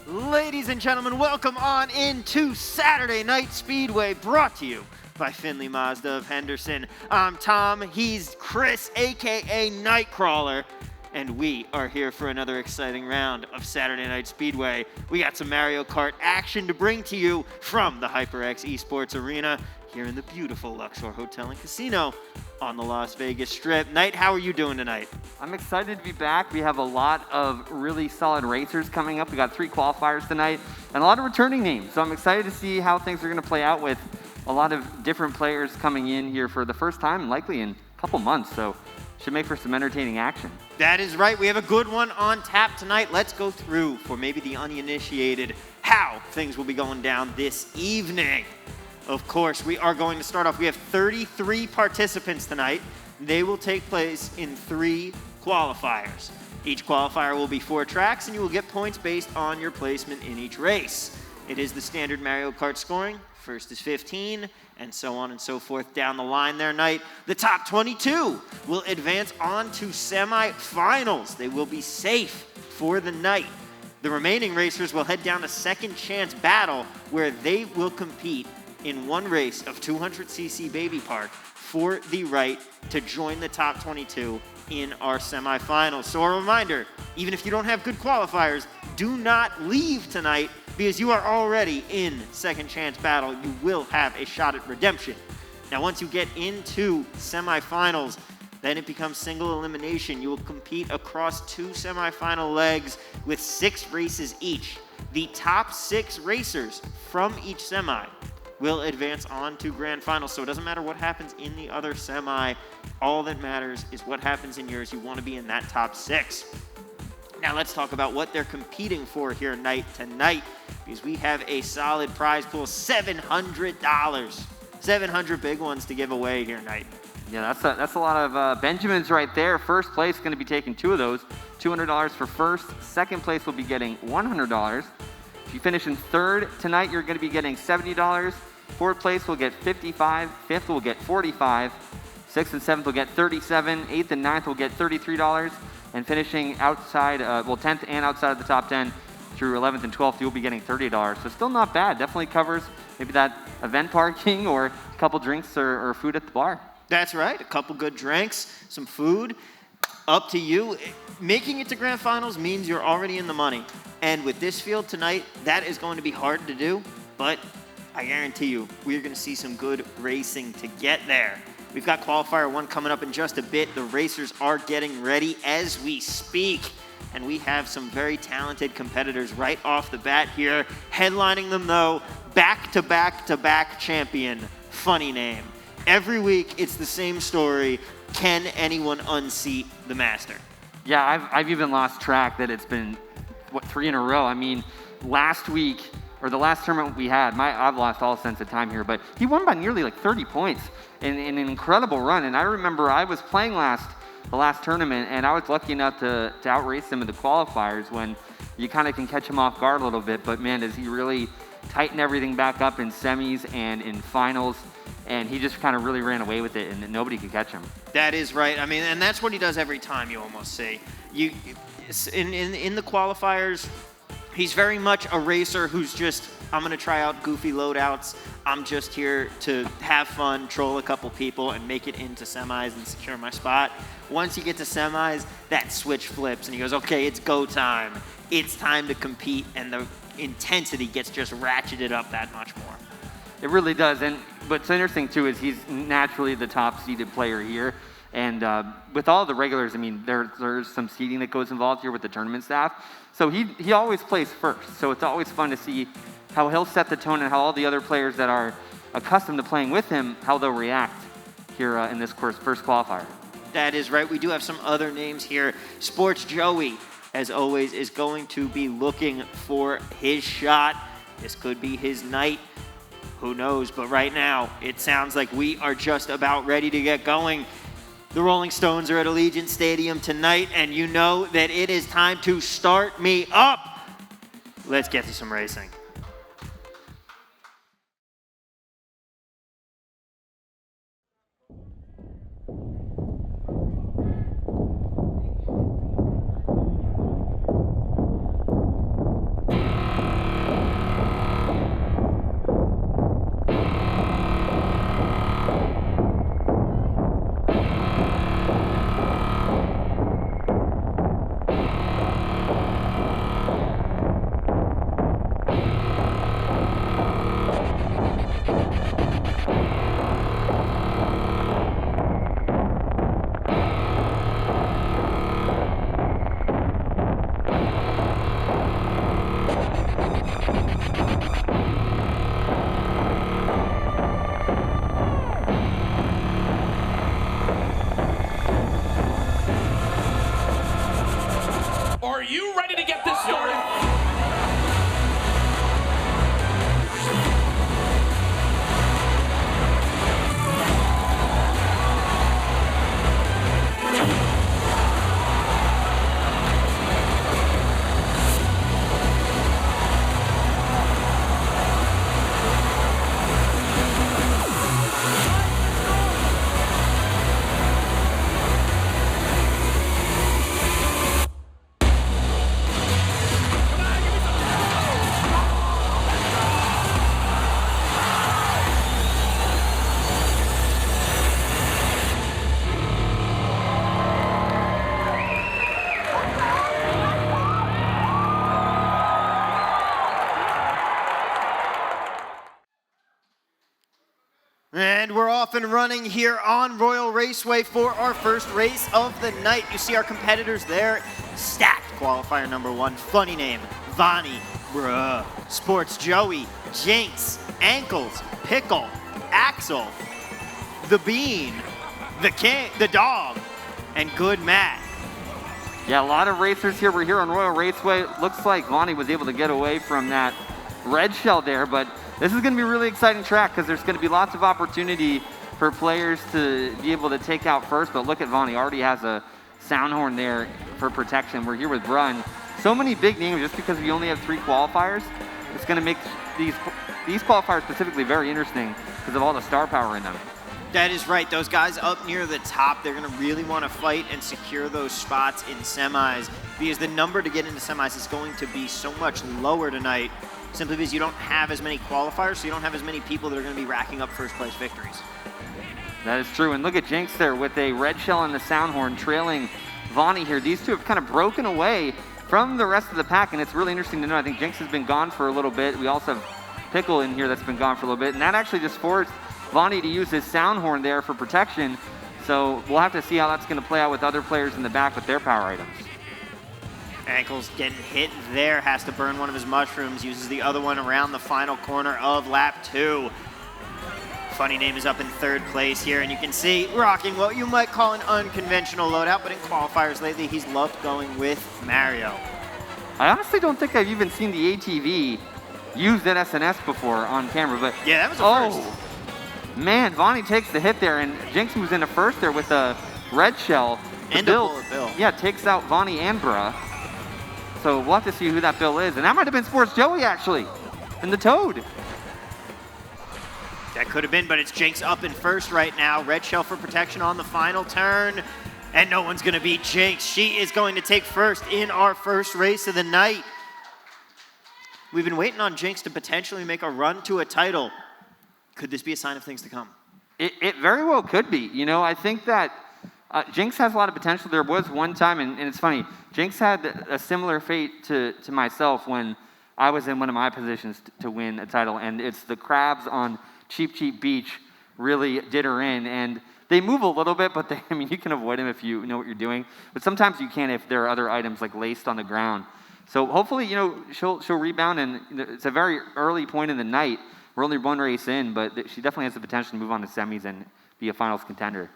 Ladies and gentlemen, welcome on into Saturday Night Speedway, brought to you by Finley Mazda of Henderson. I'm Tom, he's Chris, aka Nightcrawler, and we are here for another exciting round of Saturday Night Speedway. We got some Mario Kart action to bring to you from the HyperX Esports Arena here in the beautiful Luxor Hotel and Casino on the Las Vegas Strip. Knight, how are you doing tonight? I'm excited to be back. We have a lot of really solid racers coming up. We got 3 qualifiers tonight and a lot of returning names. So I'm excited to see how things are going to play out with a lot of different players coming in here for the first time, likely in a couple months. So should make for some entertaining action. That is right. We have a good one on tap tonight. Let's go through, for maybe the uninitiated, how things will be going down this evening. Of course, we are going to start off. We have 33 participants tonight. They will take place in 3 qualifiers. Each qualifier will be 4 tracks, and you will get points based on your placement in each race. It is the standard Mario Kart scoring. First is 15, and so on and so forth down the line there, Knight. The top 22 will advance on to semifinals. They will be safe for the night. The remaining racers will head down a second chance battle where they will compete in one race of 200cc Baby Park for the right to join the top 22 in our semifinals. So a reminder, even if you don't have good qualifiers, do not leave tonight because you are already in second chance battle. You will have a shot at redemption. Now, once you get into semifinals, then it becomes single elimination. You will compete across 2 semifinal legs with 6 races each. The top 6 racers from each semi will advance on to grand final. So it doesn't matter what happens in the other semi. All that matters is what happens in yours. You want to be in that top 6. Now let's talk about what they're competing for here night tonight, because we have a solid prize pool, $700. 700 big ones to give away here night. Yeah, that's a lot of Benjamins right there. First place is going to be taking 2 of those. $200 for first. Second place will be getting $100. If you finish in third tonight, you're going to be getting $70. Fourth place will get $55. Fifth will get $45. Sixth and seventh will get $37. Eighth and ninth will get $33. And finishing outside, 10th and outside of the top 10 through 11th and 12th, you'll be getting $30. So still not bad. Definitely covers maybe that event parking or a couple drinks or food at the bar. That's right. A couple good drinks, some food. Up to you. Making it to grand finals means you're already in the money. And with this field tonight, that is going to be hard to do, but I guarantee you, we're going to see some good racing to get there. We've got qualifier 1 coming up in just a bit. The racers are getting ready as we speak, and we have some very talented competitors right off the bat here. Headlining them, though, back-to-back-to-back champion. Funny name. Every week, it's the same story. Can anyone unseat the master? Yeah, I've even lost track that it's been 3 in a row. I mean, last week, or the last tournament we had, I've lost all sense of time here, but he won by nearly like 30 points in an incredible run. And I remember I was playing the last tournament, and I was lucky enough to outrace him in the qualifiers when you kind of can catch him off guard a little bit. But man, does he really tighten everything back up in semis and in finals. And he just kind of really ran away with it, and nobody could catch him. That is right. I mean, and that's what he does every time, you almost see. In the qualifiers, he's very much a racer who's just, I'm going to try out goofy loadouts. I'm just here to have fun, troll a couple people, and make it into semis and secure my spot. Once you get to semis, that switch flips, and he goes, okay, it's go time. It's time to compete, and the intensity gets just ratcheted up that much more. It really does, and what's interesting too is he's naturally the top-seeded player here, and with all the regulars, I mean, there's some seeding that goes involved here with the tournament staff, so he always plays first, so it's always fun to see how he'll set the tone and how all the other players that are accustomed to playing with him, how they'll react here in this first qualifier. That is right. We do have some other names here. Sports Joey, as always, is going to be looking for his shot. This could be his night. Who knows? But right now, it sounds like we are just about ready to get going. The Rolling Stones are at Allegiant Stadium tonight, and you know that it is time to start me up. Let's get to some racing. Are you ready to get this started? And we're off and running here on Royal Raceway for our first race of the night. You see our competitors there, stacked. Qualifier number 1, funny name, Vonnie, bruh. Sports Joey, Jinx, Ankles, Pickle, Axel, the Bean, the King, the Dog, and Good Matt. Yeah, a lot of racers here. We're here on Royal Raceway. Looks like Vonnie was able to get away from that red shell there, but this is going to be a really exciting track because there's going to be lots of opportunity for players to be able to take out first. But look at Vonnie, already has a sound horn there for protection. We're here with Brun. So many big names just because we only have 3 qualifiers. It's going to make these qualifiers specifically very interesting because of all the star power in them. That is right. Those guys up near the top, they're going to really want to fight and secure those spots in semis because the number to get into semis is going to be so much lower tonight simply because you don't have as many qualifiers, so you don't have as many people that are going to be racking up first place victories. That is true. And look at Jinx there with a red shell and the sound horn trailing Vonnie here. These two have kind of broken away from the rest of the pack, and it's really interesting to know. I think Jinx has been gone for a little bit. We also have Pickle in here that's been gone for a little bit, and that actually just forced Vonnie to use his sound horn there for protection. So we'll have to see how that's going to play out with other players in the back with their power items. Ankles getting hit there, has to burn one of his mushrooms, uses the other one around the final corner of lap 2. Funny name is up in 3rd place here, and you can see rocking what you might call an unconventional loadout, but in qualifiers lately, he's loved going with Mario. I honestly don't think I've even seen the ATV used at SNS before on camera, but yeah, that was a first. Man, Vonnie takes the hit there, and Jinx moves into first there with a red shell. And a bullet bill. Yeah, takes out Vonnie and Bruh. So we'll have to see who that bill is. And that might have been Sports Joey, actually, and the Toad. That could have been, but it's Jinx up in first right now. Red shell for protection on the final turn. And no one's going to beat Jinx. She is going to take first in our first race of the night. We've been waiting on Jinx to potentially make a run to a title. Could this be a sign of things to come? It very well could be. You know, I think that Jinx has a lot of potential. There was one time, and it's funny, Jinx had a similar fate to myself when I was in one of my positions to win a title, and it's the crabs on Cheap Cheap Beach really did her in, and they move a little bit, but I mean, you can avoid them if you know what you're doing, but sometimes you can't if there are other items like laced on the ground. So hopefully, you know, she'll rebound, and it's a very early point in the night. We're only 1 race in, but she definitely has the potential to move on to semis and be a finals contender.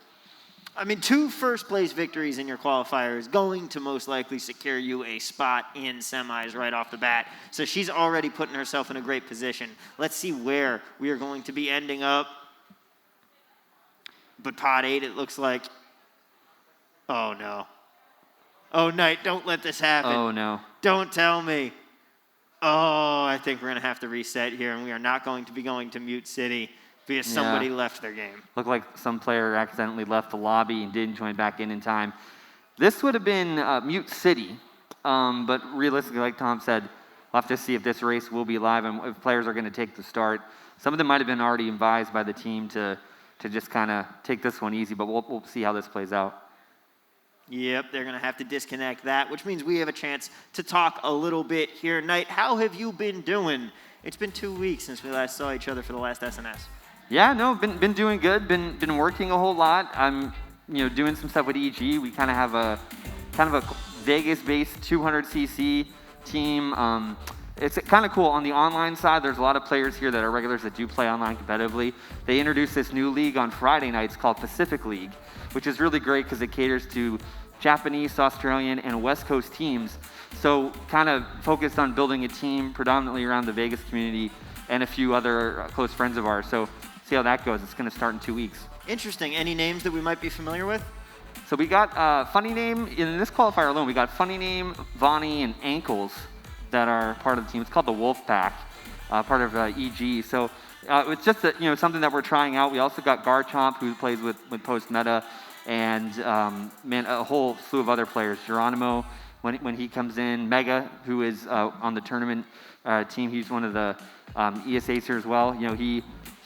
I mean, 2 first-place victories in your qualifier is going to most likely secure you a spot in semis right off the bat. So she's already putting herself in a great position. Let's see where we are going to be ending up. But pot 8, it looks like. Oh, no. Oh, Knight, don't let this happen. Oh, no. Don't tell me. Oh, I think we're going to have to reset here, and we are not going to be going to Mute City because somebody left their game. Looked like some player accidentally left the lobby and didn't join back in time. This would have been Mute City, but realistically, like Tom said, we'll have to see if this race will be live and if players are going to take the start. Some of them might have been already advised by the team to just kind of take this one easy, but we'll see how this plays out. Yep, they're going to have to disconnect that, which means we have a chance to talk a little bit here. Knight, how have you been doing? It's been 2 weeks since we last saw each other for the last SNS. Yeah, no, been doing good. Been working a whole lot. I'm doing some stuff with EG. We kind of have a Vegas-based 200cc team. It's kind of cool. On the online side, there's a lot of players here that are regulars that do play online competitively. They introduced this new league on Friday nights called Pacific League, which is really great because it caters to Japanese, Australian, and West Coast teams. So kind of focused on building a team predominantly around the Vegas community and a few other close friends of ours. So see how that goes. It's going to start in 2 weeks. Interesting. Any names that we might be familiar with? So we got Funny Name, in this qualifier alone, we got Funny Name, Vonnie, and Ankles that are part of the team. It's called the Wolf Pack, part of EG. So it's just something that we're trying out. We also got Garchomp, who plays with Post Meta, and a whole slew of other players. Geronimo, when he comes in. Mega, who is on the tournament team. He's one of the ESAcer as well.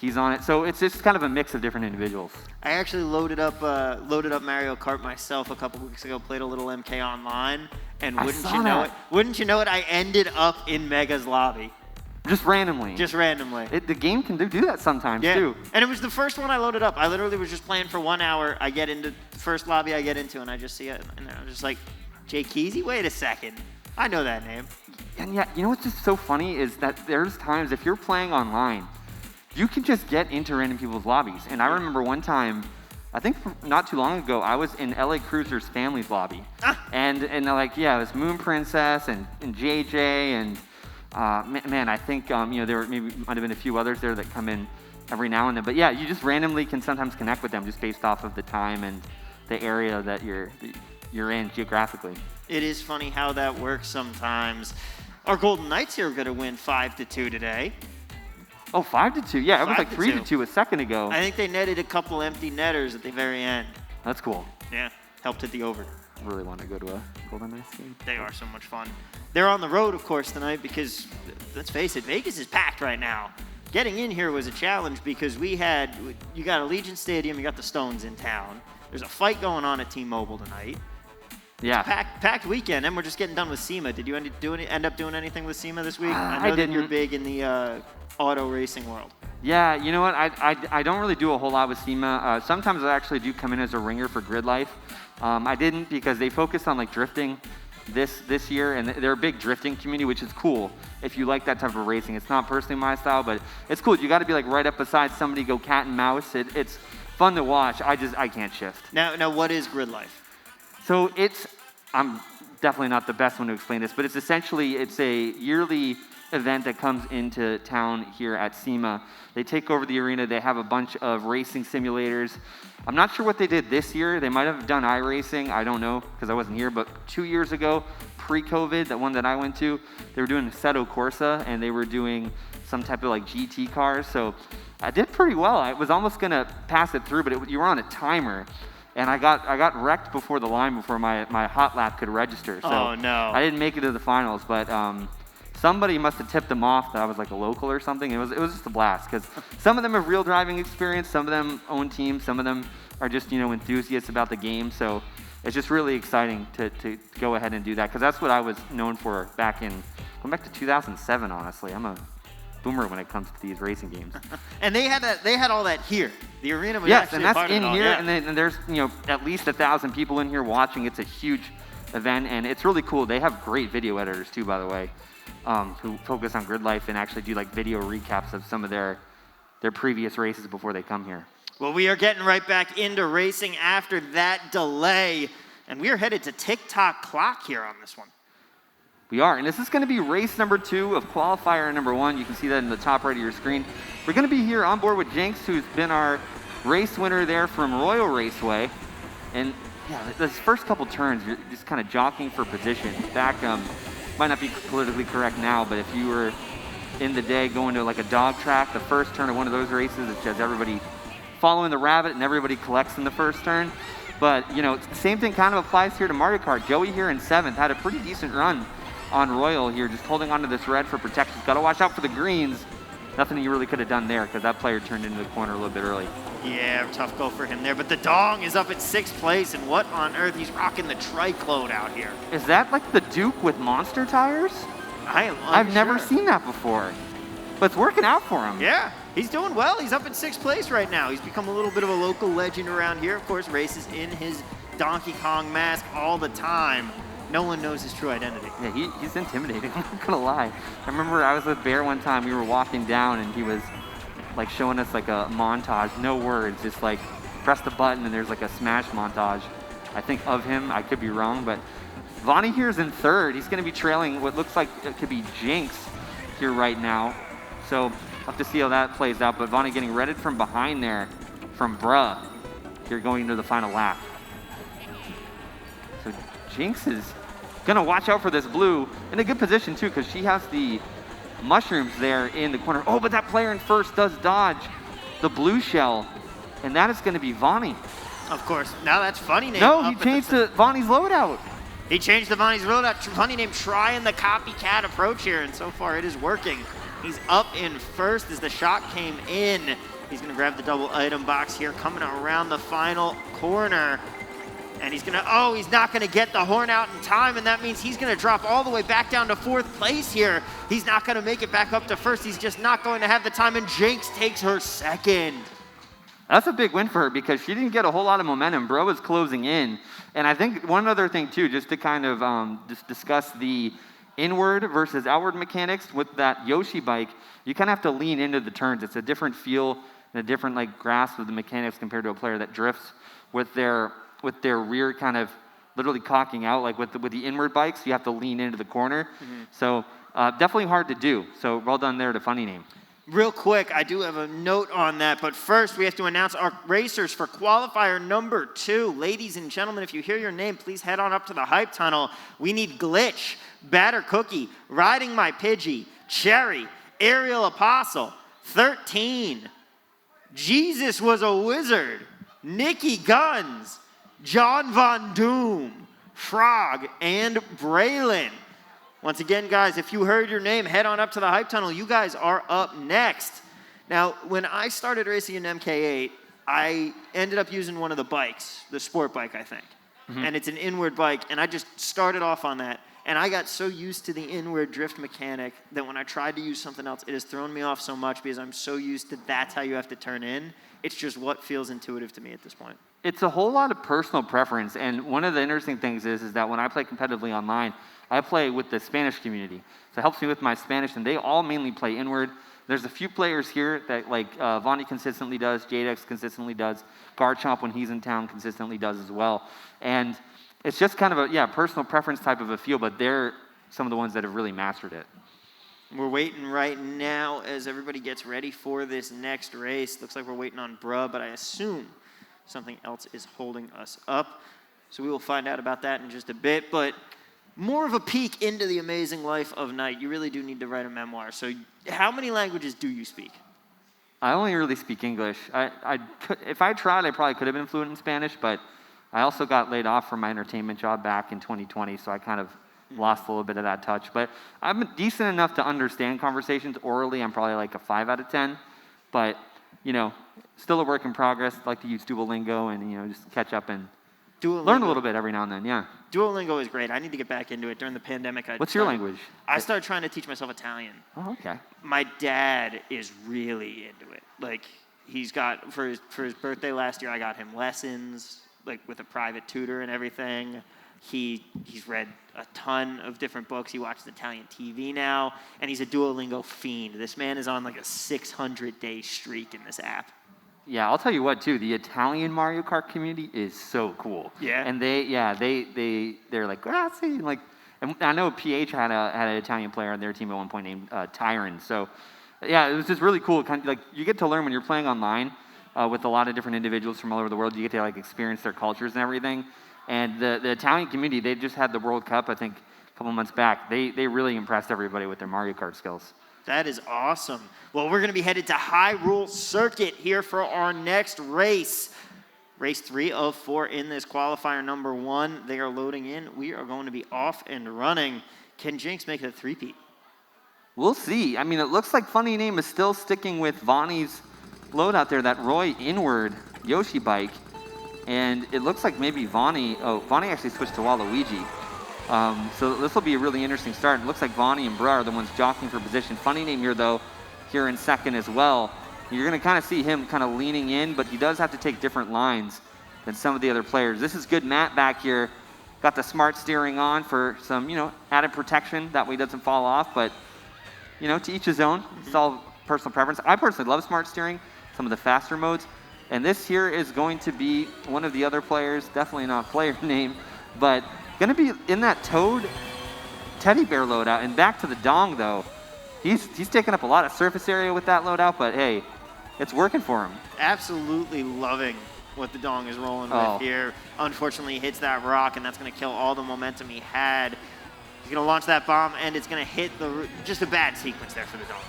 He's on it. So it's just kind of a mix of different individuals. I actually loaded up Mario Kart myself a couple weeks ago, played a little MK Online, and wouldn't you know it, I ended up in Mega's lobby. Just randomly. The game can do that sometimes, too. And it was the first one I loaded up. I literally was just playing for 1 hour. I get into the first lobby I get into, and I just see it, and I'm just like, Jay Keezy? Wait a second. I know that name. And yeah, you know what's just so funny is that there's times if you're playing online, you can just get into random people's lobbies. And I remember one time, I think not too long ago, I was in LA Cruiser's family's lobby. And it was Moon Princess and JJ and I think there might have been a few others there that come in every now and then. But yeah, you just randomly can sometimes connect with them just based off of the time and the area that you're in geographically. It is funny how that works sometimes. Our Golden Knights here are going to win 5-2 today. Oh, 5-2. Yeah, it was like 3-2 a second ago. I think they netted a couple empty netters at the very end. That's cool. Yeah, helped hit the over. I really want to go to a Golden Knights game. They are so much fun. They're on the road, of course, tonight because, let's face it, Vegas is packed right now. Getting in here was a challenge because you got Allegiant Stadium, you got the Stones in town. There's a fight going on at T-Mobile tonight. Yeah. Packed weekend, and we're just getting done with SEMA. Did you end up doing anything with SEMA this week? I know didn't. That you're big in the auto racing world. Yeah, you know what? I don't really do a whole lot with SEMA. Sometimes I actually do come in as a ringer for Grid Life. I didn't because they focused on drifting this year, and they're a big drifting community, which is cool if you like that type of racing. It's not personally my style, but it's cool. You got to be right up beside somebody, go cat and mouse. It's fun to watch. I can't shift. Now what is Grid Life? So I'm definitely not the best one to explain this, but it's a yearly event that comes into town here at SEMA. They take over the arena. They have a bunch of racing simulators. I'm not sure what they did this year. They might have done iRacing. I don't know because I wasn't here. But 2 years ago, pre-COVID, the one that I went to, they were doing Assetto Corsa, and they were doing some type of GT cars. So I did pretty well. I was almost going to pass it through, but you were on a timer. And I got wrecked before the line before my hot lap could register. So oh, no. I didn't make it to the finals, but somebody must have tipped them off that I was a local or something. It was just a blast because some of them have real driving experience, some of them own teams, some of them are just enthusiasts about the game. So it's just really exciting to go ahead and do that because that's what I was known for going back to 2007. Honestly, I'm a boomer when it comes to these racing games. And they had all that here. The arena was actually and that's part of in it all. here, Yeah. and there's at least 1,000 people in here watching. It's a huge event, and it's really cool. They have great video editors too, by the way, who focus on Grid Life and actually do video recaps of some of their previous races before they come here. Well, we are getting right back into racing after that delay, and we are headed to TikTok clock here on this one. We are, and this is going to be race number 2 of qualifier number 1. You can see that in the top right of your screen. We're going to be here on board with Jinx, who's been our race winner there from Royal Raceway. And yeah, those first couple turns, you're just kind of jockeying for position. Back, might not be politically correct now, but if you were in the day going to a dog track, the first turn of one of those races, it's just everybody following the rabbit and everybody collects in the first turn. But, the same thing kind of applies here to Mario Kart. Joey here in 7th had a pretty decent run on Royal here, just holding onto this red for protection. Got to watch out for the greens. Nothing you really could have done there because that player turned into the corner a little bit early. Yeah, tough go for him there. But the Dong is up at 6th place, and what on earth? He's rocking the Triclone out here. Is that the Duke with monster tires? I've never seen that before. But it's working out for him. Yeah, he's doing well. He's up at 6th place right now. He's become a little bit of a local legend around here. Of course, races in his Donkey Kong mask all the time. No one knows his true identity. Yeah, he's intimidating. I'm not gonna lie. I remember I was with Bear one time. We were walking down, and he was like showing us like a montage, no words, just like press the button, and there's like a Smash montage. I think of him. I could be wrong, but Vonnie here is in third. He's gonna be trailing what looks like it could be Jinx here right now. So we'll have to see how that plays out. But Vonnie getting redded from behind there from Bruh here going into the final lap. So Jinx is gonna watch out for this blue in a good position too, because she has the mushrooms there in the corner. Oh, but that player in first does dodge the blue shell, and that is gonna be Vonnie. Of course. Now that's funny name. No, he changed to Vonnie's loadout. He changed the Vonnie's loadout. Funny name, trying the copycat approach here, and so far it is working. He's up in first as the shot came in. He's gonna grab the double item box here, coming around the final corner. And he's not gonna get the horn out in time, and that means he's gonna drop all the way back down to fourth place here. He's not gonna make it back up to first. He's just not going to have the time, and Jinx takes her second. That's a big win for her because she didn't get a whole lot of momentum. Bro was closing in. And I think one other thing too, just to kind of just discuss the inward versus outward mechanics with that Yoshi bike, you kind of have to lean into the turns. It's a different feel and a different like grasp of the mechanics compared to a player that drifts with their rear kind of literally cocking out. Like with the inward bikes, you have to lean into the corner. Mm-hmm. So definitely hard to do. So well done there to Funny Name. Real quick, I do have a note on that, but first we have to announce our racers for qualifier number 2. Ladies and gentlemen, if you hear your name, please head on up to the hype tunnel. We need Glitch, Batter Cookie, Riding My Pidgey, Cherry, Aerial Apostle, 13, Jesus Was a Wizard, Nikki Guns, John Von Doom, Frog, and Braylon. Once again, guys, if you heard your name, head on up to the hype tunnel. You guys are up next. Now, when I started racing in MK8, I ended up using one of the bikes, the sport bike, I think. Mm-hmm. And it's an inward bike, and I just started off on that. And I got so used to the inward drift mechanic that when I tried to use something else, it has thrown me off so much because I'm so used to that's how you have to turn in. It's just what feels intuitive to me at this point. It's a whole lot of personal preference. And one of the interesting things is that when I play competitively online, I play with the Spanish community. So it helps me with my Spanish, and they all mainly play inward. There's a few players here that like Vonnie consistently does, Jadex consistently does, Garchomp when he's in town consistently does as well. And it's just kind of a personal preference type of a feel, but they're some of the ones that have really mastered it. We're waiting right now as everybody gets ready for this next race. Looks like we're waiting on Bruh, but I assume something else is holding us up. So we will find out about that in just a bit. But more of a peek into the amazing life of Knight. You really do need to write a memoir. So how many languages do you speak? I only really speak English. If I tried, I probably could have been fluent in Spanish, but I also got laid off from my entertainment job back in 2020, so I kind of lost a little bit of that touch. But I'm decent enough to understand conversations orally. I'm probably like a 5 out of 10, but, still a work in progress. I like to use Duolingo and, just catch up and learn a little bit every now and then, yeah. Duolingo is great. I need to get back into it. During the pandemic, What's your language? I started trying to teach myself Italian. Oh, okay. My dad is really into it. Like, he's got, for his birthday last year, I got him lessons, like with a private tutor and everything. He's read a ton of different books. He watches Italian TV now, and he's a Duolingo fiend. This man is on like a 600-day streak in this app. Yeah, I'll tell you what too. The Italian Mario Kart community is so cool. Yeah. And they're like grazie, like. And I know PH had an Italian player on their team at one point named Tyron. So, yeah, it was just really cool. Kind of like you get to learn when you're playing online with a lot of different individuals from all over the world. You get to like experience their cultures and everything. And the Italian community, they just had the World Cup, I think, a couple months back. They really impressed everybody with their Mario Kart skills. That is awesome. Well, we're going to be headed to Hyrule Circuit here for our next race. Race 3 of 4 in this qualifier number 1. They are loading in. We are going to be off and running. Can Jinx make it a three-peat? We'll see. I mean, it looks like Funny Name is still sticking with Vonnie's load out there, that Roy inward Yoshi bike. And it looks like maybe Vonnie actually switched to Waluigi. So this will be a really interesting start. It looks like Vonnie and Bruh are the ones jockeying for position. Funny Name here, though, here in second as well. You're going to kind of see him kind of leaning in, but he does have to take different lines than some of the other players. This is good Matt back here. Got the smart steering on for some, added protection. That way it doesn't fall off. But, to each his own. It's all personal preference. I personally love smart steering, some of the faster modes. And this here is going to be one of the other players, definitely not player name, but going to be in that Toad teddy bear loadout. And back to the Dong, though. He's taking up a lot of surface area with that loadout, but hey, it's working for him. Absolutely loving what the Dong is rolling with here. Unfortunately, he hits that rock, and that's going to kill all the momentum he had. He's going to launch that bomb, and it's going to hit just a bad sequence there for the Dong.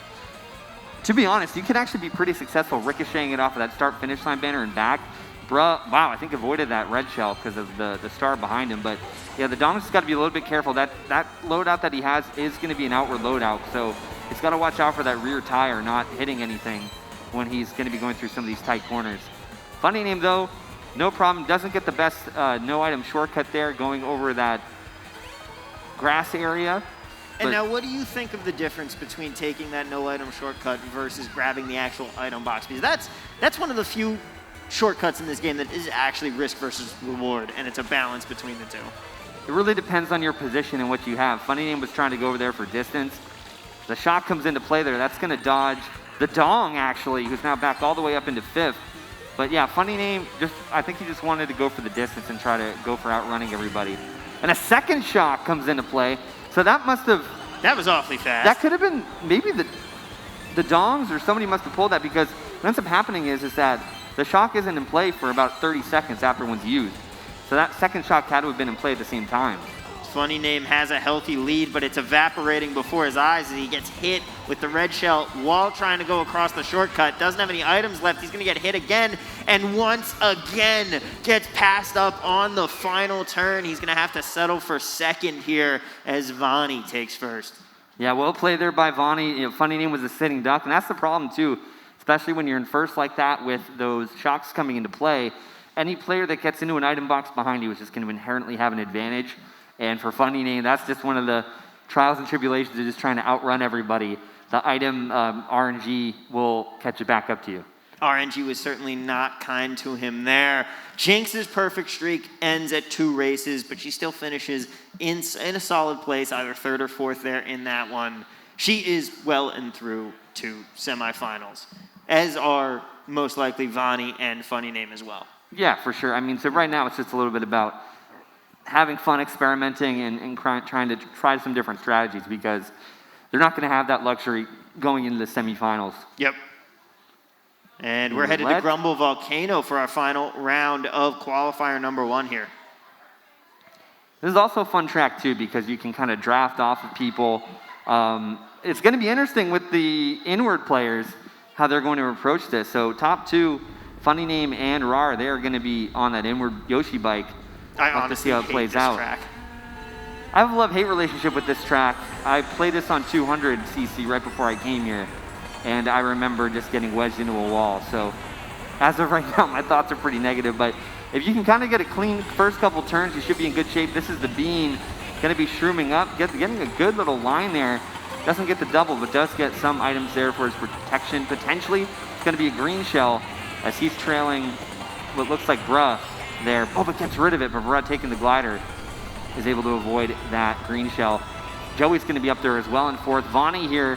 To be honest, you can actually be pretty successful ricocheting it off of that start-finish line banner and back. Bruh, wow, I think avoided that red shell because of the star behind him. But yeah, the Dong's just got to be a little bit careful. That loadout that he has is going to be an outward loadout, so he's got to watch out for that rear tire not hitting anything when he's going to be going through some of these tight corners. Funny name though, no problem. Doesn't get the best no item shortcut there going over that grass area. And now, what do you think of the difference between taking that no item shortcut versus grabbing the actual item box? Because that's one of the few shortcuts in this game that is actually risk versus reward, and it's a balance between the two. It really depends on your position and what you have. Funny name was trying to go over there for distance. The shot comes into play there. That's going to dodge the Dong, actually, who's now back all the way up into 5th. But yeah, funny name, I think he just wanted to go for the distance and try to go for outrunning everybody. And a second shot comes into play. So that was awfully fast. That could have been maybe the Dongs or somebody must have pulled that, because what ends up happening is that the shock isn't in play for about 30 seconds after one's used. So that second shock had to have been in play at the same time. Funny name has a healthy lead, but it's evaporating before his eyes as he gets hit with the red shell while trying to go across the shortcut. Doesn't have any items left. He's going to get hit again, and once again gets passed up on the final turn. He's going to have to settle for second here as Vani takes first. Yeah, well played there by Vani. Funny name was a sitting duck, and that's the problem too, especially when you're in first like that with those shocks coming into play. Any player that gets into an item box behind you is just going to inherently have an advantage. And for Funny Name, that's just one of the trials and tribulations of just trying to outrun everybody. The item RNG will catch it back up to you. RNG was certainly not kind to him there. Jinx's perfect streak ends at 2 races, but she still finishes in a solid place, either 3rd or 4th there in that one. She is well and through to semifinals, as are most likely Vani and Funny Name as well. Yeah, for sure. I mean, so right now it's just a little bit about having fun experimenting and trying to try some different strategies, because they're not going to have that luxury going into the semifinals. Yep. And we're headed to Grumble Volcano for our final round of qualifier number 1 here. This is also a fun track too, because you can kind of draft off of people. It's going to be interesting with the inward players, how they're going to approach this. So top 2, Funny Name and Rar, they are going to be on that inward Yoshi bike. I honestly see how it plays out. Track. I have a love-hate relationship with this track. I played this on 200cc right before I came here, and I remember just getting wedged into a wall. So as of right now, my thoughts are pretty negative, but if you can kind of get a clean first couple turns, you should be in good shape. This is the Bean, going to be shrooming up, getting a good little line there. Doesn't get the double, but does get some items there for his protection. Potentially, it's going to be a green shell as he's trailing what looks like Bruh there. Oh, but gets rid of it, but Bruh taking the glider is able to avoid that green shell. Joey's going to be up there as well in 4th. Vani here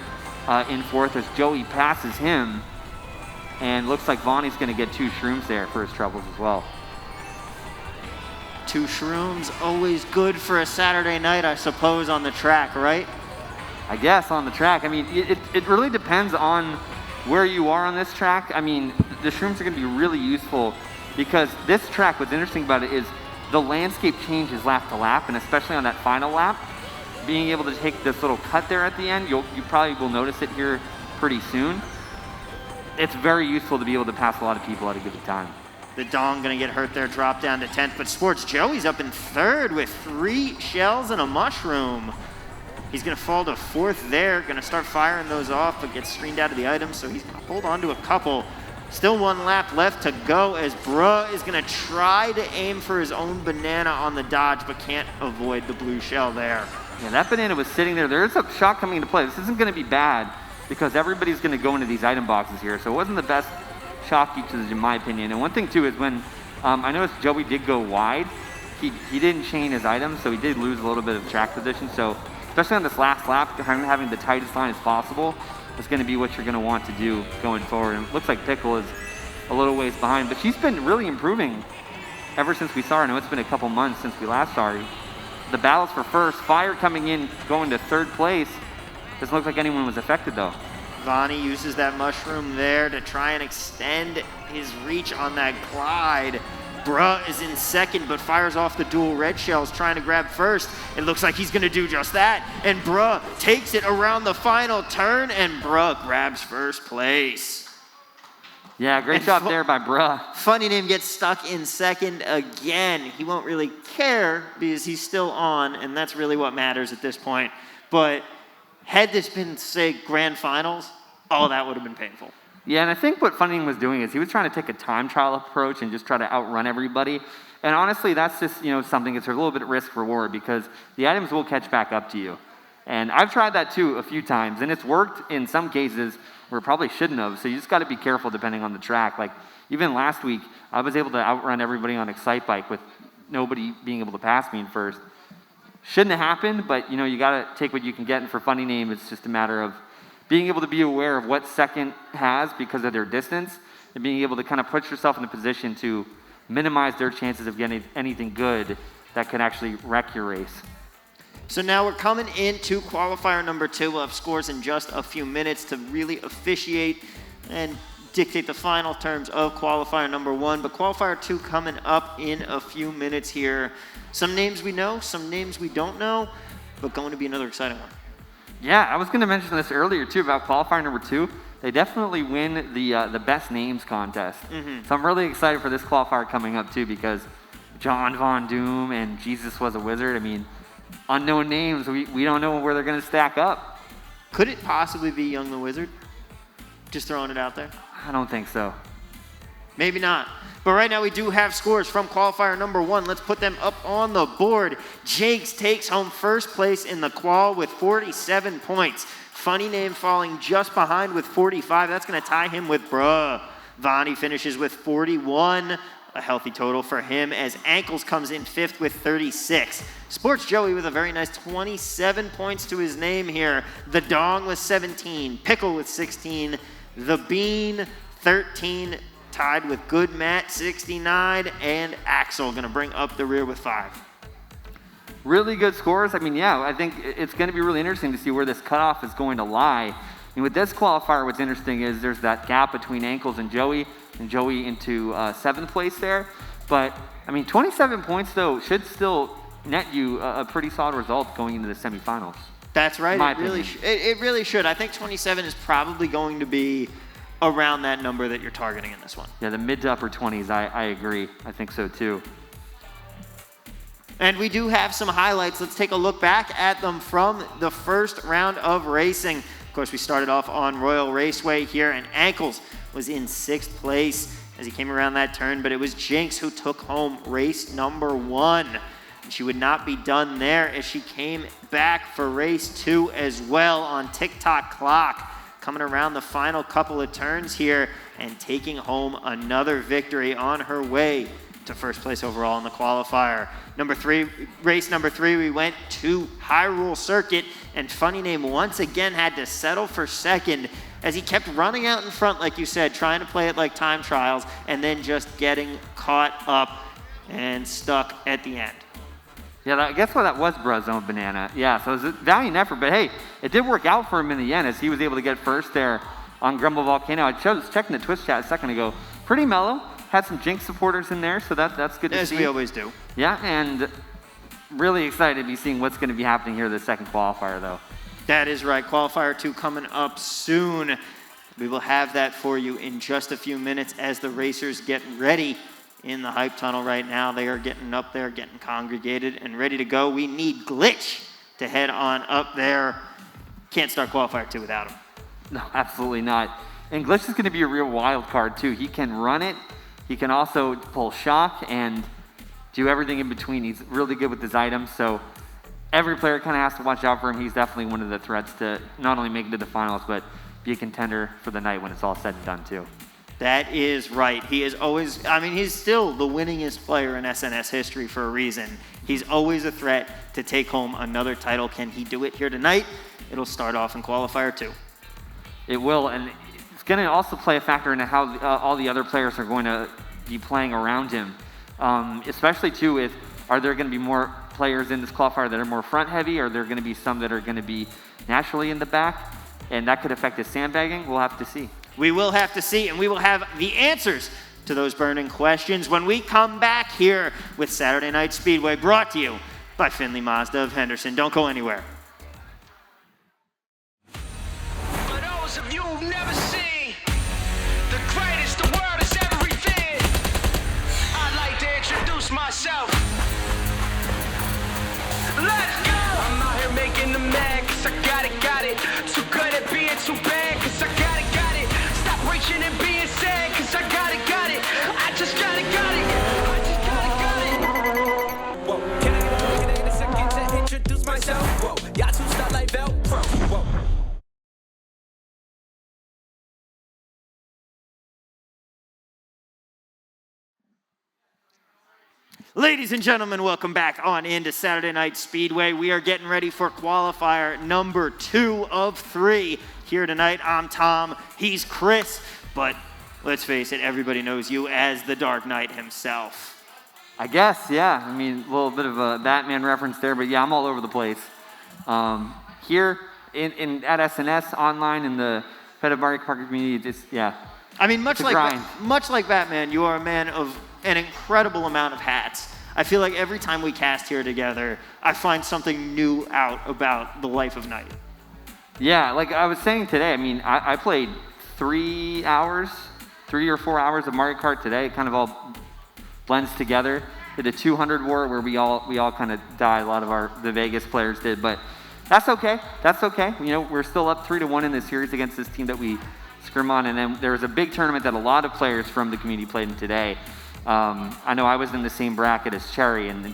in 4th as Joey passes him. And looks like Vani's going to get 2 shrooms there for his troubles as well. 2 shrooms, always good for a Saturday night, I suppose, on the track, right? I guess on the track. I mean, it really depends on where you are on this track. I mean, the shrooms are going to be really useful, because this track, what's interesting about it is the landscape changes lap to lap, and especially on that final lap, being able to take this little cut there at the end, you probably will notice it here pretty soon. It's very useful to be able to pass a lot of people at a good time. The Dong going to get hurt there, drop down to 10th, but Sports Joey's up in 3rd with 3 shells and a mushroom. He's going to fall to 4th there, going to start firing those off, but gets screened out of the items, so he's going to hold on to a couple. Still 1 lap left to go as Bruh is going to try to aim for his own banana on the dodge, but can't avoid the blue shell there. Yeah, that banana was sitting there. There's a shot coming into play. This isn't going to be bad, because everybody's going to go into these item boxes here, so it wasn't the best shock usage in my opinion. And one thing too is when I noticed Joey did go wide, he didn't chain his items, so he did lose a little bit of track position. So especially on this last lap, having the tightest line as possible is going to be what you're going to want to do going forward. And it looks like Pickle is a little ways behind, but she's been really improving ever since we saw her. I know it's been a couple months since we last saw her. The battles for first, Fire coming in, going to third place. Doesn't look like anyone was affected though. Vonnie uses that mushroom there to try and extend his reach on that glide. Bruh is in second, but fires off the dual red shells, trying to grab first. It looks like he's gonna do just that. And Bruh takes it around the final turn, and Bruh grabs first place. Yeah, great job there by Bruh. Funny Name gets stuck in second again. He won't really care because he's still on, and that's really what matters at this point. But had this been, say, grand finals, that would have been painful. Yeah, and I think what Funny Name was doing is he was trying to take a time trial approach and just try to outrun everybody. And honestly, that's just, something that's a little bit risk reward because the items will catch back up to you. And I've tried that too a few times, and it's worked in some cases where it probably shouldn't have. So you just got to be careful depending on the track. Like even last week, I was able to outrun everybody on Excite Bike with nobody being able to pass me in first. Shouldn't have happened, but you got to take what you can get. And for Funny Name, it's just a matter of being able to be aware of what second has because of their distance and being able to kind of put yourself in a position to minimize their chances of getting anything good that could actually wreck your race. So now we're coming into qualifier number 2. We'll have scores in just a few minutes to really officiate and dictate the final terms of qualifier number 1. But qualifier 2 coming up in a few minutes here. Some names we know, some names we don't know, but going to be another exciting one. Yeah, I was going to mention this earlier too about qualifier number 2. They definitely win the best names contest. So I'm really excited for this qualifier coming up too because John Von Doom and Jesus Was a Wizard. I mean, unknown names. We don't know where they're going to stack up. Could it possibly be Young the Wizard? Just throwing it out there. I don't think so. Maybe not. But right now we do have scores from qualifier number 1. Let's put them up on the board. Jakes takes home first place in the qual with 47 points. Funny Name falling just behind with 45. That's going to tie him with Bruh. Vonnie finishes with 41. A healthy total for him as Ankles comes in 5th with 36. Sports Joey with a very nice 27 points to his name here. The Dong with 17. Pickle with 16. The Bean 13. Tied with Good Matt 69. And Axel going to bring up the rear with 5. Really good scores. I mean, yeah, I think it's going to be really interesting to see where this cutoff is going to lie. And with this qualifier, what's interesting is there's that gap between Ankles and Joey into 7th place there. But, I mean, 27 points, though, should still net you a pretty solid result going into the semifinals. That's right. It really should. I think 27 is probably going to be around that number that you're targeting in this one. Yeah, the mid to upper 20s, I agree. I think so, too. And we do have some highlights. Let's take a look back at them from the first round of racing. Of course, we started off on Royal Raceway here, and Ankles was in 6th place as he came around that turn, but it was Jinx who took home race number 1. And she would not be done there as she came back for race 2 as well on TikTok clock, coming around the final couple of turns here and taking home another victory on her way to first place overall in the qualifier. Race number 3, we went to Hyrule Circuit, and Funny Name once again had to settle for second as he kept running out in front, like you said, trying to play it like time trials, and then just getting caught up and stuck at the end. Yeah, I guess what that was, Bruh's own banana. Yeah, so it was a valiant effort, but hey, it did work out for him in the end as he was able to get first there on Grumble Volcano. I was checking the Twitch chat a second ago. Pretty mellow. Had some Jinx supporters in there, so that's good to see. As we always do. Yeah, and really excited to be seeing what's going to be happening here the second qualifier, though. That is right. Qualifier 2 coming up soon. We will have that for you in just a few minutes as the racers get ready in the hype tunnel right now. They are getting up there, getting congregated, and ready to go. We need Glitch to head on up there. Can't start qualifier 2 without him. No, absolutely not. And Glitch is going to be a real wild card, too. He can run it. He can also pull shock and do everything in between. He's really good with his items, so every player kind of has to watch out for him. He's definitely one of the threats to not only make it to the finals, but be a contender for the night when it's all said and done, too. That is right. He is always, I mean, he's still the winningest player in SNS history for a reason. He's always a threat to take home another title. Can he do it here tonight? It'll start off in qualifier 2. It will, and it's going to also play a factor into how all the other players are going to be playing around him. Especially too, are there going to be more players in this qualifier that are more front heavy, or are there going to be some that are going to be naturally in the back? And that could affect his sandbagging. We'll have to see. We will have to see, and we will have the answers to those burning questions when we come back here with Saturday Night Speedway, brought to you by Finley Mazda of Henderson. Don't go anywhere. For those of you who've never seen the greatest the world has ever revered, I'd like to introduce myself. Let's go! I'm out here making them mad, cause I got it. Too good at being too bad, cause I got it. Stop reaching and being sad, cause I got it. I just got it. Whoa, can I get a second to introduce myself? Whoa, y'all two start like Velcro. Whoa. Ladies and gentlemen, welcome back on into Saturday Night Speedway. We are getting ready for qualifier number 2 of 3 here tonight. I'm Tom, he's Chris, but let's face it, everybody knows you as the Dark Knight himself. I guess, yeah. I mean, a little bit of a Batman reference there, but yeah, I'm all over the place. Here at SNS, online, in the Pet Mario Kart community, yeah. I mean, much like Batman, you are a man of an incredible amount of hats. I feel like every time we cast here together, I find something new out about the life of Knight. Yeah, like I was saying today, I mean, I played 3 or 4 hours of Mario Kart today. It kind of all blends together. Did a 200 war where we all kind of died. A lot of the Vegas players did, but that's okay. That's okay. You know, we're still up 3-1 in this series against this team that we scrim on, and then there was a big tournament that a lot of players from the community played in today. I know I was in the same bracket as Cherry and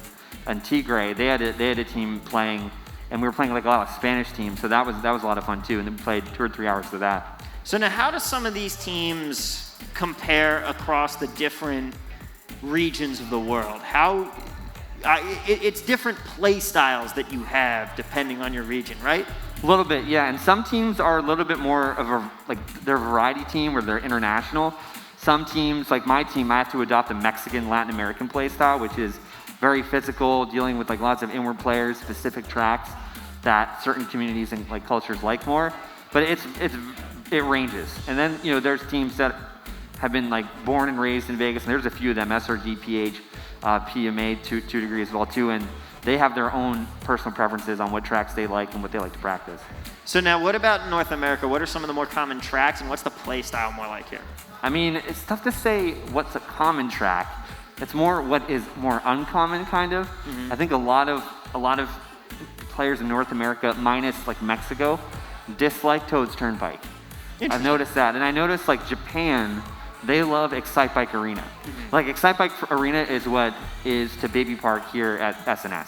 Tigre. They had a team playing, and we were playing like a lot of Spanish teams, so that was a lot of fun too. And then we played 2 or 3 hours of that. So now, how do some of these teams compare across the different regions of the world? How it's different play styles that you have depending on your region, right? A little bit, yeah. And some teams are a little bit more of they're a variety team where they're international. Some teams, like my team, I have to adopt a Mexican Latin American play style, which is very physical, dealing with like lots of inward players, specific tracks that certain communities and like cultures like more. But it ranges. And then, you know, there's teams that have been like born and raised in Vegas, and there's a few of them, SRG, PH, PMA, 2 degree as well too, and they have their own personal preferences on what tracks they like and what they like to practice. So now, what about North America? What are some of the more common tracks, and what's the play style more like here? I mean, it's tough to say what's a common track. It's more what is more uncommon, kind of. Mm-hmm. I think a lot of players in North America, minus like Mexico, dislike Toad's Turnpike. I've noticed that, and I noticed like Japan, they love Excite Bike Arena. Mm-hmm. Like Excite Bike Arena is what is to Baby Park here at SNS.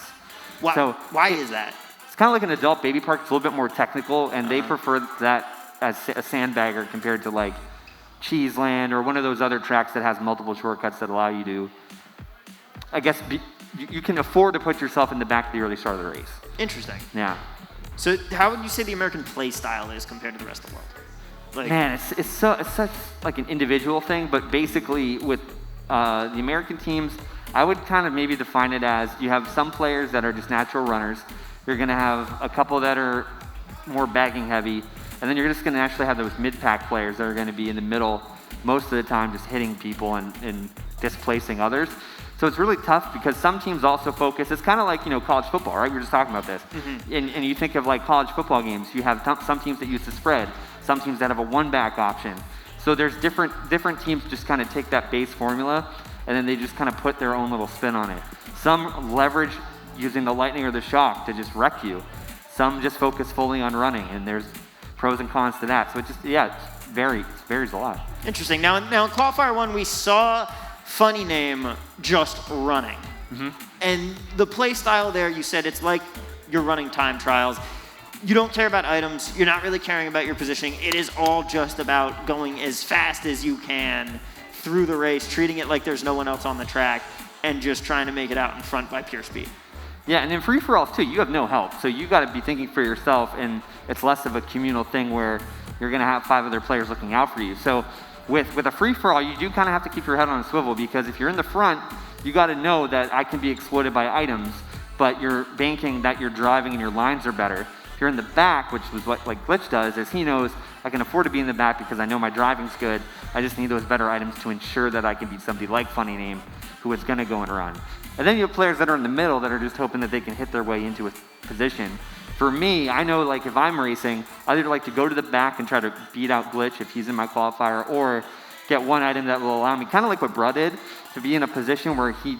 Why is that? It's kind of like an adult baby park. It's a little bit more technical, and they prefer that as a sandbagger compared to like Cheeseland or one of those other tracks that has multiple shortcuts that allow you to, I guess, you can afford to put yourself in the back at the early start of the race. Interesting. Yeah. So how would you say the American play style is compared to the rest of the world? Like, man, it's such like an individual thing, but basically with the American teams, I would kind of maybe define it as you have some players that are just natural runners. You're going to have a couple that are more bagging heavy, and then you're just going to actually have those mid-pack players that are going to be in the middle most of the time, just hitting people and displacing others. So it's really tough because some teams also focus. It's kind of like, you know, college football, right? We were just talking about this. Mm-hmm. And you think of like college football games. You have some teams that use the spread, some teams that have a one-back option. So there's different teams just kind of take that base formula and then they just kind of put their own little spin on it. Some leverage using the lightning or the shock to just wreck you. Some just focus fully on running, and there's pros and cons to that. So it just, yeah, it varies a lot. Interesting. Now in qualifier 1, we saw funny name just running. Mm-hmm. And the play style there, you said it's like you're running time trials. you don't care about items. You're not really caring about your positioning. It is all just about going as fast as you can through the race, treating it like there's no one else on the track, and just trying to make it out in front by pure speed. Yeah, and in free-for-alls, too, you have no help. So you got to be thinking for yourself, and it's less of a communal thing where you're going to have 5 other players looking out for you. So with a free-for-all, you do kind of have to keep your head on a swivel, because if you're in the front, you got to know that I can be exploited by items, but you're banking that your driving and your lines are better. If you're in the back, which is what like Glitch does, is he knows I can afford to be in the back because I know my driving's good. I just need those better items to ensure that I can beat somebody like Funny Name, who is going to go and run. And then you have players that are in the middle that are just hoping that they can hit their way into a position. For me, I know like if I'm racing, I either like to go to the back and try to beat out Glitch if he's in my qualifier, or get one item that will allow me, kind of like what Bruh did, to be in a position where he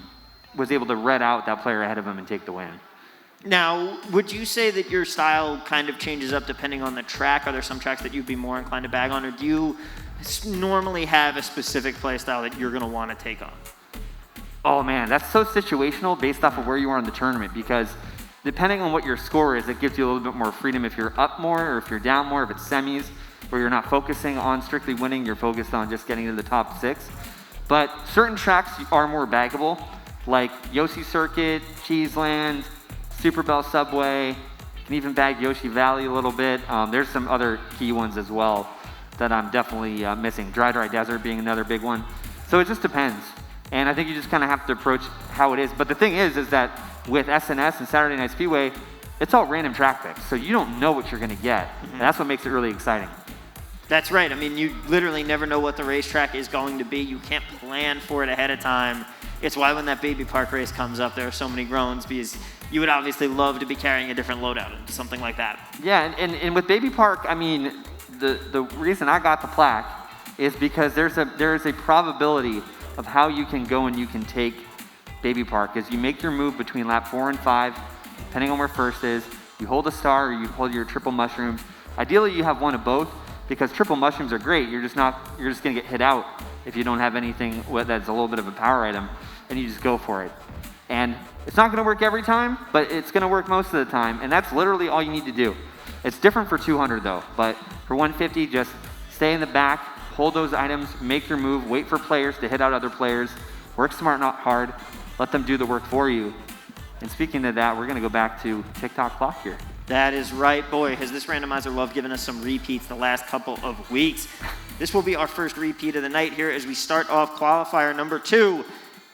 was able to red out that player ahead of him and take the win. Now, would you say that your style kind of changes up depending on the track? Are there some tracks that you'd be more inclined to bag on, or do you normally have a specific play style that you're going to want to take on? Oh man, that's so situational based off of where you are in the tournament, because depending on what your score is, it gives you a little bit more freedom if you're up more or if you're down more, if it's semis, where you're not focusing on strictly winning, you're focused on just getting to the top 6. But certain tracks are more baggable, like Yoshi Circuit, Cheeseland, Super Bell Subway. You can even bag Yoshi Valley a little bit. There's some other key ones as well that I'm definitely missing. Dry Desert being another big one. So it just depends. And I think you just kind of have to approach how it is. But the thing is that with SNS and Saturday Night Speedway, it's all random track picks. So you don't know what you're going to get. Mm-hmm. And that's what makes it really exciting. That's right. I mean, you literally never know what the racetrack is going to be. You can't plan for it ahead of time. It's why when that Baby Park race comes up, there are so many groans, because you would obviously love to be carrying a different loadout into something like that. Yeah, and with Baby Park, I mean, the reason I got the plaque is because there is a probability of how you can go and you can take Baby Park is you make your move between lap 4 and 5, depending on where first is. You hold a star or you hold your triple mushrooms. Ideally, you have one of both, because triple mushrooms are great. You're just gonna get hit out if you don't have anything that's a little bit of a power item, and you just go for it. And it's not gonna work every time, but it's gonna work most of the time, and that's literally all you need to do. It's different for 200 though, but for 150, just stay in the back, hold those items, make your move, wait for players to hit out other players, work smart, not hard, let them do the work for you. And speaking of that, we're gonna go back to TikTok clock here. That is right, boy. Has this randomizer loved giving us some repeats the last couple of weeks. This will be our first repeat of the night here as we start off qualifier number 2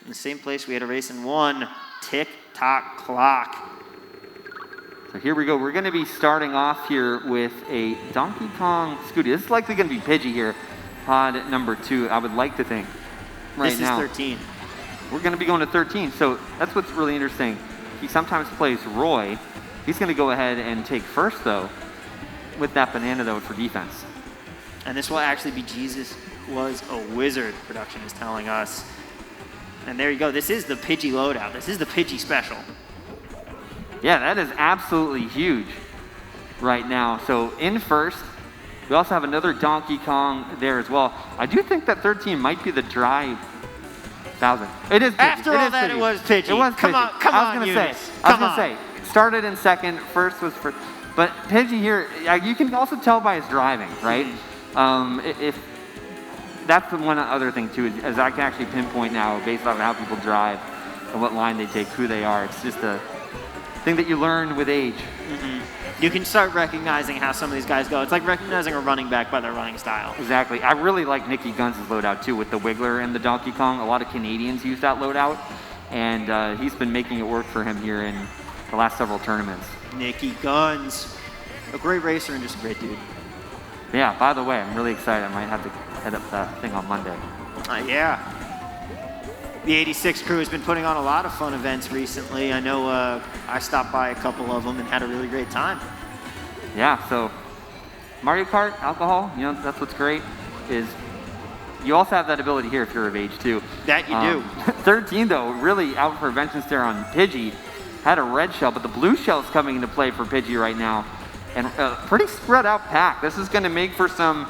in the same place we had a race in 1, TikTok clock. So here we go. We're going to be starting off here with a Donkey Kong Scooty. This is likely going to be Pidgey here, pod number 2, I would like to think. Right now. This is 13. We're going to be going to 13, so that's what's really interesting. He sometimes plays Roy. He's going to go ahead and take first, though, with that banana, though, for defense. And this will actually be Jesus Was a Wizard, production is telling us. And there you go. This is the Pidgey loadout. This is the Pidgey special. Yeah, that is absolutely huge right now. So in first, we also have another Donkey Kong there as well. I do think that 13 might be the dry 1000. It is Pidgey. After all that, it was Pidgey. It was Pidgey. Come on, I was gonna say, started in second, first was first. But Pidgey here, you can also tell by his driving, right? If that's the one other thing too, is I can actually pinpoint now based off of how people drive and what line they take, who they are. It's just a thing that you learn with age. Mm-hmm. You can start recognizing how some of these guys go. It's like recognizing a running back by their running style. Exactly. I really like Nicky Guns' loadout too, with the Wiggler and the Donkey Kong. A lot of Canadians use that loadout, and he's been making it work for him here in the last several tournaments. Nicky Guns, a great racer and just a great dude. Yeah, by the way, I'm really excited. I might have to head up that thing on Monday. Yeah. The 86 crew has been putting on a lot of fun events recently. I know I stopped by a couple of them and had a really great time. Yeah, so Mario Kart, alcohol, you know, that's what's great, is you also have that ability here if you're of age too. That you do. 13 though, really out for vengeance there on Pidgey. Had a red shell, but the blue shell is coming into play for Pidgey right now. And a pretty spread out pack. This is gonna make for some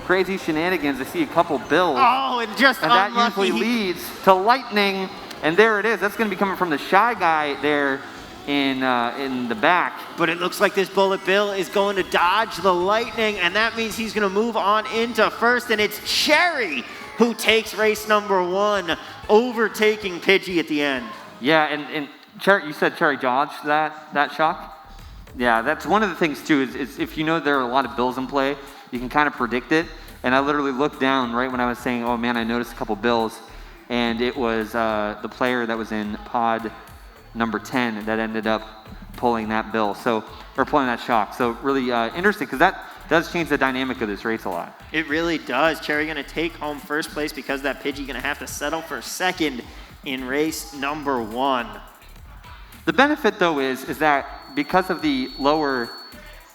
crazy shenanigans. I see a couple bills. Oh, and just and that usually leads to lightning. And there it is. That's going to be coming from the Shy Guy there in the back. But it looks like this Bullet Bill is going to dodge the lightning, and that means he's going to move on into first, and it's Cherry who takes race number 1, overtaking Pidgey at the end. Yeah, and Cherry, you said Cherry dodged that shock? Yeah, that's one of the things too, is if you know there are a lot of bills in play, you can kind of predict it. And I literally looked down right when I was saying, oh man, I noticed a couple bills, and it was the player that was in pod number 10 that ended up pulling that bill, or pulling that shock. So really interesting, because that does change the dynamic of this race a lot. It really does. Cherry going to take home first place because that Pidgey going to have to settle for second in race number 1. The benefit though is that because of the lower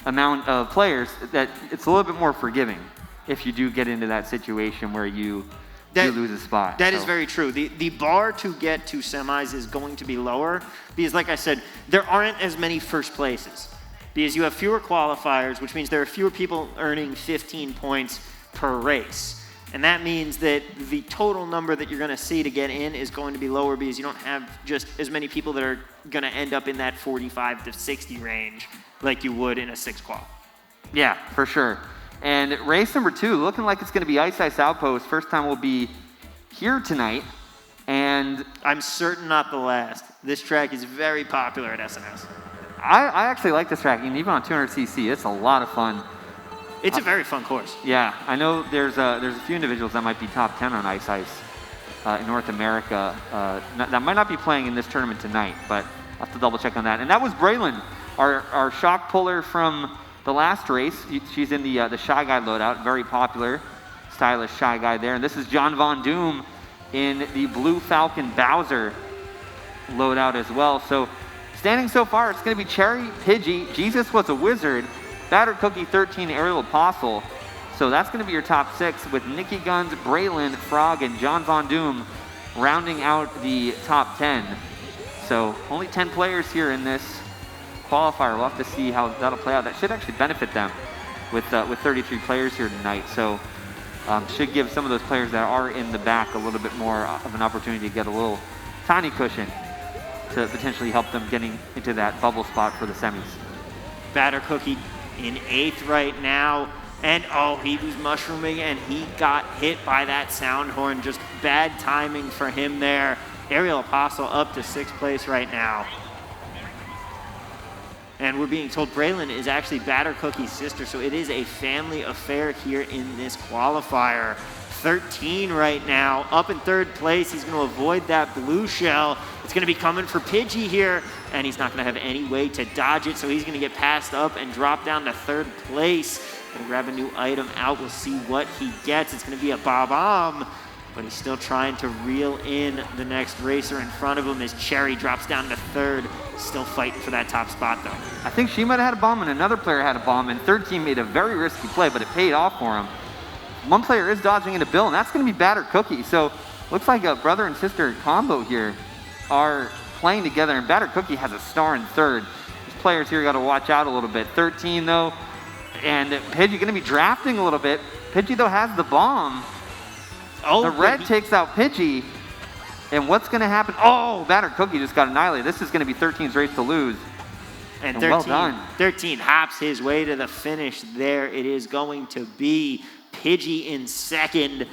amount of players, that it's a little bit more forgiving if you do get into that situation where you lose a spot. That is very true. The bar to get to semis is going to be lower because, like I said, there aren't as many first places because you have fewer qualifiers, which means there are fewer people earning 15 points per race. And that means that the total number that you're going to see to get in is going to be lower because you don't have just as many people that are going to end up in that 45 to 60 range like you would in a 6 qual. Yeah, for sure. And race number 2, looking like it's going to be Ice Outpost. First time we'll be here tonight. And I'm certain not the last. This track is very popular at SNS. I actually like this track, and even on 200cc, it's a lot of fun. It's a very fun course. Yeah, I know there's a few individuals that might be top 10 on Ice in North America that might not be playing in this tournament tonight, but I'll have to double check on that. And that was Braylon, our shock puller from the last race. She's in the Shy Guy loadout, very popular, stylish Shy Guy there. And this is John Von Doom in the Blue Falcon Bowser loadout as well. So standing so far, it's going to be Cherry, Pidgey, Jesus Was a Wizard, Batter Cookie 13, Aerial Apostle. So that's going to be your top 6 with Nikki Guns, Braylon, Frog, and John Von Doom rounding out the top 10. So only 10 players here in this qualifier. We'll have to see how that'll play out. That should actually benefit them with 33 players here tonight. So should give some of those players that are in the back a little bit more of an opportunity to get a little tiny cushion to potentially help them getting into that bubble spot for the semis. Batter Cookie in 8th right now. And he was mushrooming and he got hit by that sound horn. Just bad timing for him there. Aerial Apostle up to 6th place right now. And we're being told Braylon is actually Batter Cookie's sister, so it is a family affair here in this qualifier. 13 right now, up in 3rd place. He's going to avoid that blue shell. It's going to be coming for Pidgey here, and he's not going to have any way to dodge it, so he's going to get passed up and drop down to 3rd place. Going to grab a new item out. We'll see what he gets. It's going to be a Bob-omb, but he's still trying to reel in the next racer in front of him as Cherry drops down to 3rd. Still fighting for that top spot, though. I think she might have had a bomb, and another player had a bomb, and 3rd team made a very risky play, but it paid off for him. One player is dodging into Bill, and that's going to be Batter Cookie. So looks like a brother and sister combo here are playing together, and Batter Cookie has a star in 3rd. These players here got to watch out a little bit. 13, though, and Pidgey going to be drafting a little bit. Pidgey, though, has the bomb. The red takes out Pidgey, and what's going to happen? Batter Cookie just got annihilated. This is going to be 13's race to lose. And 13, well done. 13 hops his way to the finish there. It is going to be Pidgey in 2nd,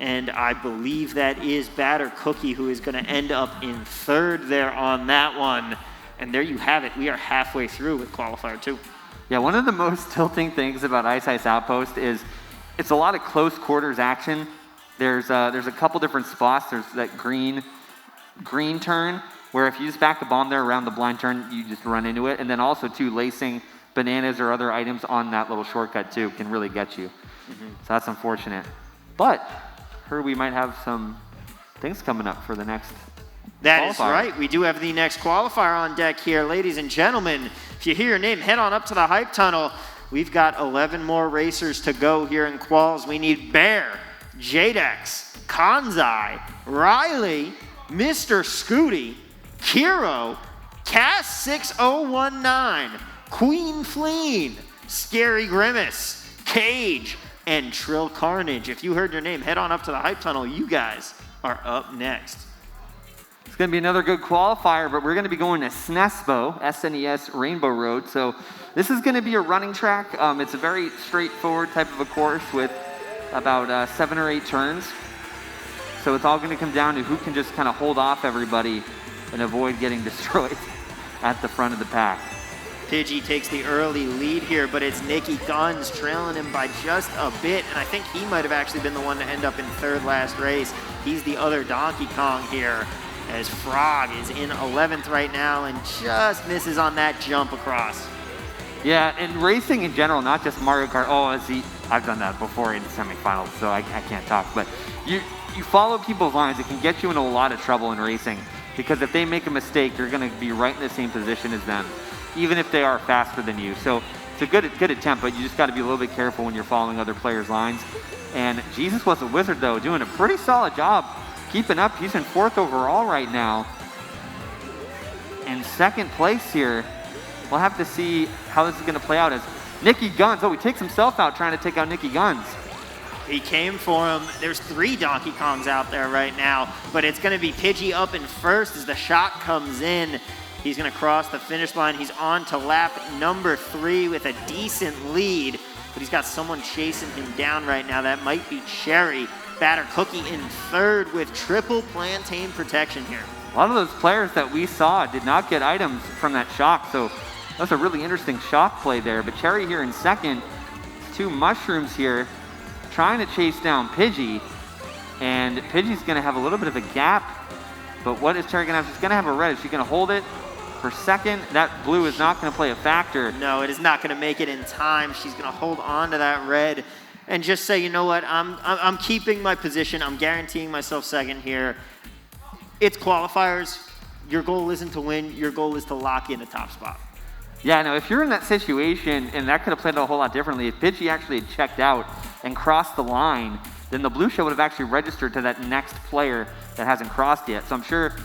and I believe that is Batter Cookie who is going to end up in 3rd there on that one. And there you have it. We are halfway through with qualifier 2. Yeah, one of the most tilting things about Ice Outpost is it's a lot of close quarters action. There's a couple different spots. There's that green turn where if you just back the bomb there around the blind turn, you just run into it. And then also too, lacing bananas or other items on that little shortcut too can really get you. So that's unfortunate. But heard we might have some things coming up for the next That qualifier. is right. We do have the next qualifier on deck here. Ladies and gentlemen, if you hear your name, head on up to the hype tunnel. We've got 11 more racers to go here in quals. We need Bear, Jadex, Kanzai, Riley, Mr. Scooty, Kiro, Cass 6019, Queen Fleen, Scary Grimace, Cage, and Trill Carnage. If you heard your name, head on up to the hype tunnel. You guys are up next. It's going to be another good qualifier, but we're going to be going to SNESBO, SNES Rainbow Road. So this is going to be a running track. It's a very straightforward type of a course with about 7 or 8 turns. So it's all going to come down to who can just kind of hold off everybody and avoid getting destroyed at the front of the pack. Pidgey takes the early lead here, but it's Nicky Guns trailing him by just a bit, and I think he might have actually been the one to end up in third last race. He's the other Donkey Kong here, as Frog is in 11th right now and just misses on that jump across. Yeah, and racing in general, not just Mario Kart. I've done that before in semifinals, so I can't talk. But you follow people's lines, it can get you in a lot of trouble in racing, because if they make a mistake, you're going to be right in the same position as them, even if they are faster than you. So it's a good attempt, but you just got to be a little bit careful when you're following other players' lines. And Jesus Was a Wizard, though, doing a pretty solid job keeping up. He's in 4th overall right now. In 2nd place here, we'll have to see how this is going to play out as Nicky Guns. He takes himself out trying to take out Nicky Guns. He came for him. There's 3 Donkey Kongs out there right now, but it's going to be Pidgey up in first as the shot comes in. He's going to cross the finish line. He's on to lap number 3 with a decent lead, but he's got someone chasing him down right now. That might be Cherry. Batter Cookie in 3rd with triple plantain protection here. A lot of those players that we saw did not get items from that shock, so that's a really interesting shock play there. But Cherry here in 2nd, 2 mushrooms here, trying to chase down Pidgey, and Pidgey's going to have a little bit of a gap, but what is Cherry going to have? She's going to have a red. Is she going to hold it for 2nd? That blue is not going to play a factor. No, it is not going to make it in time. She's going to hold on to that red and just say, you know what, I'm keeping my position. I'm guaranteeing myself 2nd here. It's qualifiers. Your goal isn't to win. Your goal is to lock in a top spot. Yeah, no, if you're in that situation, and that could have played out a whole lot differently, if Pidgey actually had checked out and crossed the line, then the blue shell would have actually registered to that next player that hasn't crossed yet. So I'm sure,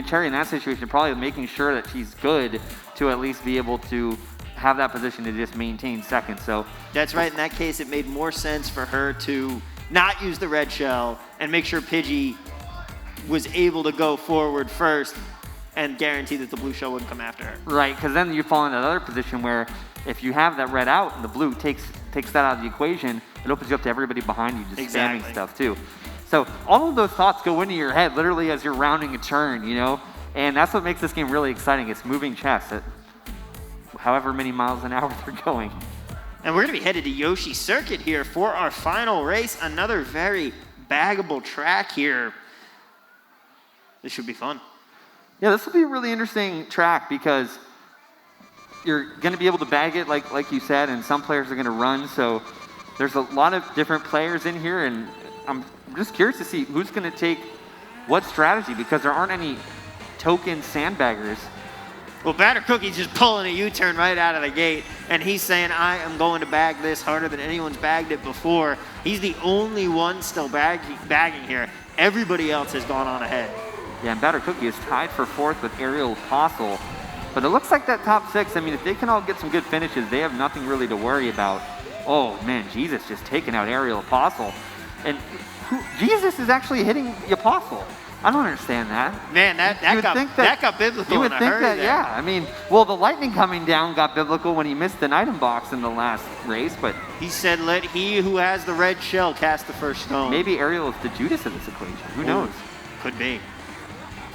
Cherry in that situation probably making sure that she's good to at least be able to have that position to just maintain 2nd. So that's right. In that case, it made more sense for her to not use the red shell and make sure Pidgey was able to go forward first and guarantee that the blue shell wouldn't come after her. Right, because then you fall in that other position where if you have that red out and the blue takes that out of the equation, it opens you up to everybody behind you just spamming stuff too. So all of those thoughts go into your head literally as you're rounding a turn, and that's what makes this game really exciting. It's moving chess at however many miles an hour they're going. And we're going to be headed to Yoshi Circuit here for our final race. Another very baggable track here. This should be fun. Yeah, this will be a really interesting track because you're going to be able to bag it like you said, and some players are going to run. So there's a lot of different players in here, and I'm just curious to see who's going to take what strategy because there aren't any token sandbaggers. Well, Batter Cookie's just pulling a U-turn right out of the gate, and he's saying, I am going to bag this harder than anyone's bagged it before. He's the only one still bagging here. Everybody else has gone on ahead. Yeah, and Batter Cookie is tied for 4th with Aerial Apostle. But it looks like that top 6, if they can all get some good finishes, they have nothing really to worry about. Oh, man, Jesus just taking out Aerial Apostle. And Jesus is actually hitting the Apostle. I don't understand that. Man, that got biblical. You would in a think hurry that, there. yeah. The lightning coming down got biblical when he missed an item box in the last race, but he said, let he who has the red shell cast the first stone. Maybe Ariel is the Judas of this equation. Who knows? Could be.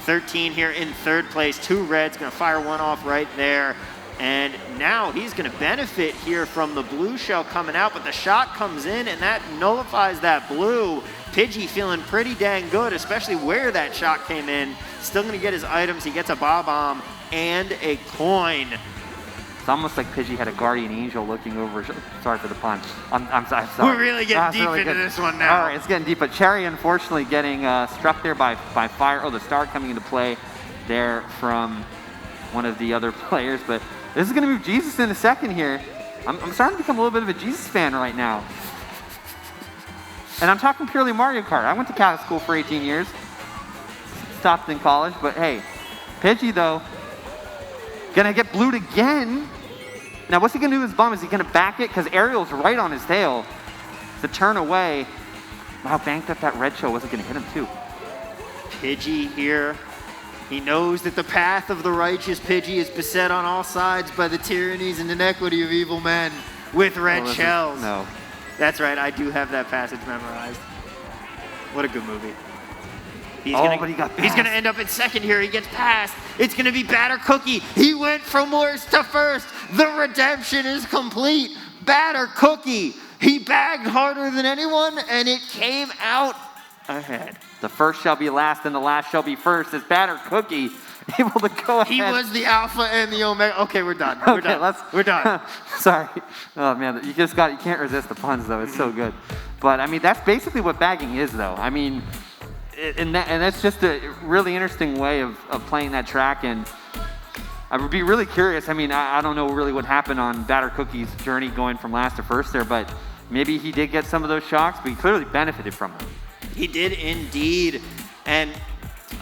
13 here in 3rd place. 2 reds, going to fire one off right there. And now he's going to benefit here from the blue shell coming out, but the shot comes in and that nullifies that blue. Pidgey feeling pretty dang good, especially where that shot came in. Still going to get his items. He gets a Bob-omb and a coin. It's almost like Pidgey had a guardian angel looking over. Sorry for the pun. I'm sorry. We're really getting deep into this one now. All right, it's getting deep. But Cherry, unfortunately, getting struck there by fire. Oh, the star coming into play there from one of the other players. But this is going to move Jesus in a second here. I'm starting to become a little bit of a Jesus fan right now. And I'm talking purely Mario Kart. I went to Catholic school for 18 years. Stopped in college. But hey, Pidgey, though, gonna get blued again. Now, what's he gonna do with his bum? Is he gonna back it? Because Ariel's right on his tail to turn away. Wow, banked up that red shell. Wasn't gonna hit him, too. Pidgey here He knows that the path of the righteous Pidgey is beset on all sides by the tyrannies and inequity of evil men with red shells. No. That's right, I do have that passage memorized. What a good movie. But he got he's gonna end up in second here. He gets past. It's gonna be Batter Cookie. He went from worst to first. The redemption is complete. Batter Cookie. He bagged harder than anyone, and it came out ahead. The first shall be last, and the last shall be first. As Batter Cookie able to go ahead. He was the alpha and the omega. Okay, we're done. We're done. We're done. Sorry. Oh man, you can't resist the puns though. It's so good. But I mean, that's basically what bagging is, though. I mean, and that's just a really interesting way of playing that track. And I would be really curious. I mean, I don't know really what happened on Batter Cookie's journey going from last to first there, but maybe he did get some of those shocks, but he clearly benefited from them. He did indeed. And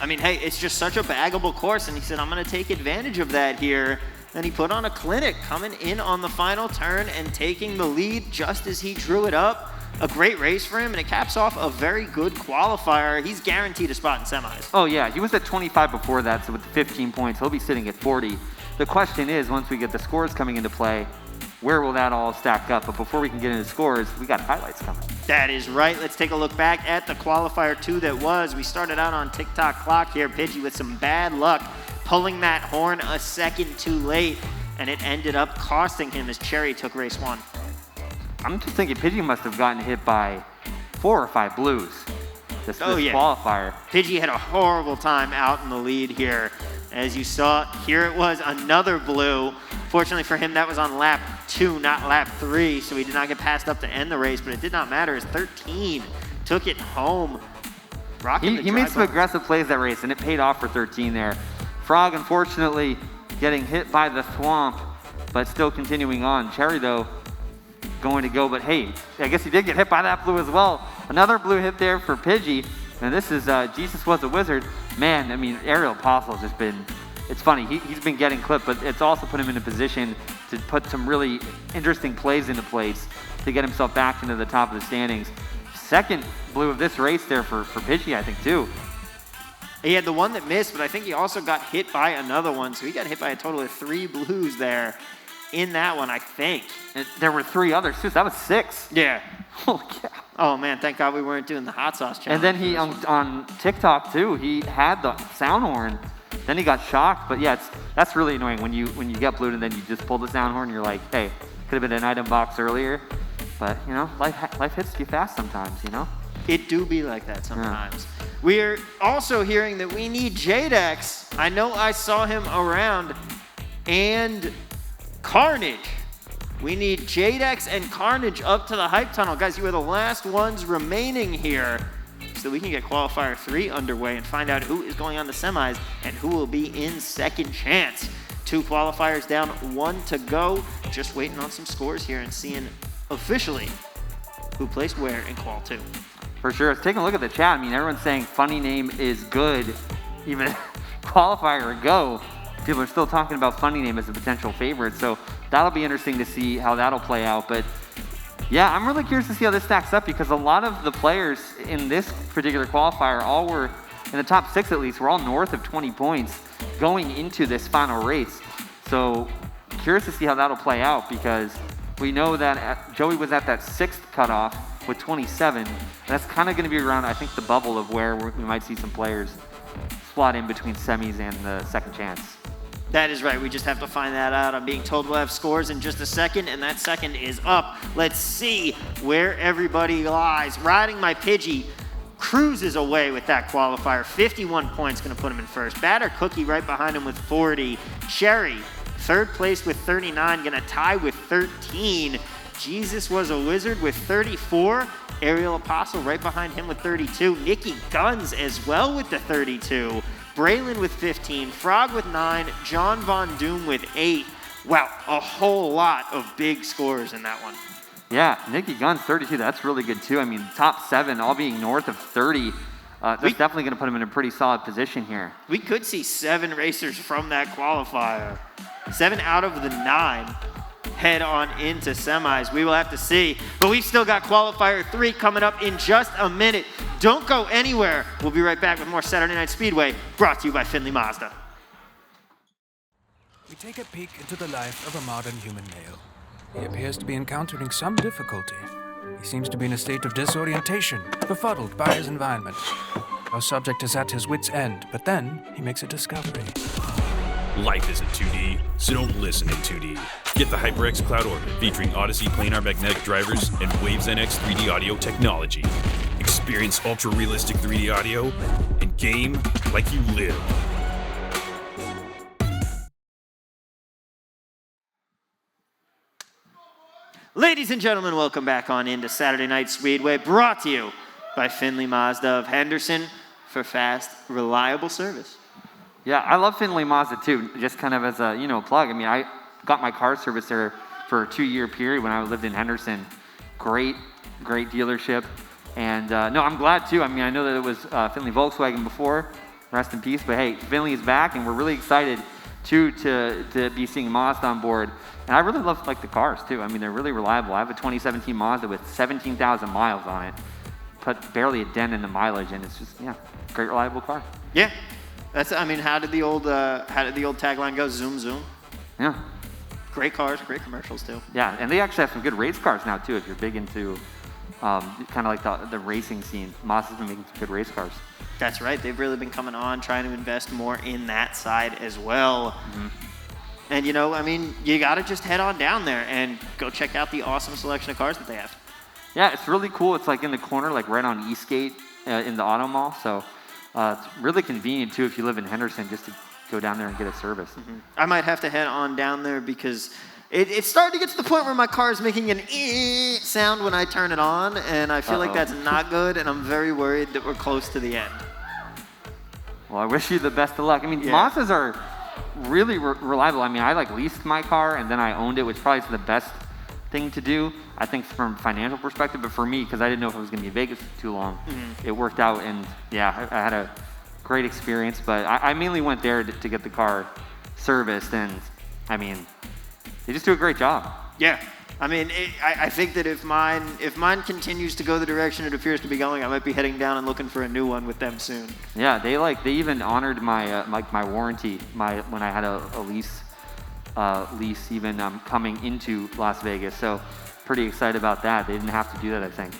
I mean, hey, it's just such a baggable course, and he said, I'm going to take advantage of that here. And he put on a clinic, coming in on the final turn and taking the lead just as he drew it up. A great race for him, and it caps off a very good qualifier. He's guaranteed a spot in semis. Oh, yeah. He was at 25 before that, so with 15 points, he'll be sitting at 40. The question is, once we get the scores coming into play, where will that all stack up? But before we can get into scores, we got highlights coming. That is right. Let's take a look back at the qualifier 2 that was. We started out on TikTok clock here. Pidgey with some bad luck, pulling that horn a second too late, and it ended up costing him as Cherry took race 1. I'm just thinking Pidgey must have gotten hit by 4 or 5 blues this qualifier. Pidgey had a horrible time out in the lead here. As you saw, here it was, another blue. Fortunately for him, that was on lap 2, not lap 3, so he did not get passed up to end the race, but it did not matter as 13 took it home. He made some aggressive plays that race, and it paid off for 13 there. Frog, unfortunately, getting hit by the swamp, but still continuing on. Cherry, though, going to go, but hey, I guess he did get hit by that blue as well. Another blue hit there for Pidgey, and this is Jesus Was a Wizard. Man, I mean, Aerial Apostle's just been, it's funny, he's been getting clipped, but it's also put him in a position to put some really interesting plays into place to get himself back into the top of the standings. Second blue of this race there for Pidgey, I think, too. He had the one that missed, but I think he also got hit by another one, so he got hit by a total of 3 blues there. In that one, I think. And there were 3 others, too, so that was 6. Yeah. Holy cow. Oh, man, thank God we weren't doing the hot sauce challenge. And then he, on TikTok, too, he had the sound horn. Then he got shocked. But, yeah, that's really annoying when you get blued and then you just pull the sound horn. You're like, hey, could have been an item box earlier. But, you know, life hits you fast sometimes, you know? It do be like that sometimes. Yeah. We're also hearing that we need Jadex. I know I saw him around. And Carnage. We need Jadex and Carnage up to the hype tunnel. Guys, you are the last ones remaining here so we can get qualifier 3 underway and find out who is going on to semis and who will be in second chance. 2 qualifiers down, 1 to go. Just waiting on some scores here and seeing officially who placed where in qual 2. For sure. Let's take a look at the chat. I mean, everyone's saying funny name is good. Even qualifier ago, people are still talking about funny name as a potential favorite. So that'll be interesting to see how that'll play out. But yeah, I'm really curious to see how this stacks up because a lot of the players in this particular qualifier all were, in the top 6 at least, were all north of 20 points going into this final race. So curious to see how that'll play out because we know that Joey was at that 6th cutoff with 27. And that's kind of going to be around, I think, the bubble of where we might see some players slot in between semis and the second chance. That is right. We just have to find that out. I'm being told we'll have scores in just a second, and that second is up. Let's see where everybody lies. Riding My Pidgey cruises away with that qualifier. 51 points, going to put him in first. Batter Cookie right behind him with 40. Cherry, 3rd place with 39, going to tie with 13. Jesus Was a Wizard with 34. Aerial Apostle right behind him with 32. Nikki Guns as well with the 32. Braylon with 15, Frog with 9, John Von Doom with 8. Wow, a whole lot of big scores in that one. Yeah, Nikki Guns 32, that's really good too. I mean, top 7 all being north of 30. That's definitely going to put him in a pretty solid position here. We could see 7 racers from that qualifier. 7 out of the 9 head on into semis. We will have to see. But we've still got qualifier 3 coming up in just a minute. Don't go anywhere. We'll be right back with more Saturday Night Speedway, brought to you by Findlay Mazda. We take a peek into the life of a modern human male. He appears to be encountering some difficulty. He seems to be in a state of disorientation, befuddled by his environment. Our subject is at his wit's end, but then he makes a discovery. Life isn't 2D, so don't listen in 2D. Get the HyperX Cloud Orbit featuring Odyssey planar magnetic drivers and Waves NX 3D audio technology. Experience ultra-realistic 3D audio and game like you live. Ladies and gentlemen, welcome back on into Saturday Night Speedway, brought to you by Findlay Mazda of Henderson for fast, reliable service. Yeah, I love Findlay Mazda too, just kind of as a, plug. I mean, I got my car service there for a 2-year period when I lived in Henderson. Great dealership. And no, I'm glad too. I mean, I know that it was Findlay Volkswagen before, rest in peace, but hey, Findlay is back and we're really excited too to be seeing Mazda on board. And I really love the cars too. I mean, they're really reliable. I have a 2017 Mazda with 17,000 miles on it, put barely a dent in the mileage, and it's just, great reliable car. Yeah. How did the old tagline go? Zoom, zoom. Yeah. Great cars, great commercials too. Yeah, and they actually have some good race cars now too. If you're big into kind of like the racing scene, Mazda's been making some good race cars. That's right. They've really been coming on, trying to invest more in that side as well. Mm-hmm. And you got to just head on down there and go check out the awesome selection of cars that they have. Yeah, it's really cool. It's like in the corner, like right on Eastgate in the auto mall. So it's really convenient too if you live in Henderson, just to go down there and get a service. Mm-hmm. I might have to head on down there because it's starting to get to the point where my car is making an sound when I turn it on, and I feel like that's not good, and I'm very worried that we're close to the end. Well, I wish you the best of luck. I mean, Mazdas are really reliable. I mean, I leased my car and then I owned it, which probably is the best thing to do, I think, from a financial perspective. But for me, because I didn't know if it was going to be in Vegas for too long, it worked out. And yeah, I had a great experience. But I mainly went there to get the car serviced. And I mean, they just do a great job. Yeah. I mean, I think that if mine continues to go the direction it appears to be going, I might be heading down and looking for a new one with them soon. Yeah, they even honored my my warranty, when I had a lease even coming into Las Vegas. So pretty excited about that. They didn't have to do that, I think.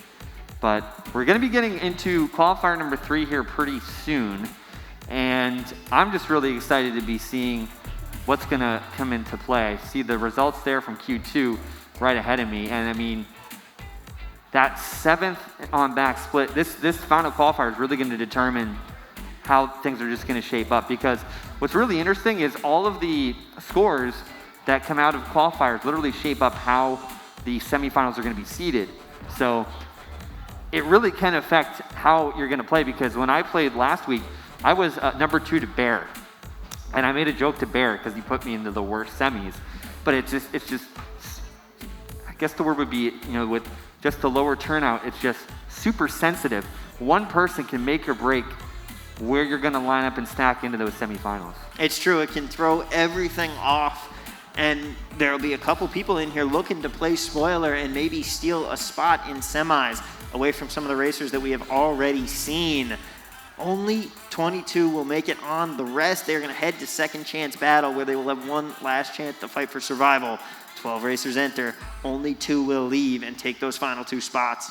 But we're going to be getting into qualifier number 3 here pretty soon, and I'm just really excited to be seeing what's going to come into play. I see the results there from Q2 right ahead of me, and I mean, that 7th on back split, this final qualifier is really going to determine how things are just going to shape up, because what's really interesting is all of the scores that come out of qualifiers literally shape up how the semifinals are going to be seeded. So it really can affect how you're going to play, because when I played last week, I was number 2 to Bear, and I made a joke to Bear because he put me into the worst semis, but it's just I guess the word would be, with just the lower turnout, it's just super sensitive. One person can make or break where you're going to line up and stack into those semifinals. It's true. It can throw everything off, and there'll be a couple people in here looking to play spoiler and maybe steal a spot in semis away from some of the racers that we have already seen. Only 22 will make it on. The rest, they're going to head to second chance battle, where they will have one last chance to fight for survival. 12 racers enter, only 2 will leave and take those final 2 spots.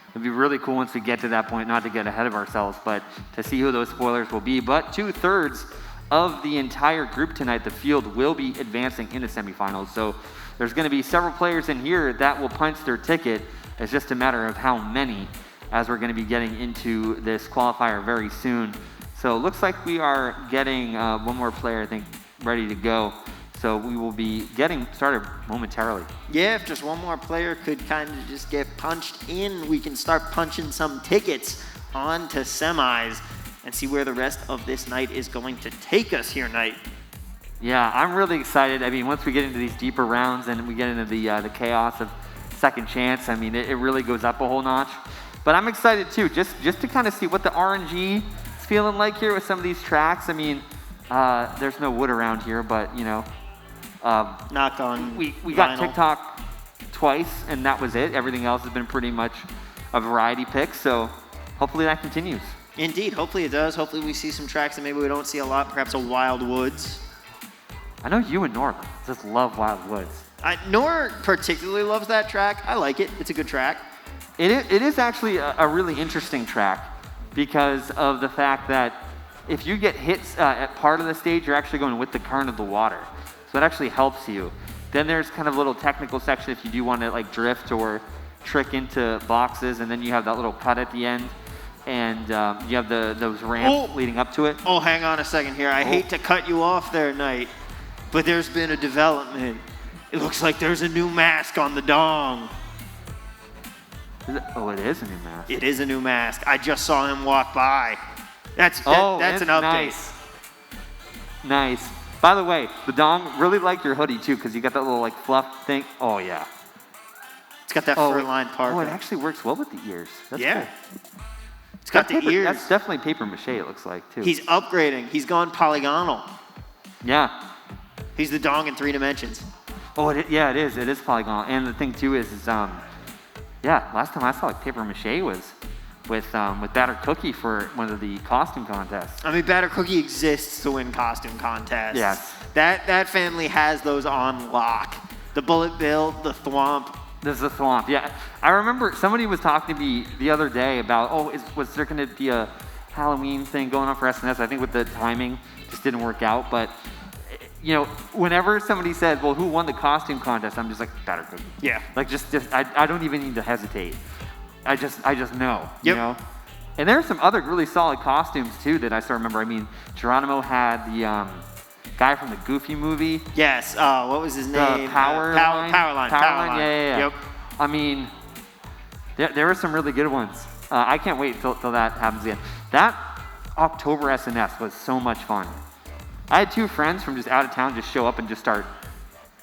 It'd be really cool once we get to that point, not to get ahead of ourselves, but to see who those spoilers will be. But 2/3 of the entire group tonight, the field, will be advancing into semifinals. So there's going to be several players in here that will punch their ticket. It's just a matter of how many, as we're going to be getting into this qualifier very soon. So it looks like we are getting one more player, I think, ready to go. So we will be getting started momentarily. Yeah, if just one more player could kind of just get punched in, we can start punching some tickets onto semis and see where the rest of this night is going to take us here tonight. Yeah, I'm really excited. I mean, once we get into these deeper rounds and we get into the chaos of second chance, I mean, it really goes up a whole notch. But I'm excited too, just to kind of see what the RNG is feeling like here with some of these tracks. I mean, there's no wood around here, but knock on we got TikTok twice, and that was it. Everything else has been pretty much a variety pick. So hopefully that continues. Indeed, hopefully it does. Hopefully we see some tracks that maybe we don't see a lot, perhaps a Wild Woods. I know you and Nora just love Wild Woods. Nor particularly loves that track. I like it. It's a good track. It is actually a really interesting track because of the fact that if you get hit at part of the stage, you're actually going with the current of the water. So it actually helps you. Then there's kind of a little technical section if you do want to like drift or trick into boxes, and then you have that little cut at the end, and you have those ramps leading up to it. Oh, hang on a second here. I hate to cut you off there, Knight, but there's been a development. It looks like there's a new mask on the dong. Oh, it is a new mask. It is a new mask. I just saw him walk by. That's an update. Nice. By the way, the dong really liked your hoodie too, because you got that little like fluff thing. Oh yeah. It's got that fur-lined parka. Oh, it actually works well with the ears. That's yeah. Cool. It's got the ears. That's definitely paper mache, it looks like too. He's upgrading. He's gone polygonal. Yeah. He's the dong in 3 dimensions. Oh, it is. It is polygonal. And the thing too is last time I saw like paper mache was with Batter Cookie for one of the costume contests. I mean, Batter Cookie exists to win costume contests. Yes. That family has those on lock. The Bullet Bill, the Thwomp. This is the Thwomp, yeah. I remember somebody was talking to me the other day about, was there going to be a Halloween thing going on for SNS? I think with the timing, just didn't work out. But, you know, whenever somebody said, well, who won the costume contest? I'm just like, Batter Cookie. Yeah. Like, I don't even need to hesitate. I just know, yep. You know? And there are some other really solid costumes, too, that I still remember. I mean, Geronimo had the guy from the Goofy movie. Yes. What was his name? Powerline. Powerline. Yeah. Yep. I mean, there were some really good ones. I can't wait till that happens again. That October SNS was so much fun. I had 2 friends from just out of town just show up and just start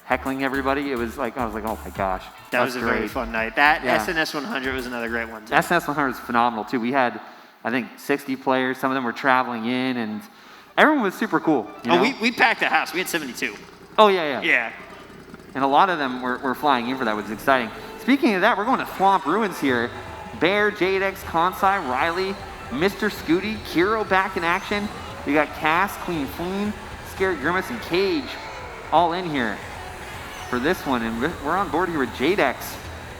heckling everybody. It was like, I was like, oh my gosh. That was a very fun night. That SNS 100 was another great one too. SNS 100 was phenomenal too. We had, I think, 60 players. Some of them were traveling in, and everyone was super cool. You know? We packed the house. We had 72. Oh, yeah. Yeah. And a lot of them were flying in for that, which was exciting. Speaking of that, we're going to Thwomp Ruins here. Bear, Jadex, Kansai, Riley, Mr. Scooty, Kiro back in action. We got Cass, Queen Fleen, Scary Grimace, and Cage all in here for this one. And we're on board here with Jadex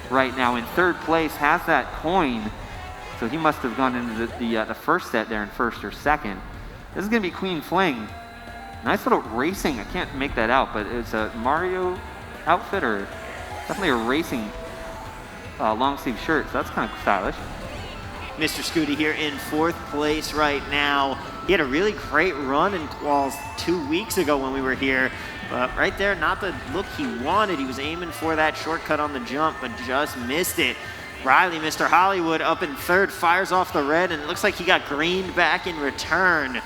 right now in 3rd place, has that coin. So he must have gone into the first set there in 1st or 2nd. This is going to be Queen Fling. Nice little racing. I can't make that out, but it's a Mario outfit or definitely a racing long sleeve shirt. So that's kind of stylish. Mr. Scooty here in 4th place right now. He had a really great run in quals 2 weeks ago when we were here. But right there, not the look he wanted. He was aiming for that shortcut on the jump, but just missed it. Riley, Mr. Hollywood, up in 3rd, fires off the red, and it looks like he got greened back in return.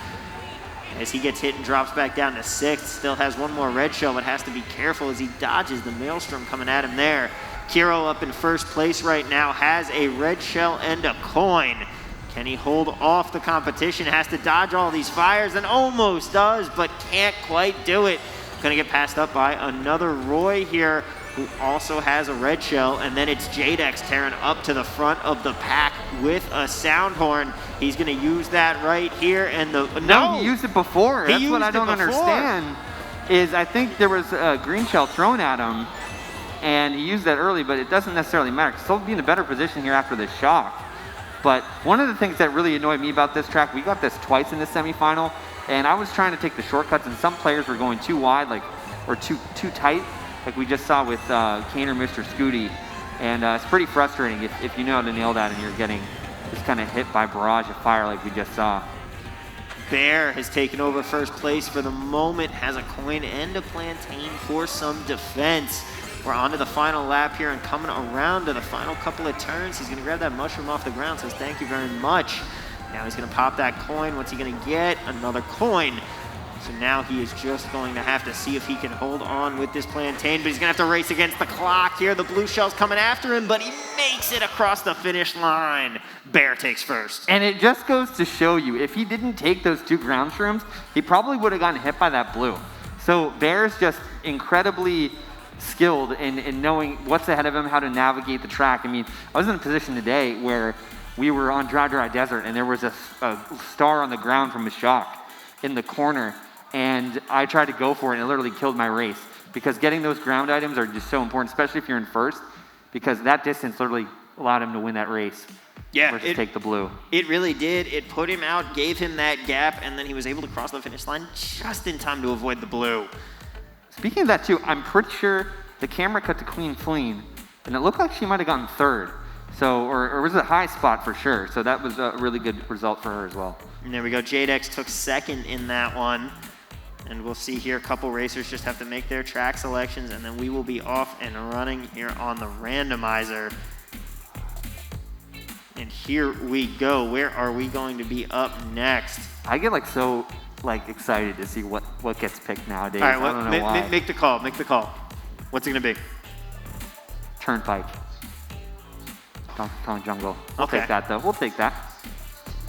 As he gets hit and drops back down to 6th, still has one more red shell, but has to be careful as he dodges the maelstrom coming at him there. Kiro up in 1st place right now, has a red shell and a coin. Can he hold off the competition? Has to dodge all these fires and almost does, but can't quite do it. Gonna get passed up by another Roy here, who also has a red shell, and then it's Jadex tearing up to the front of the pack with a sound horn. He's gonna use that right here, and No, he used it before. That's what I don't understand. Is I think there was a green shell thrown at him, and he used that early, but it doesn't necessarily matter. He'll still be in a better position here after the shock. But one of the things that really annoyed me about this track, we got this twice in the semifinal, and I was trying to take the shortcuts, and some players were going too wide, or too tight, like we just saw with Kane or Mr. Scooty. And it's pretty frustrating if you know how to nail that and you're getting just kind of hit by barrage of fire like we just saw. Bear has taken over 1st place for the moment, has a coin and a plantain for some defense. We're on to the final lap here and coming around to the final couple of turns. He's going to grab that mushroom off the ground, says thank you very much. Now he's going to pop that coin. What's he going to get? Another coin. So now he is just going to have to see if he can hold on with this plantain, but he's going to have to race against the clock here. The blue shell's coming after him, but he makes it across the finish line. Bear takes 1st. And it just goes to show you, if he didn't take those 2 ground shrooms, he probably would have gotten hit by that blue. So Bear's just incredibly skilled in knowing what's ahead of him, how to navigate the track. I mean, I was in a position today where we were on Dry Desert, and there was a star on the ground from a shock in the corner, and I tried to go for it, and it literally killed my race, because getting those ground items are just so important, especially if you're in first, because that distance literally allowed him to win that race. Yeah, versus take the blue. It really did. It put him out, gave him that gap, and then he was able to cross the finish line just in time to avoid the blue. Speaking of that too, I'm pretty sure the camera cut to Queen Fleen, and it looked like she might have gotten third. So, or was it a high spot for sure. So that was a really good result for her as well. And there we go. Jadex took second in that one. And we'll see here a couple racers just have to make their track selections, and then we will be off and running here on the randomizer. And here we go. Where are we going to be up next? I get so excited to see what gets picked nowadays. All right, I don't know why. Make the call. Make the call. What's it going to be? Turnpike. Donkey Kong Jungle. We'll Okay. take that though. We'll take that.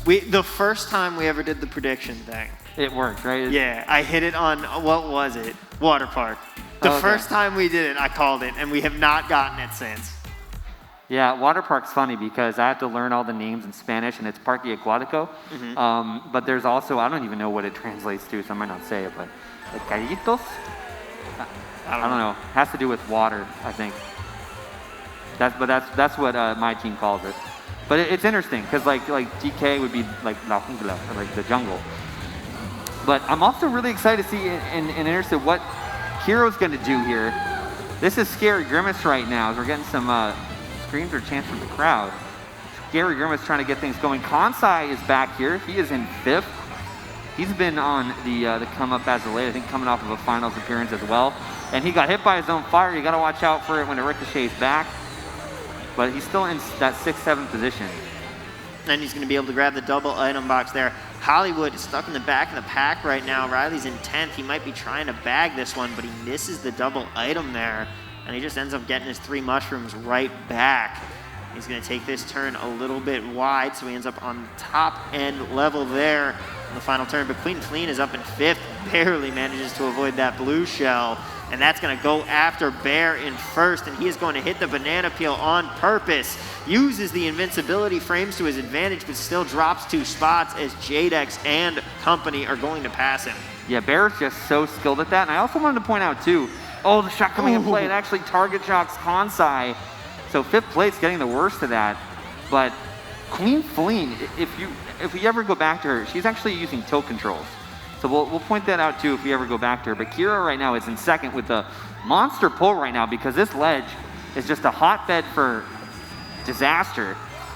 The first time we ever did the prediction thing. It worked, right? Yeah, I hit it on, what was it? Water Park. The Okay. first time we did it, I called it, and we have not gotten it since. Yeah, Water Park's funny because I have to learn all the names in Spanish, and it's Parque Aquático. But there's also, I don't even know what it translates to, so I might not say it, but Caritos? I don't know. It has to do with water, I think. That's what my team calls it. But it's interesting because like DK would be like La Jungla, or like the jungle. But I'm also really excited to see and interested what Kiro's going to do here. This is Scary Grimace right now as we're getting some screams or chants from the crowd. Scary Grimace trying to get things going. Kansai is back here. He is in 5th. He's been on the come up as of late, I think coming off of a finals appearance as well. And he got hit by his own fire. You got to watch out for it when it ricochets back. But he's still in that 6th, 7th position. And he's going to be able to grab the double item box there. Hollywood is stuck in the back of the pack right now. Riley's in 10th. He might be trying to bag this one, but he misses the double item there. And he just ends up getting his 3 mushrooms right back. He's going to take this turn a little bit wide, so he ends up on the top end level there in the final turn. But Queen Fleen is up in 5th, barely manages to avoid that blue shell. And that's going to go after Bear in 1st, and he is going to hit the banana peel on purpose. Uses the invincibility frames to his advantage, but still drops 2 spots as Jadex and company are going to pass him. Yeah, Bear's just so skilled at that. And I also wanted to point out, too, the shot coming in play, it actually target shocks Kansai. So 5th place getting the worst of that. But Queen Fleen, if we ever go back to her, she's actually using tilt controls. So we'll point that out too if we ever go back to her. But Kira right now is in 2nd with a monster pull right now because this ledge is just a hotbed for disaster.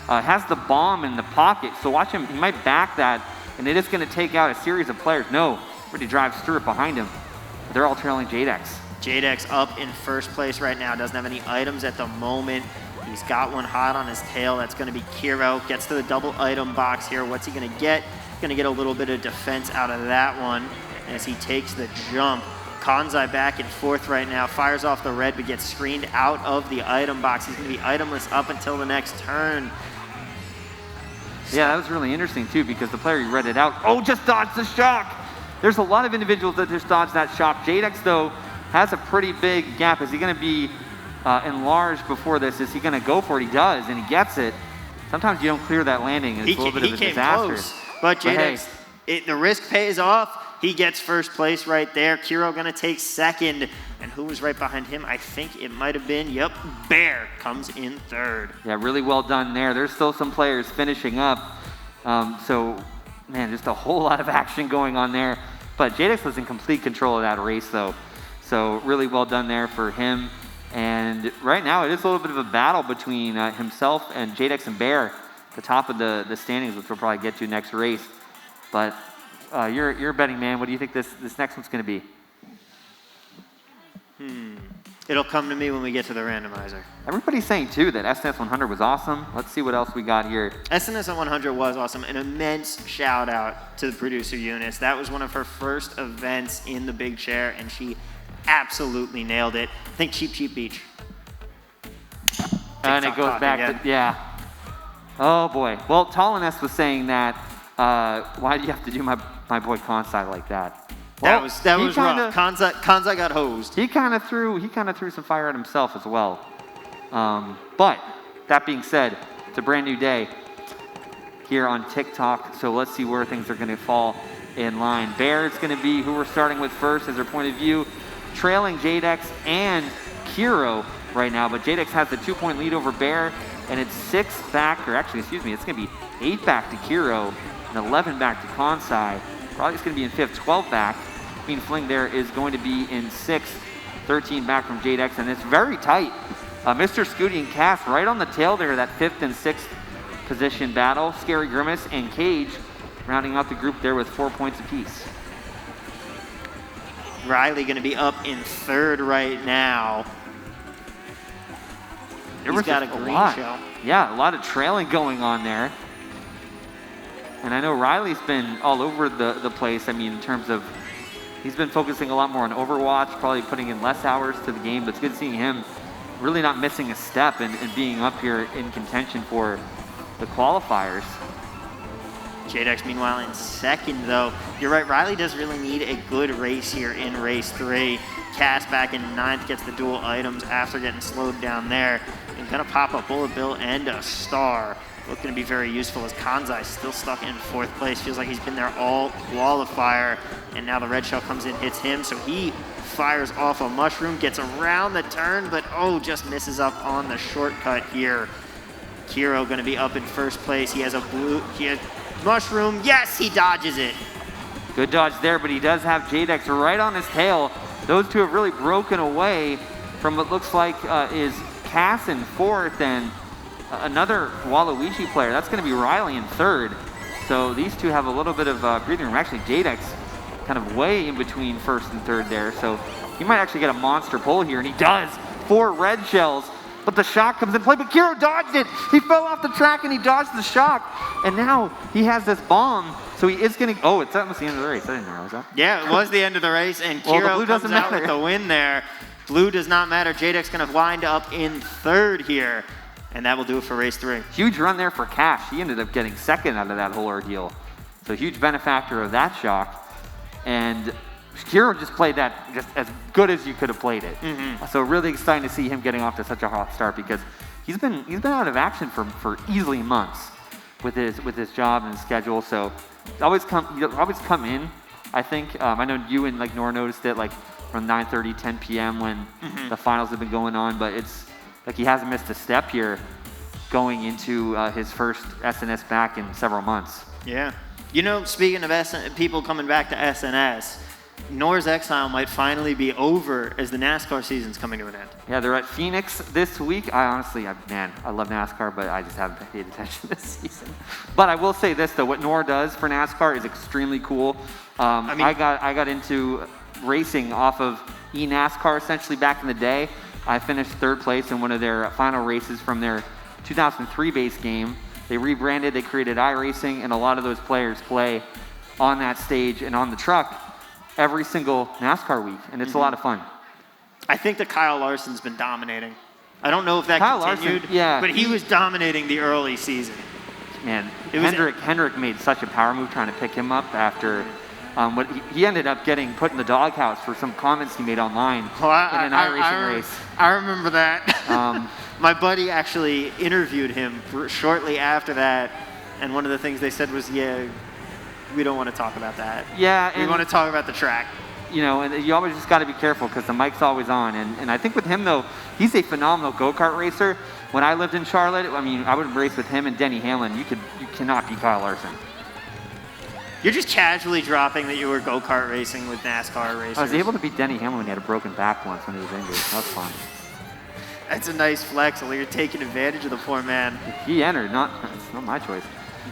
Has the bomb in the pocket, so watch him. He might back that, and it is going to take out a series of players. No, really drives through it behind him. They're all trailing Jadex. Jadex up in 1st place right now. Doesn't have any items at the moment. He's got one hot on his tail. That's going to be Kiro. Gets to the double item box here. What's he going to get? Going to get a little bit of defense out of that one as he takes the jump. Kansai back in 4th right now. Fires off the red, but gets screened out of the item box. He's going to be itemless up until the next turn. Yeah, that was really interesting too because the player read it out. Just dodged the shock. There's a lot of individuals that just dodged that shock. Jadex, though, has a pretty big gap. Is he going to be enlarged before this? Is he going to go for it? He does, and he gets it. Sometimes you don't clear that landing, and it's a little bit of a disaster. Close, but Jadex, the risk pays off. He gets 1st place right there. Kiro going to take 2nd. And who was right behind him? I think it might have been, Bear comes in 3rd. Yeah, really well done there. There's still some players finishing up. So, man, just a whole lot of action going on there. But Jadex was in complete control of that race, though. So really well done there for him. And right now it is a little bit of a battle between himself and Jadex and Bear at the top of the standings, which we'll probably get to next race. But you're a betting man. What do you think this next one's going to be? It'll come to me when we get to the randomizer. Everybody's saying, too, that SNS 100 was awesome. Let's see what else we got here. SNS 100 was awesome. An immense shout out to the producer Eunice. That was one of her first events in the big chair, and she absolutely nailed it. I think Cheap Beach. And it goes back to, Oh, boy. Well, Tallines was saying that, why do you have to do my boy Kansai like that? That Well, was rough. Kansai got hosed. He kind of threw some fire at himself as well. But that being said, it's a brand new day. here on TikTok. So let's see where things are going to fall in line. Bear is going to be who we're starting with first as their point of view, trailing Jadex and Kiro right now. But Jadex has the 2-point lead over Bear, and it's 6 back, or actually, excuse me, it's going to be 8 back to Kiro and 11 back to Kansai. Riley's going to be in 5th, 12 back. Queen Fling there is going to be in 6th, 13 back from Jadex, and it's very tight. Mr. Scooty and Cass right on the tail there, that 5th and 6th position battle. Scary Grimace and Cage rounding out the group there with 4 points apiece. Riley going to be up in 3rd right now. He's got a green shell. Yeah, a lot of trailing going on there. And I know Riley's been all over the place. I mean, in terms of, he's been focusing a lot more on Overwatch, probably putting in less hours to the game, but it's good seeing him really not missing a step and being up here in contention for the qualifiers. Jadex, meanwhile, in 2nd, though. You're right, Riley does really need a good race here in race 3. Cass back in 9th gets the dual items after getting slowed down there. And gonna pop a bullet bill and a star. Both gonna be very useful as Kansai still stuck in 4th place. Feels like he's been there all qualifier. And now the red shell comes in, hits him, so he fires off a mushroom, gets around the turn, but just misses up on the shortcut here. Kiro gonna be up in 1st place. He has mushroom, yes, he dodges it. Good dodge there, but he does have Jadex right on his tail. Those two have really broken away from what looks like is Cass in 4th and another Waluigi player. That's gonna be Riley in 3rd. So these two have a little bit of breathing room. Actually, Jadex kind of way in between 1st and 3rd there. So he might actually get a monster pull here, and he does. 4 red shells, but the shock comes in play, but Kiro dodged it. He fell off the track and he dodged the shock, and now he has this bomb. So he is gonna, it's almost the end of the race. I didn't realize that. Yeah, it was the end of the race, and Kiro comes out with the win there. Blue does not matter. Jadex gonna wind up in 3rd here, and that will do it for race 3. Huge run there for Cash. He ended up getting 2nd out of that whole ordeal. So huge benefactor of that shock. And Kiro just played that just as good as you could have played it. So really exciting to see him getting off to such a hot start, because he's been out of action for easily months with his job and his schedule. So he'll always come in. I think I know you and like Nora noticed it like from 9:30, 10 p.m. when the finals have been going on, but it's like he hasn't missed a step here going into his first SNS back in several months. Yeah. You know, speaking of people coming back to SNS, Nora's exile might finally be over as the NASCAR season's coming to an end. Yeah, they're at Phoenix this week. I love NASCAR, but I just haven't paid attention this season. But I will say this, though. What Nora does for NASCAR is extremely cool. I got into racing off of eNASCAR essentially back in the day. I finished 3rd place in one of their final races from their 2003 base game. They rebranded, they created iRacing, and a lot of those players play on that stage and on the truck every single NASCAR week, and it's a lot of fun. I think that Kyle Larson's been dominating. I don't know if that continued, but he was dominating the early season. Man, Hendrick made such a power move trying to pick him up after he ended up getting put in the doghouse for some comments he made online in an iRacing race. I remember that. My buddy actually interviewed him shortly after that, and one of the things they said was, we don't want to talk about that. Yeah. We want to talk about the track. You know, and you always just got to be careful because the mic's always on. And I think with him, though, he's a phenomenal go-kart racer. When I lived in Charlotte, I mean, I would race with him and Denny Hamlin. You cannot beat Kyle Larson. You're just casually dropping that you were go-kart racing with NASCAR racers. I was able to beat Denny Hamlin when he had a broken back once when he was injured. That was fun. That's a nice flex. You're taking advantage of the poor man. He entered. It's not my choice.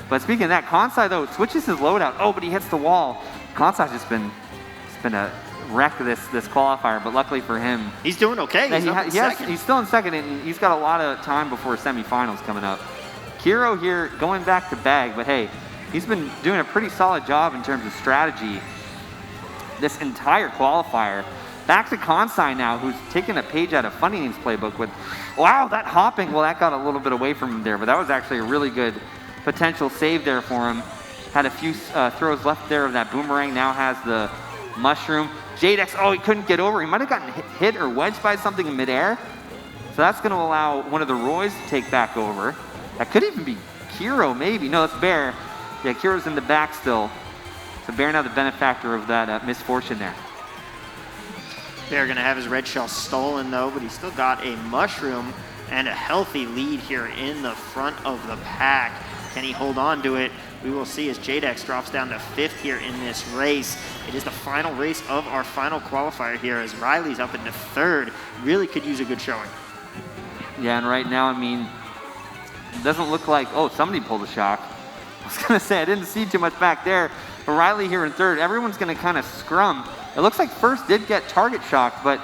But speaking of that, Kansai, though, switches his loadout. But he hits the wall. Kansai's just been a wreck this qualifier, but luckily for him, he's doing okay. He's still in 2nd, and he's got a lot of time before semifinals coming up. Kiro here going back to bag, but hey, he's been doing a pretty solid job in terms of strategy this entire qualifier. Back to Kansai now, who's taking a page out of Funny Name's playbook with, wow, that hopping. Well, that got a little bit away from him there, but that was actually a really good potential save there for him. Had a few throws left there of that boomerang, now has the mushroom. Jadex, he couldn't get over. He might have gotten hit or wedged by something in midair. So that's going to allow one of the Roys to take back over. That could even be Kiro, maybe. No, that's Bear. Yeah, Kiro's in the back still. So Bear now the benefactor of that misfortune there. Bear gonna have his red shell stolen though, but he's still got a mushroom and a healthy lead here in the front of the pack. Can he hold on to it? We will see as Jadex drops down to 5th here in this race. It is the final race of our final qualifier here as Riley's up into 3rd. Really could use a good showing. Yeah, and right now, I mean, it doesn't look like, oh, somebody pulled a shock. I was gonna say, I didn't see too much back there, but Riley here in 3rd, everyone's gonna kind of scrum. It looks like 1st did get target shocked, but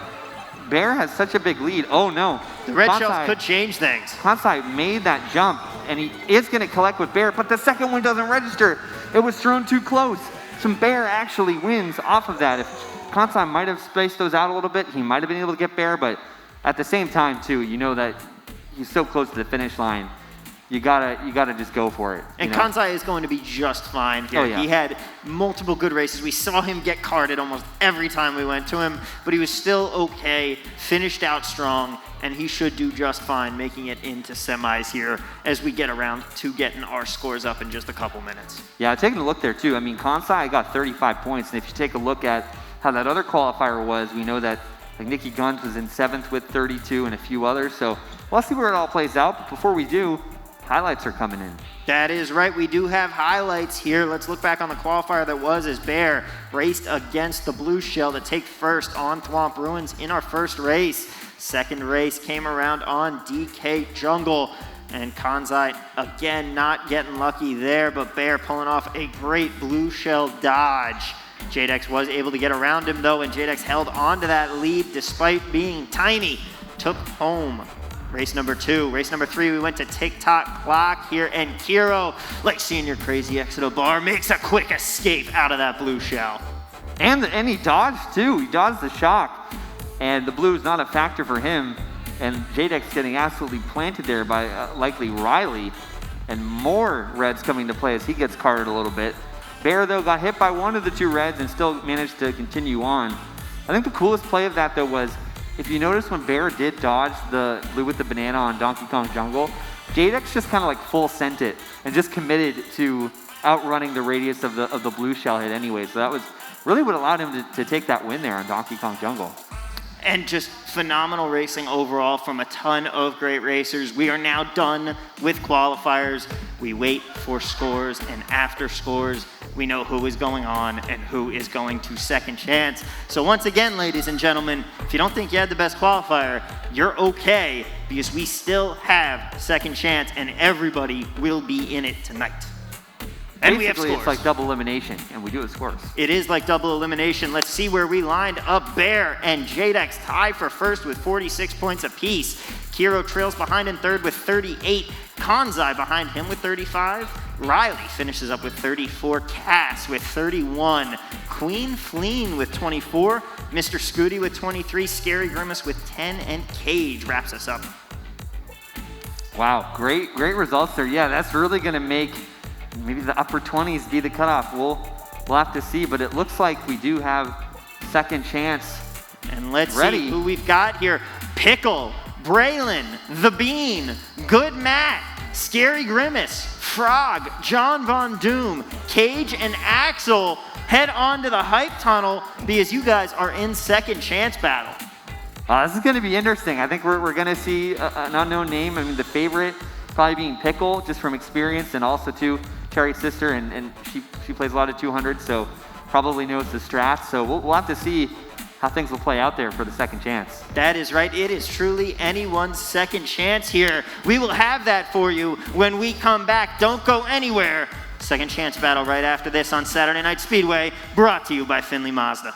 Bear has such a big lead. Oh no. The red shells could change things. Kansai made that jump, and he is gonna collect with Bear, but the second one doesn't register. It was thrown too close. Some Bear actually wins off of that. If Kansai might have spaced those out a little bit, he might have been able to get Bear, but at the same time too, you know that he's so close to the finish line. You gotta just go for it. And Kansai is going to be just fine here. Oh, yeah. He had multiple good races. We saw him get carded almost every time we went to him, but he was still okay, finished out strong, and he should do just fine making it into semis here as we get around to getting our scores up in just a couple minutes. Yeah, taking a look there too. I mean, Kansai got 35 points, and if you take a look at how that other qualifier was, we know that like Nikki Guns was in 7th with 32 and a few others, so we'll see where it all plays out. But before we do, highlights are coming in. That is right. We do have highlights here. Let's look back on the qualifier that was as Bear raced against the Blue Shell to take 1st on Thwomp Ruins in our 1st race. 2nd race came around on DK Jungle. And Kansai, again, not getting lucky there, but Bear pulling off a great Blue Shell dodge. Jadex was able to get around him, though, and Jadex held on to that lead despite being tiny. Took home race number 2. Race number 3, we went to TikTok Clock here, and Kiro, like seeing your crazy exit of bar, makes a quick escape out of that Blue Shell. And he dodged too. He dodged the shock, and the blue is not a factor for him. And Jadex getting absolutely planted there by likely Riley, and more reds coming to play as he gets carded a little bit. Bear though got hit by one of the 2 reds and still managed to continue on. I think the coolest play of that though was, if you notice when Bear did dodge the blue with the banana on Donkey Kong Jungle, Jadex just kind of like full sent it and just committed to outrunning the radius of the blue shell hit anyway. So that was really what allowed him to take that win there on Donkey Kong Jungle. And just phenomenal racing overall from a ton of great racers. We are now done with qualifiers. We wait for scores, and after scores, we know who is going on and who is going to second chance. So once again, ladies and gentlemen, if you don't think you had the best qualifier, you're okay, because we still have second chance, and everybody will be in it tonight. And we have scores. It's like double elimination, and we do have scores. It is like double elimination. Let's see where we lined up. Bear and Jadex tie for 1st with 46 points apiece. Kiro trails behind in 3rd with 38. Kansai behind him with 35. Riley finishes up with 34. Cass with 31. Queen Fleen with 24. Mr. Scooty with 23. Scary Grimace with 10. And Cage wraps us up. Wow, great results there. Yeah, that's really going to make maybe the upper 20s be the cutoff. We'll have to see, but it looks like we do have second chance. And let's see who we've got here. Pickle, Braylon, The Bean, Good Matt, Scary Grimace, Frog, John Von Doom, Cage, and Axel head on to the hype tunnel because you guys are in second chance battle. This is going to be interesting. I think we're going to see an unknown name. I mean, the favorite probably being Pickle, just from experience, and also too Terry's sister, and she plays a lot of 200, so probably knows the strats. So we'll have to see how things will play out there for the second chance. That is right. It is truly anyone's second chance here. We will have that for you when we come back. Don't go anywhere. Second chance battle right after this on Saturday Night Speedway, brought to you by Finley Mazda.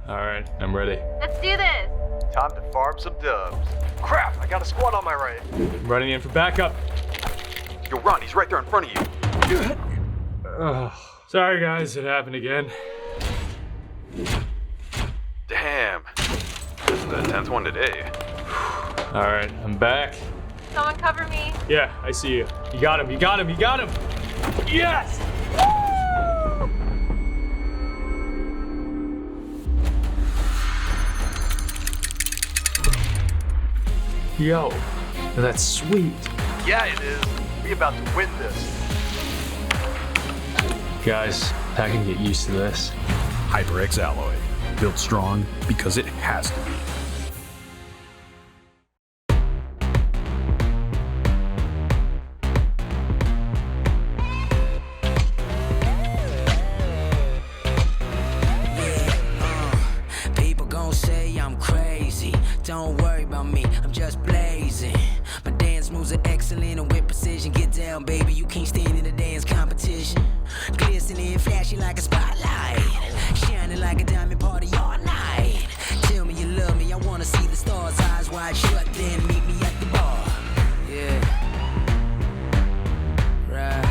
All right, I'm ready. Let's do this. Time to farm some dubs. Crap, I got a squad on my right. I'm running in for backup. Yo, Ron, he's right there in front of you. Sorry guys, it happened again. Damn. This is the 10th one today. All right, I'm back. Someone cover me. Yeah, I see you. You got him, you got him, you got him! Yes! Yo, that's sweet. Yeah, it is. We about to win this. Guys, I can get used to this. HyperX alloy, built strong because it has to be. People gon' say I'm crazy. Don't worry about me, I'm just blazing. My dance moves are excellent and with precision. Get down, baby, you can't stand in a dance competition. Glistening, flashing like a spotlight, shining like a diamond party all night. Tell me you love me, I wanna see the stars, eyes wide shut, then meet me at the bar. Yeah. Right.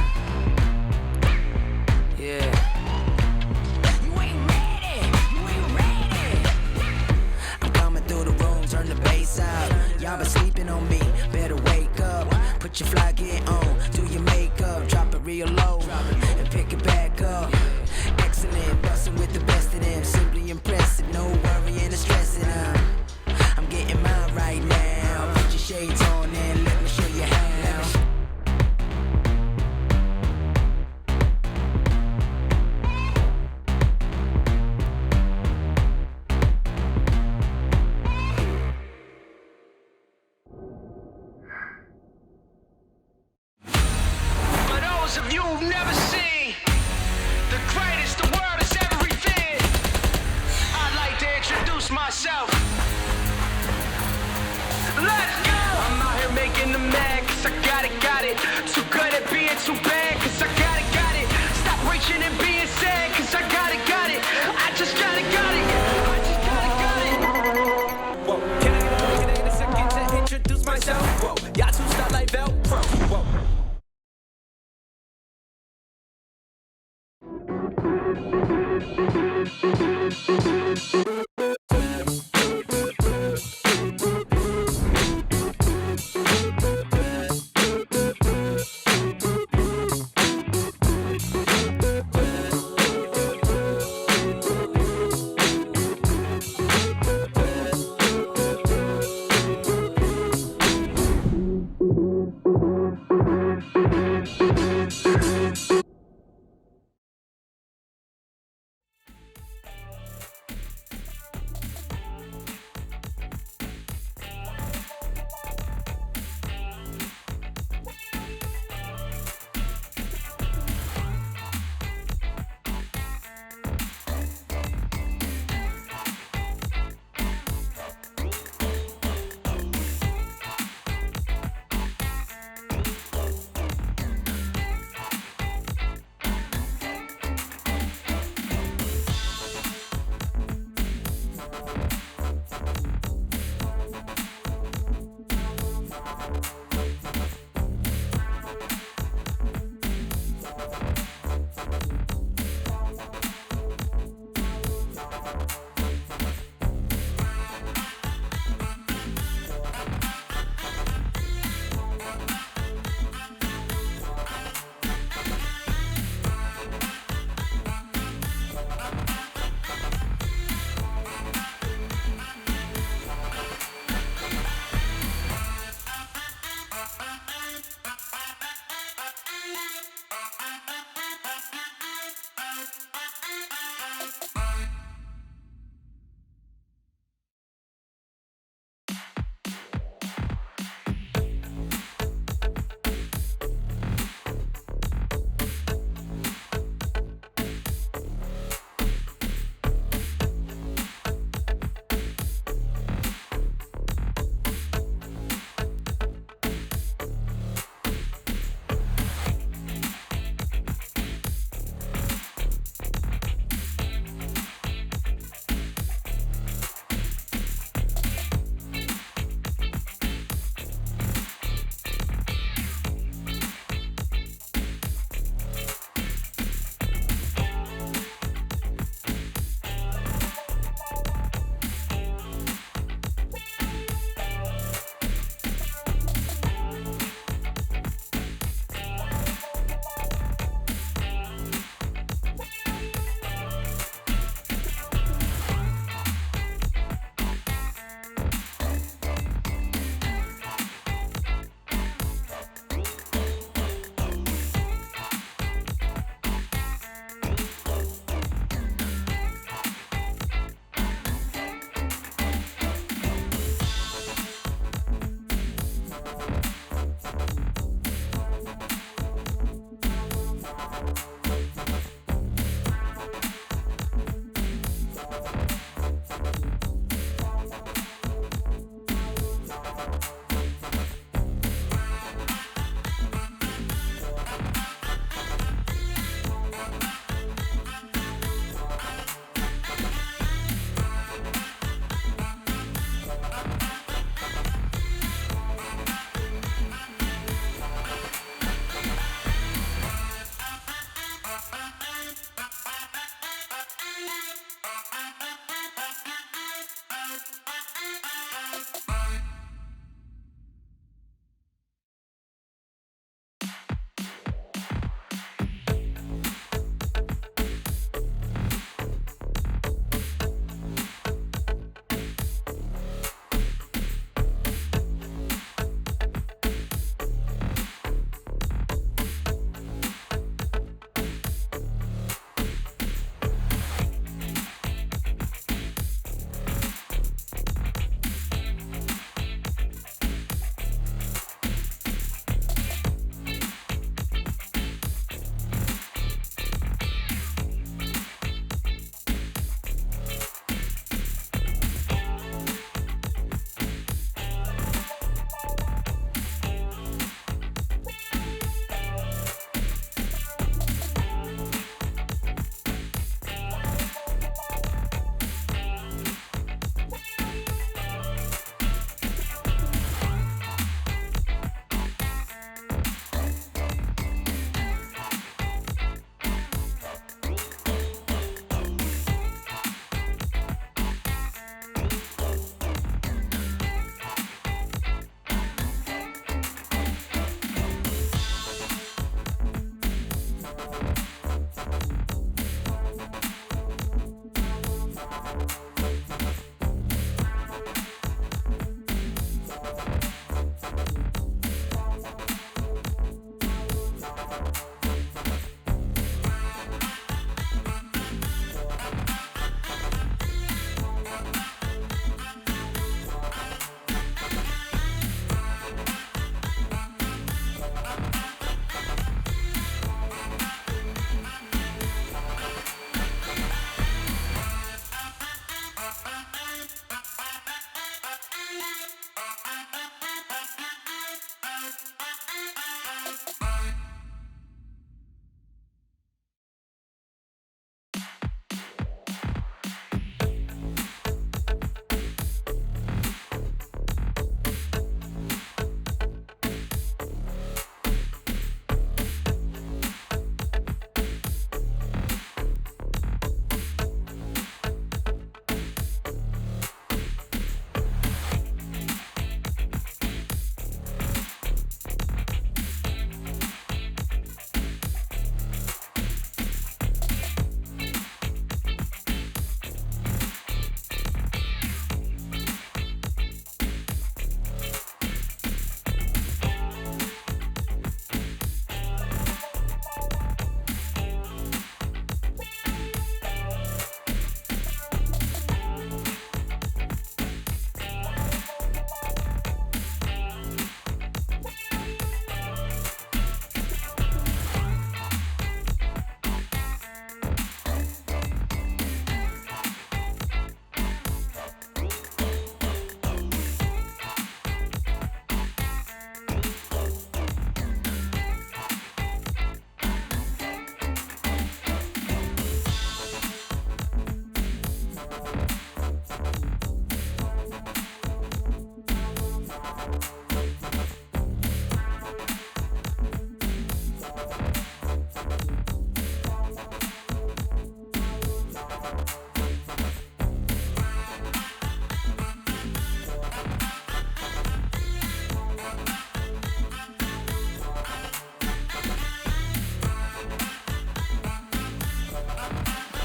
Yeah. You ain't ready, you ain't ready. I'm coming through the room, turn the bass out. Y'all been sleeping on me, better wake up. Put your fly gear on, do your makeup, drop it real low, and pick it back up. Excellent, bustin' with the best of them, simply impressive, no worrying or stressing. I'm getting mine right now. Put your shades on and let me show you how. For those of you who've never seen the greatest the world has ever revered, I'd like to introduce myself. Let's go! I'm out here making them mad, cause I got it. Too good at being too bad, cause I got it. Stop reaching and being sad, cause I got it. I just got it. I just got it. Whoa, can I get a second to introduce myself? Whoa, y'all two start like Velcro. Whoa.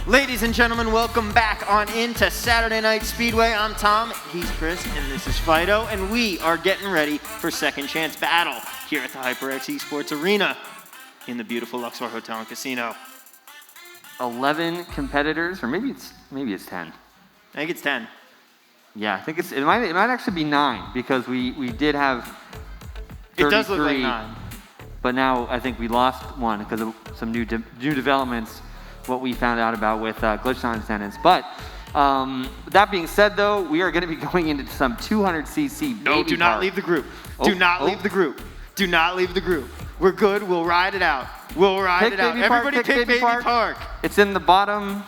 Ladies and gentlemen, welcome back on into Saturday Night Speedway. I'm Tom, he's Chris, and this is Fido, and we are getting ready for Second Chance Battle here at the HyperX Esports Arena in the beautiful Luxor Hotel and Casino. 11 competitors, or maybe it's 10. I think it's 10. Yeah, I think it might actually be 9 because we did have 33. It does look like 9. But now I think we lost one because of some new developments, what we found out about with glitch non-attendance. But that being said, though, we are going to be going into some 200cc. No, do not leave the group. Do not leave the group. Do not leave the group. We're good. We'll ride it out. We'll ride it out. Everybody pick Baby Park. It's in the bottom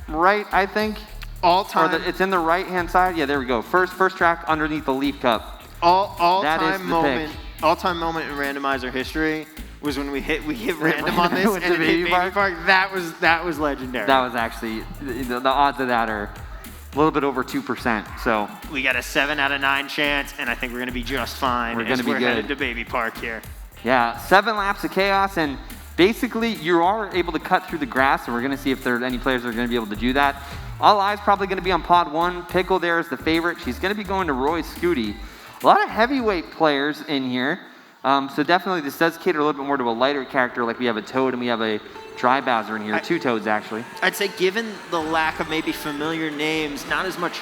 right, I think. All time. It's in the right-hand side. Yeah, there we go. First track underneath the Leaf Cup. All-time moment in randomizer history was when we hit random on this and it hit Baby Park. That was legendary. That was actually the odds of that are a little bit over 2%. So we got a 7 out of 9 chance, and I think we're gonna be just fine. We're gonna be good. Headed to Baby Park here. Yeah, 7 laps of chaos, and basically you are able to cut through the grass, and we're gonna see if there are any players that are gonna be able to do that. All eyes probably gonna be on pod 1. Pickle there is the favorite. She's gonna be going to Roy Scooty. A lot of heavyweight players in here. So definitely this does cater a little bit more to a lighter character, like we have a Toad and we have a Dry Bowser in here. 2 Toads, actually. I'd say given the lack of maybe familiar names, not as much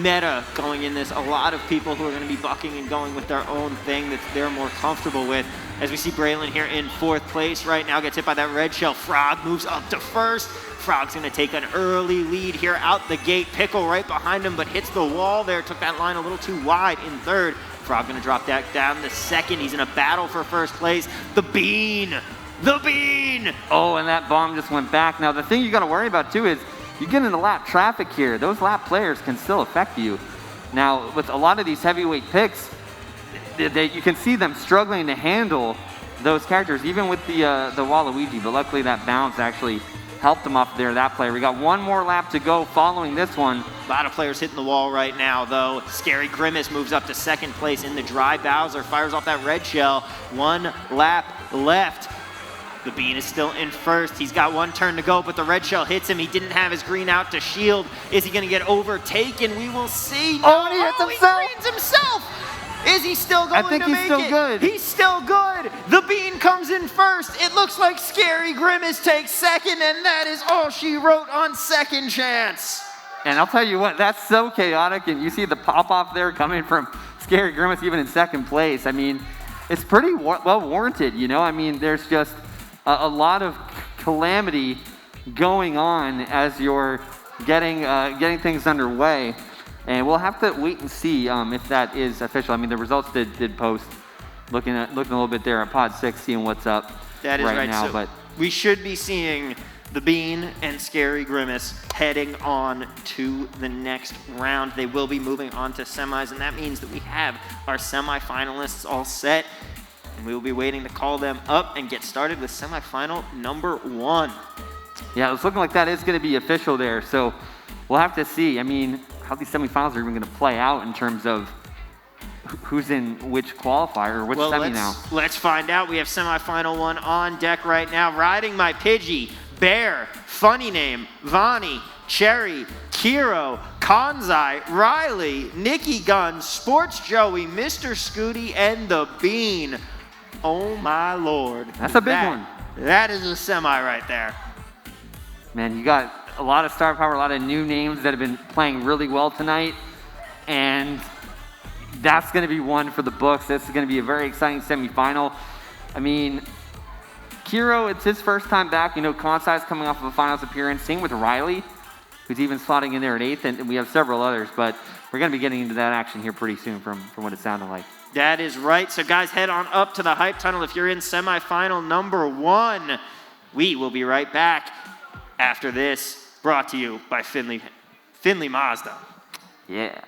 meta going in this, a lot of people who are going to be bucking and going with their own thing that they're more comfortable with. As we see Braylon here in 4th place right now, gets hit by that red shell. Frog moves up to 1st. Frog's going to take an early lead here out the gate. Pickle right behind him, but hits the wall there. Took that line a little too wide in 3rd. Frog going to drop that down to 2nd. He's in a battle for 1st place. The Bean! The Bean! Oh, and that bomb just went back. Now, the thing you got to worry about, too, is you get into lap traffic here. Those lap players can still affect you. Now, with a lot of these heavyweight picks, you can see them struggling to handle those characters, even with the Waluigi. But luckily, that bounce actually helped them off there, that player. We got one more lap to go following this one. A lot of players hitting the wall right now, though. Scary Grimace moves up to 2nd place in the Dry Bowser. Fires off that red shell. 1 lap left. The Bean is still in 1st. He's got 1 turn to go, but the red shell hits him. He didn't have his green out to shield. Is he going to get overtaken? We will see. No. He hits himself. He greens himself. Is he still going to make it? I think he's still good. He's still good. The Bean comes in 1st. It looks like Scary Grimace takes 2nd, and that is all she wrote on Second Chance. And I'll tell you what, that's so chaotic, and you see the pop-off there coming from Scary Grimace even in 2nd place. I mean, it's pretty well warranted, you know? I mean, there's just a lot of calamity going on as you're getting things underway. And we'll have to wait and see if that is official. I mean, the results did post. Looking a little bit there at pod 6, seeing what's up that is right now. So but we should be seeing the Bean and Scary Grimace heading on to the next round. They will be moving on to semis, and that means that we have our semifinalists all set. And we will be waiting to call them up and get started with semifinal number 1. Yeah, it's looking like that is going to be official there. So we'll have to see. I mean, how these semifinals are even going to play out in terms of who's in which qualifier or which semi now. Let's find out. We have semifinal 1 on deck right now. Riding my Pidgey, Bear, Funny Name, Vani, Cherry, Kiro, Kanzai, Riley, Nikki Gunn, Sports Joey, Mr. Scooty, and the Bean. Oh my Lord. That's a big one. That is a semi right there. Man, you got a lot of star power, a lot of new names that have been playing really well tonight. And that's going to be one for the books. This is going to be a very exciting semifinal. I mean, Kiro, it's his first time back. You know, Kansai's coming off of a finals appearance. Same with Riley, who's even slotting in there at 8th. And we have several others. But we're going to be getting into that action here pretty soon from what it sounded like. That is right. So, guys, head on up to the hype tunnel if you're in semifinal number 1. We will be right back after this, brought to you by Finley Mazda. Yeah.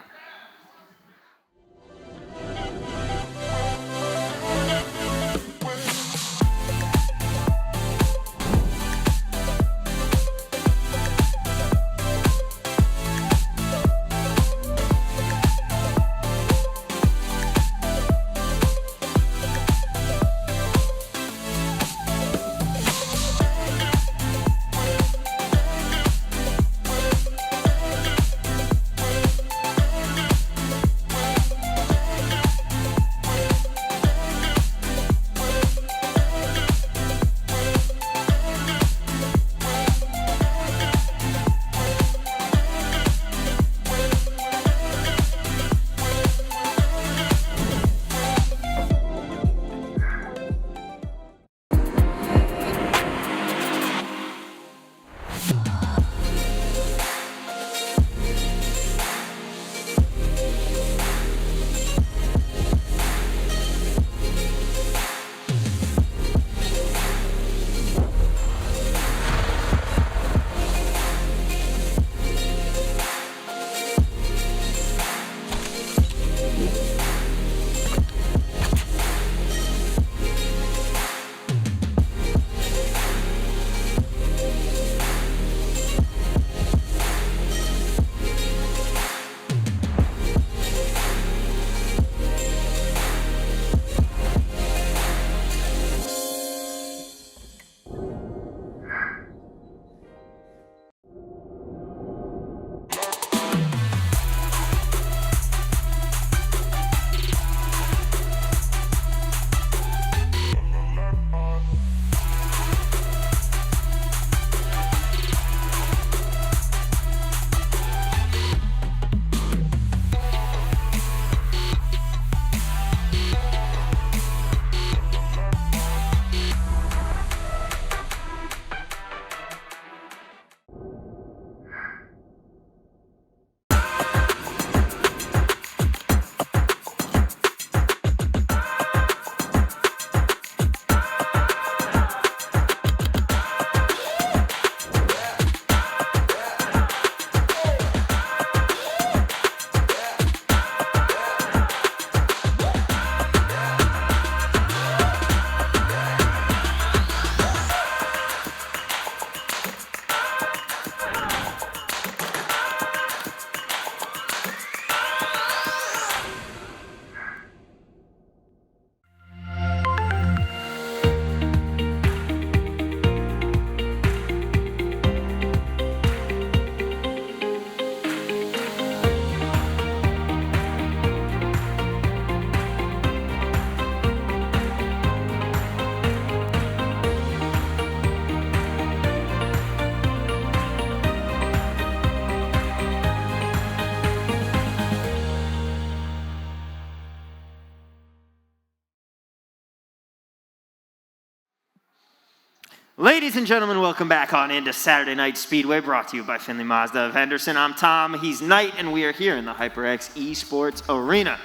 Ladies and gentlemen, welcome back on into Saturday Night Speedway, brought to you by Finley Mazda of Henderson. I'm Tom, he's Knight, and we are here in the HyperX Esports Arena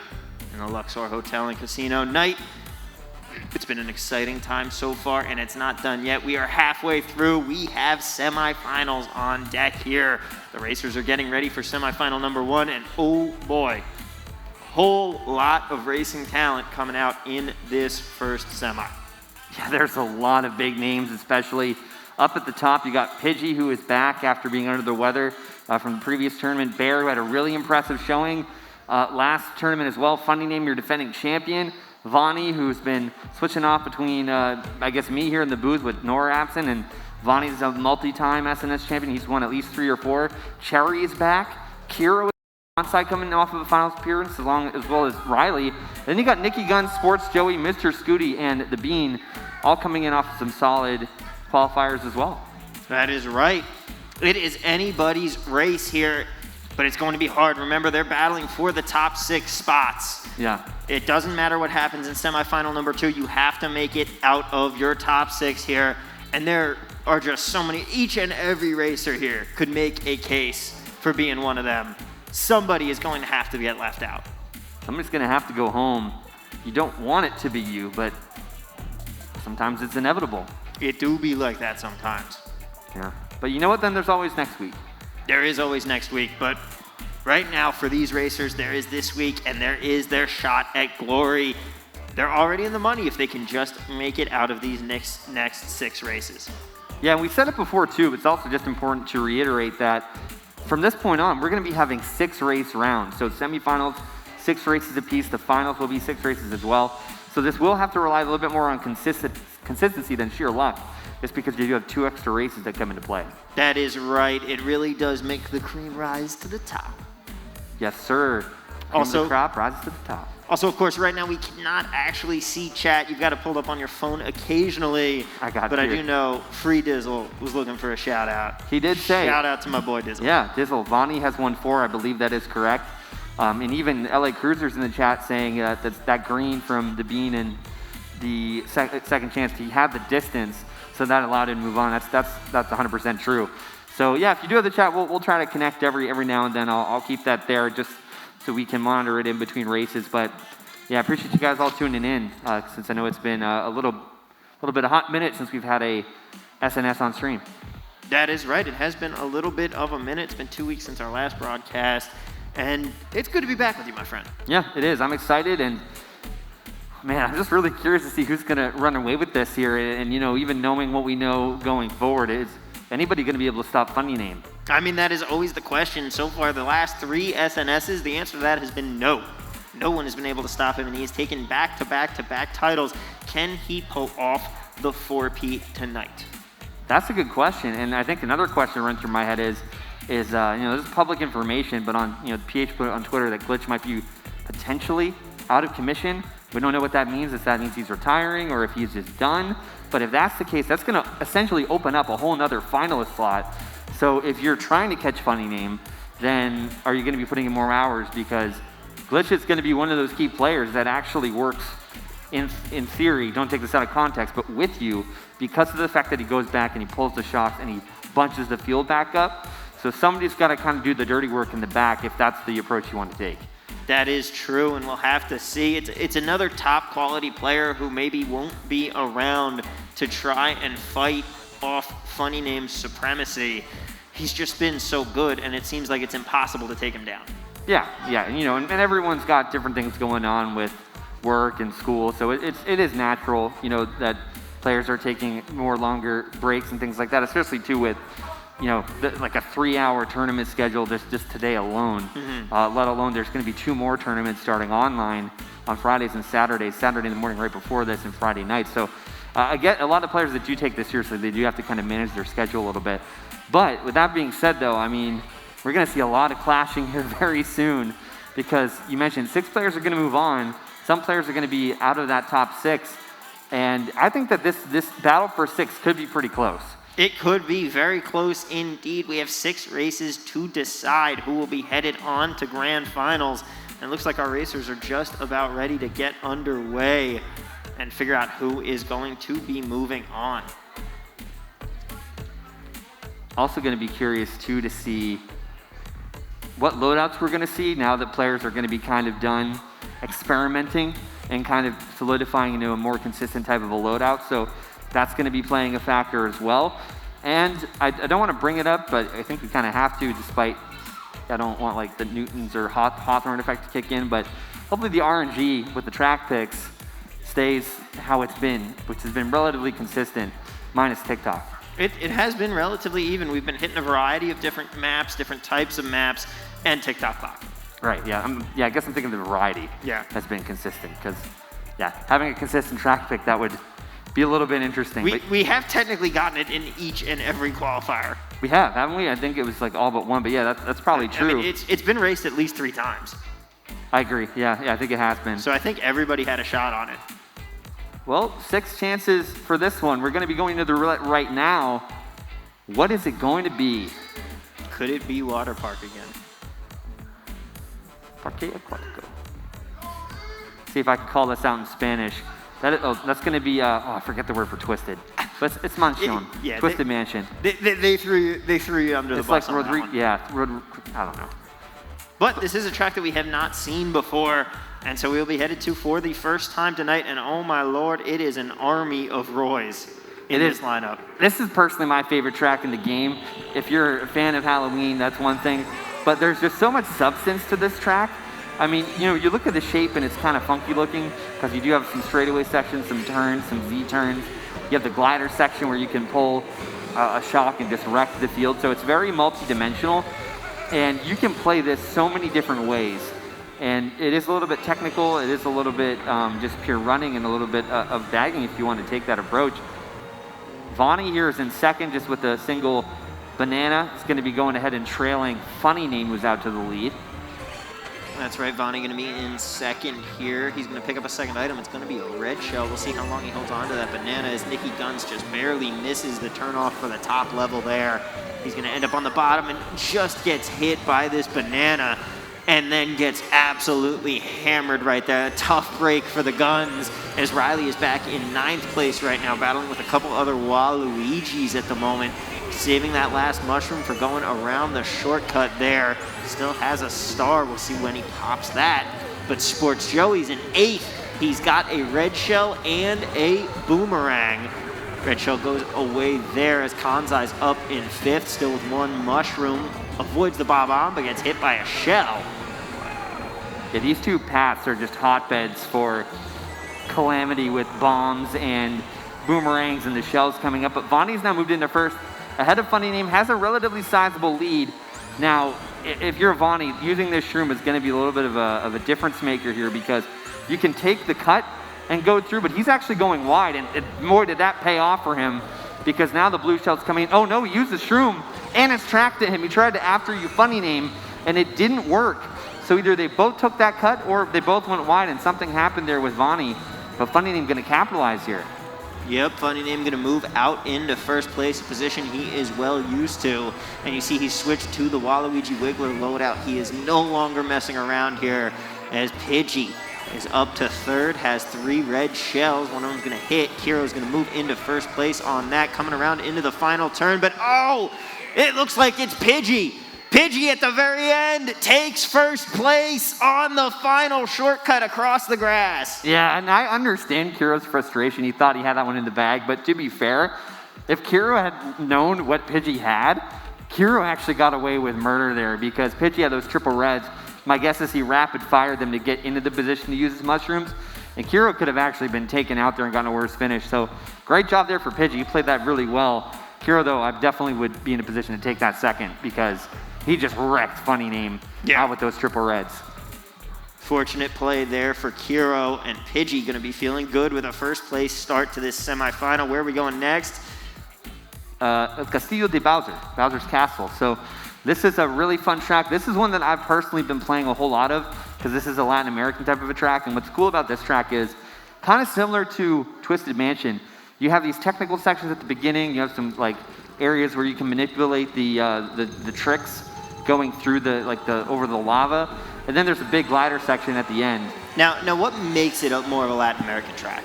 in the Luxor Hotel and Casino. Knight, it's been an exciting time so far, and it's not done yet. We are halfway through. We have semifinals on deck here. The racers are getting ready for semifinal number 1, and oh boy, whole lot of racing talent coming out in this first semi. Yeah, there's a lot of big names, especially up at the top. You got Pidgey, who is back after being under the weather from the previous tournament. Bear, who had a really impressive showing last tournament as well. Funny name, your defending champion. Vonnie, who's been switching off between, I guess, me here in the booth with Nora absent, and Vonnie's a multi-time SNS champion. He's won at least 3 or 4. Cherry is back. Kira is onside coming off of a finals appearance, as well as Riley. Then you got Nikki Gunn, Sports Joey, Mr. Scooty, and The Bean, all coming in off of some solid qualifiers as well. That is right. It is anybody's race here, but it's going to be hard. Remember, they're battling for the top 6 spots. Yeah. It doesn't matter what happens in semifinal number 2. You have to make it out of your top 6 here. And there are just so many. Each and every racer here could make a case for being one of them. Somebody is going to have to get left out. Somebody's going to have to go home. You don't want it to be you, but sometimes it's inevitable. It do be like that sometimes. Yeah. But you know what? Then there's always next week. There is always next week, but right now for these racers, there is this week, and there is their shot at glory. They're already in the money if they can just make it out of these next 6 races. Yeah, and we said it before too, but it's also just important to reiterate that from this point on, we're going to be having 6 race rounds. So semifinals, 6 races apiece. The finals will be 6 races as well. So this will have to rely a little bit more on consistency than sheer luck, just because you do have 2 extra races that come into play. That is right. It really does make the cream rise to the top. Yes, sir. Also, the crop rises to the top. Also, of course, right now we cannot actually see chat. You've got to pull it up on your phone occasionally. But I do know Free Dizzle was looking for a shout out. He did say. Shout out to my boy Dizzle. Yeah, Dizzle. Vonnie has won 4. I believe that is correct. And even LA Cruisers in the chat saying that green from the Bean and the second chance, he had the distance, so that allowed him to move on. That's 100% true. So yeah, if you do have the chat, we'll try to connect every now and then. I'll keep that there just so we can monitor it in between races. But yeah, I appreciate you guys all tuning in since I know it's been a little bit of hot minute since we've had a SNS on stream. That is right. It has been a little bit of a minute. It's been 2 weeks since our last broadcast. And it's good to be back with you, my friend. Yeah, it is. I'm excited, and man, I'm just really curious to see who's going to run away with this here. And, you know, even knowing what we know going forward, is anybody going to be able to stop Funny Name? I mean, that is always the question. So far, the last 3 SNSs, the answer to that has been no. No one has been able to stop him, and he has taken back-to-back-to-back titles. Can he pull off the 4-peat tonight? That's a good question, and I think another question running through my head is you know, this is public information, but on, you know, PH put it on Twitter that Glitch might be potentially out of commission. We don't know what that means, if that means he's retiring or if he's just done. But if that's the case, that's going to essentially open up a whole nother finalist slot. So if you're trying to catch Funny Name, then are you going to be putting in more hours? Because Glitch is going to be one of those key players that actually works in theory, don't take this out of context, but with you, because of the fact that he goes back and he pulls the shocks and he bunches the field back up. So somebody's got to kind of do the dirty work in the back if that's the approach you want to take. That is true, and we'll have to see. It's another top quality player who maybe won't be around to try and fight off Funny Name's supremacy. He's just been so good, and it seems like it's impossible to take him down. Yeah, and you know, and everyone's got different things going on with work and school, so it is natural, you know, that players are taking more longer breaks and things like that, especially too with, you know, like a 3-hour tournament schedule just today alone. Let alone there's going to be 2 more tournaments starting online on Fridays and Saturdays, Saturday in the morning right before this and Friday night. So I get a lot of players that do take this seriously. They do have to kind of manage their schedule a little bit. But with that being said, though, I mean, we're going to see a lot of clashing here very soon because you mentioned 6 players are going to move on. Some players are going to be out of that top 6. And I think that this battle for 6 could be pretty close. It could be very close indeed. We have 6 races to decide who will be headed on to grand finals. And it looks like our racers are just about ready to get underway and figure out who is going to be moving on. Also going to be curious too to see what loadouts we're going to see now that players are going to be kind of done experimenting and kind of solidifying into a more consistent type of a loadout. So that's going to be playing a factor as well. And I don't want to bring it up, but I think we kind of have to, despite I don't want like the Newtons or Hawthorne effect to kick in, but hopefully the RNG with the track picks stays how it's been, which has been relatively consistent, minus TikTok. It has been relatively even. We've been hitting a variety of different maps, different types of maps, and TikTok clock. Right, yeah. I guess I'm thinking the variety has been consistent because, having a consistent track pick, that would be a little bit interesting. We have technically gotten it in each and every qualifier. We have, haven't we? I think it was like all but one, but yeah, that's probably true. I mean, it's been raced at least 3 times. I agree, yeah, I think it has been. So I think everybody had a shot on it. Well, 6 chances for this one. We're going to be going to the roulette right now. What is it going to be? Could it be water park again? Parque Aquatico. See if I can call this out in Spanish. That's going to be, I forget the word for twisted. But it's mansion. Twisted mansion. They threw you under the bus. It's like I don't know. But this is a track that we have not seen before, and so we'll be headed to for the first time tonight. And oh my lord, it is an army of Roys in this lineup. This is personally my favorite track in the game. If you're a fan of Halloween, that's one thing. But there's just so much substance to this track. I mean, you look at the shape and it's kind of funky looking because you do have some straightaway sections, some turns, some Z-turns. You have the glider section where you can pull a shock and just wreck the field. So it's very multi-dimensional, and you can play this so many different ways. And it is a little bit technical. It is a little bit just pure running and a little bit of bagging if you want to take that approach. Vonnie here is in second just with a single banana. It's going to be going ahead and trailing. Funny Name moves out to the lead. That's right, Vonnie going to be in second here. He's going to pick up a second item. It's going to be a red shell. We'll see how long he holds on to that banana as Nicky Guns just barely misses the turnoff for the top level there. He's going to end up on the bottom and just gets hit by this banana and then gets absolutely hammered right there. A tough break for the Guns as Riley is back in 9th place right now, battling with a couple other Waluigis at the moment. Saving that last mushroom for going around the shortcut there. Still has a star. We'll see when he pops that. But Sports Joey's in 8th. He's got a red shell and a boomerang. Red shell goes away there as Kanzai's up in 5th, still with 1 mushroom. Avoids the bob-omb, but gets hit by a shell. Yeah, these 2 paths are just hotbeds for calamity with bombs and boomerangs and the shells coming up. But Vonnie's now moved into first. Ahead of Funny Name, has a relatively sizable lead. Now, if you're Vonnie, using this shroom is going to be a little bit of a difference maker here because you can take the cut and go through, but he's actually going wide, and more did that pay off for him because now the blue shell's coming in. Oh no, he used the shroom and it's tracked at him. He tried to after you Funny Name, and it didn't work. So either they both took that cut or they both went wide, and something happened there with Vonnie. But Funny Name going to capitalize here. Yep, Funny Name going to move out into first place, a position he is well used to. And you see he switched to the Waluigi Wiggler loadout. He is no longer messing around here as Pidgey is up to 3rd, has 3 red shells. One of them's going to hit. Kiro's going to move into first place on that, coming around into the final turn. But oh, it looks like it's Pidgey. Pidgey at the very end takes first place on the final shortcut across the grass. Yeah, and I understand Kiro's frustration. He thought he had that one in the bag, but to be fair, if Kiro had known what Pidgey had, Kiro actually got away with murder there because Pidgey had those triple reds. My guess is he rapid fired them to get into the position to use his mushrooms, and Kiro could have actually been taken out there and gotten a worse finish. So great job there for Pidgey. He played that really well. Kiro, though, I definitely would be in a position to take that second because he just wrecked Funny Name out with those triple reds. Fortunate play there for Kiro, and Pidgey going to be feeling good with a first place start to this semifinal. Where are we going next? Castillo de Bowser, Bowser's Castle. So this is a really fun track. This is one that I've personally been playing a whole lot of because this is a Latin American type of a track. And what's cool about this track is kind of similar to Twisted Mansion. You have these technical sections at the beginning. You have some like areas where you can manipulate the tricks going through over the lava, and then there's a big glider section at the end. Now what makes it more of a Latin American track?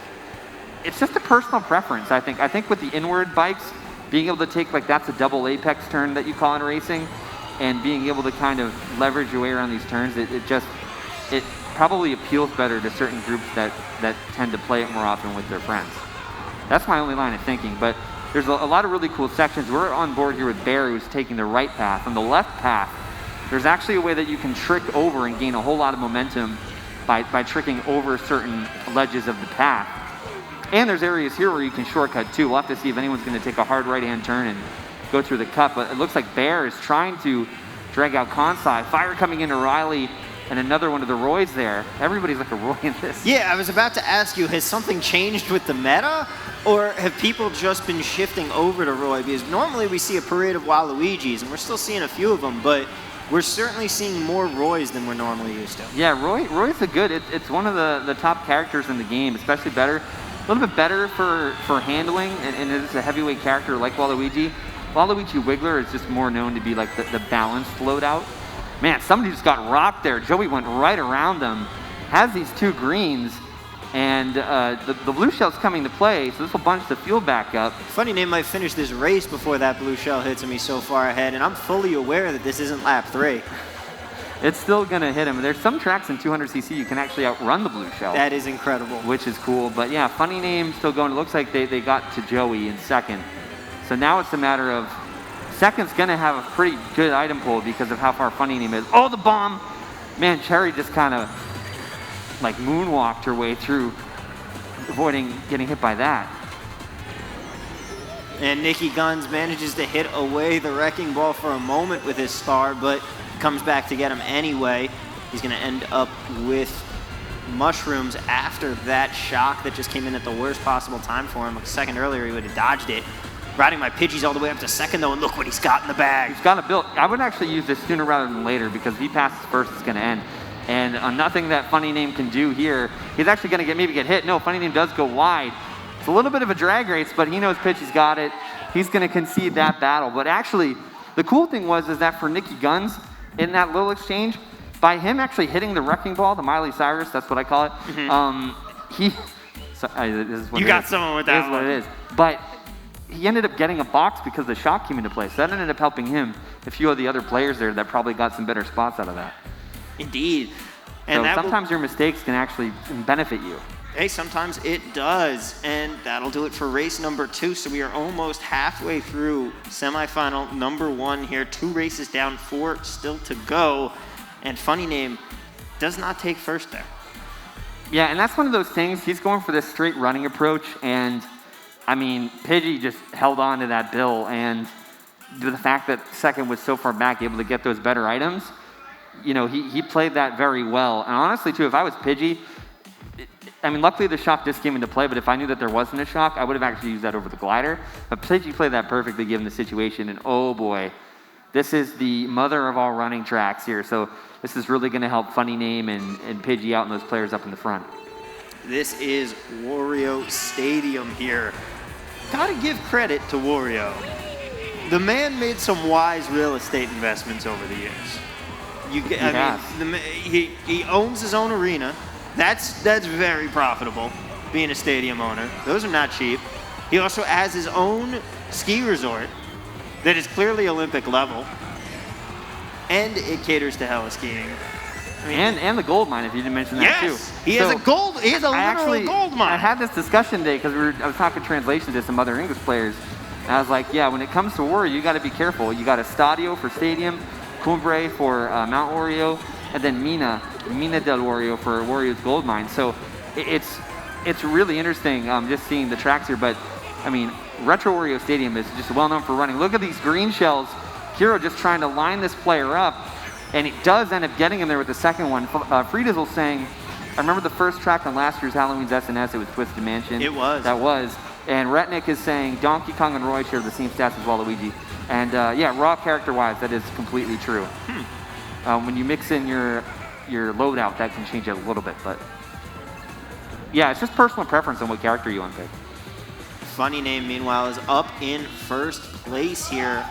It's just a personal preference, I think. I think with the inward bikes, being able to take, like, that's a double apex turn that you call in racing, and being able to kind of leverage your way around these turns, it probably appeals better to certain groups that tend to play it more often with their friends. That's my only line of thinking, but there's a lot of really cool sections. We're on board here with Bear, who's taking the right path. On the left path, there's actually a way that you can trick over and gain a whole lot of momentum by tricking over certain ledges of the path. And there's areas here where you can shortcut too. We'll have to see if anyone's going to take a hard right-hand turn and go through the cut, but it looks like Bear is trying to drag out Kansai. Fire coming into Riley, and another one of the Roys there. Everybody's like a Roy in this. Yeah, I was about to ask you, has something changed with the meta? Or have people just been shifting over to Roy? Because normally we see a parade of Waluigis, and we're still seeing a few of them, but we're certainly seeing more Roys than we're normally used to. Yeah, Roy's a good, it's one of the top characters in the game, especially a little bit better for handling, and it is a heavyweight character like Waluigi. Waluigi Wiggler is just more known to be like the balanced loadout. Man, somebody just got rocked there. Joey went right around them, has these two greens, and the blue shell's coming to play, so this will bunch the fuel back up. Funny name might finish this race before that blue shell hits him. He's so far ahead, and I'm fully aware that this isn't lap 3. It's still going to hit him. There's some tracks in 200cc you can actually outrun the blue shell. That is incredible. Which is cool. But yeah, funny name still going. It looks like they got to Joey in second. So now it's a matter of second's going to have a pretty good item pool because of how far funny name is. Oh, the bomb! Man, Cherry just kind of like moonwalked her way through, avoiding getting hit by that. And Nicky Guns manages to hit away the wrecking ball for a moment with his star, but comes back to get him anyway. He's going to end up with mushrooms after that shock that just came in at the worst possible time for him. A second earlier, he would have dodged it. Riding my Pidgeys all the way up to second, though, and look what he's got in the bag. He's got a build. I would actually use this sooner rather than later because if he passes first, it's going to end. And nothing that Funny Name can do here. He's actually going to maybe get hit. No, Funny Name does go wide. It's a little bit of a drag race, but he knows Pidgey's got it. He's going to concede that battle. But actually, the cool thing is that for Nicky Guns, in that little exchange, by him actually hitting the wrecking ball, the Miley Cyrus, that's what I call it, this is what you got someone with that. This is what it is. But he ended up getting a box because the shock came into play. So that ended up helping him, a few of the other players there that probably got some better spots out of that. Indeed. And so sometimes your mistakes can actually benefit you. Hey, sometimes it does. And that'll do it for race number 2. So we are almost halfway through semifinal number 1 here. 2 races down, 4 still to go. And Funny Name does not take first there. Yeah, and that's one of those things. He's going for this straight running approach. And, I mean, Pidgey just held on to that bill. And the fact that second was so far back, able to get those better items, you know, he played that very well. And honestly, too, if I was Pidgey, I mean, luckily the shock just came into play, but if I knew that there wasn't a shock, I would have actually used that over the glider. But Pidgey played that perfectly given the situation, and oh boy, this is the mother of all running tracks here. So this is really going to help Funny Name and Pidgey out and those players up in the front. This is Wario Stadium here. Gotta give credit to Wario. The man made some wise real estate investments over the years. He owns his own arena. That's very profitable, being a stadium owner. Those are not cheap. He also has his own ski resort that is clearly Olympic level, and it caters to heli skiing. I mean, and the gold mine, if you didn't mention that too. He has a literal gold mine. I had this discussion today because I was talking translation to some other English players, and I was like, yeah, when it comes to Wario, you got to be careful. You got Estadio for stadium, Cumbre for Mount Wario, and then Mina del Wario for Wario's gold mine. So it's really interesting just seeing the tracks here. But I mean, Retro Wario Stadium is just well known for running. Look at these green shells. Hero just trying to line this player up, and he does end up getting him there with the second one. Friedizel saying, I remember the first track on last year's Halloween's SNS, it was Twisted Mansion. It was. That was. And Retnick is saying Donkey Kong and Roy share the same stats as Waluigi. And yeah, raw character-wise, that is completely true. When you mix in your loadout, that can change it a little bit. But yeah, it's just personal preference on what character you want to pick. Funny Name, meanwhile, is up in first place here.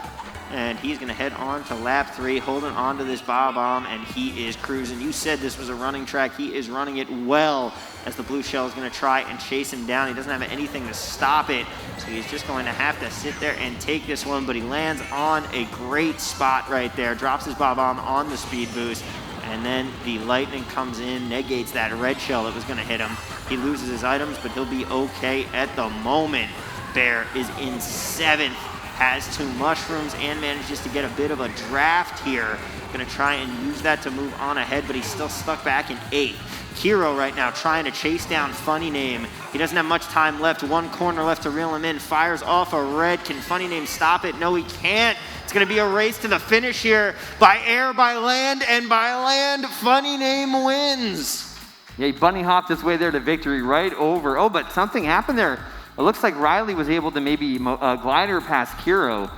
And he's going to head on to lap 3, holding on to this Bob-omb, and he is cruising. You said this was a running track. He is running it well as the blue shell is going to try and chase him down. He doesn't have anything to stop it. So he's just going to have to sit there and take this one, but he lands on a great spot right there, drops his bob-omb on the speed boost, and then the lightning comes in, negates that red shell that was going to hit him. He loses his items, but he'll be okay at the moment. Bear is in 7th, has 2 mushrooms, and manages to get a bit of a draft here. Gonna try and use that to move on ahead, but he's still stuck back in 8th. Kiro right now trying to chase down Funny Name. He doesn't have much time left. 1 corner left to reel him in. Fires off a red. Can Funny Name stop it? No, he can't. It's going to be a race to the finish here. By air, by land, and by land, Funny Name wins. Yeah, he bunny hopped his way there to victory right over. Oh, but something happened there. It looks like Riley was able to maybe glider past Kiro,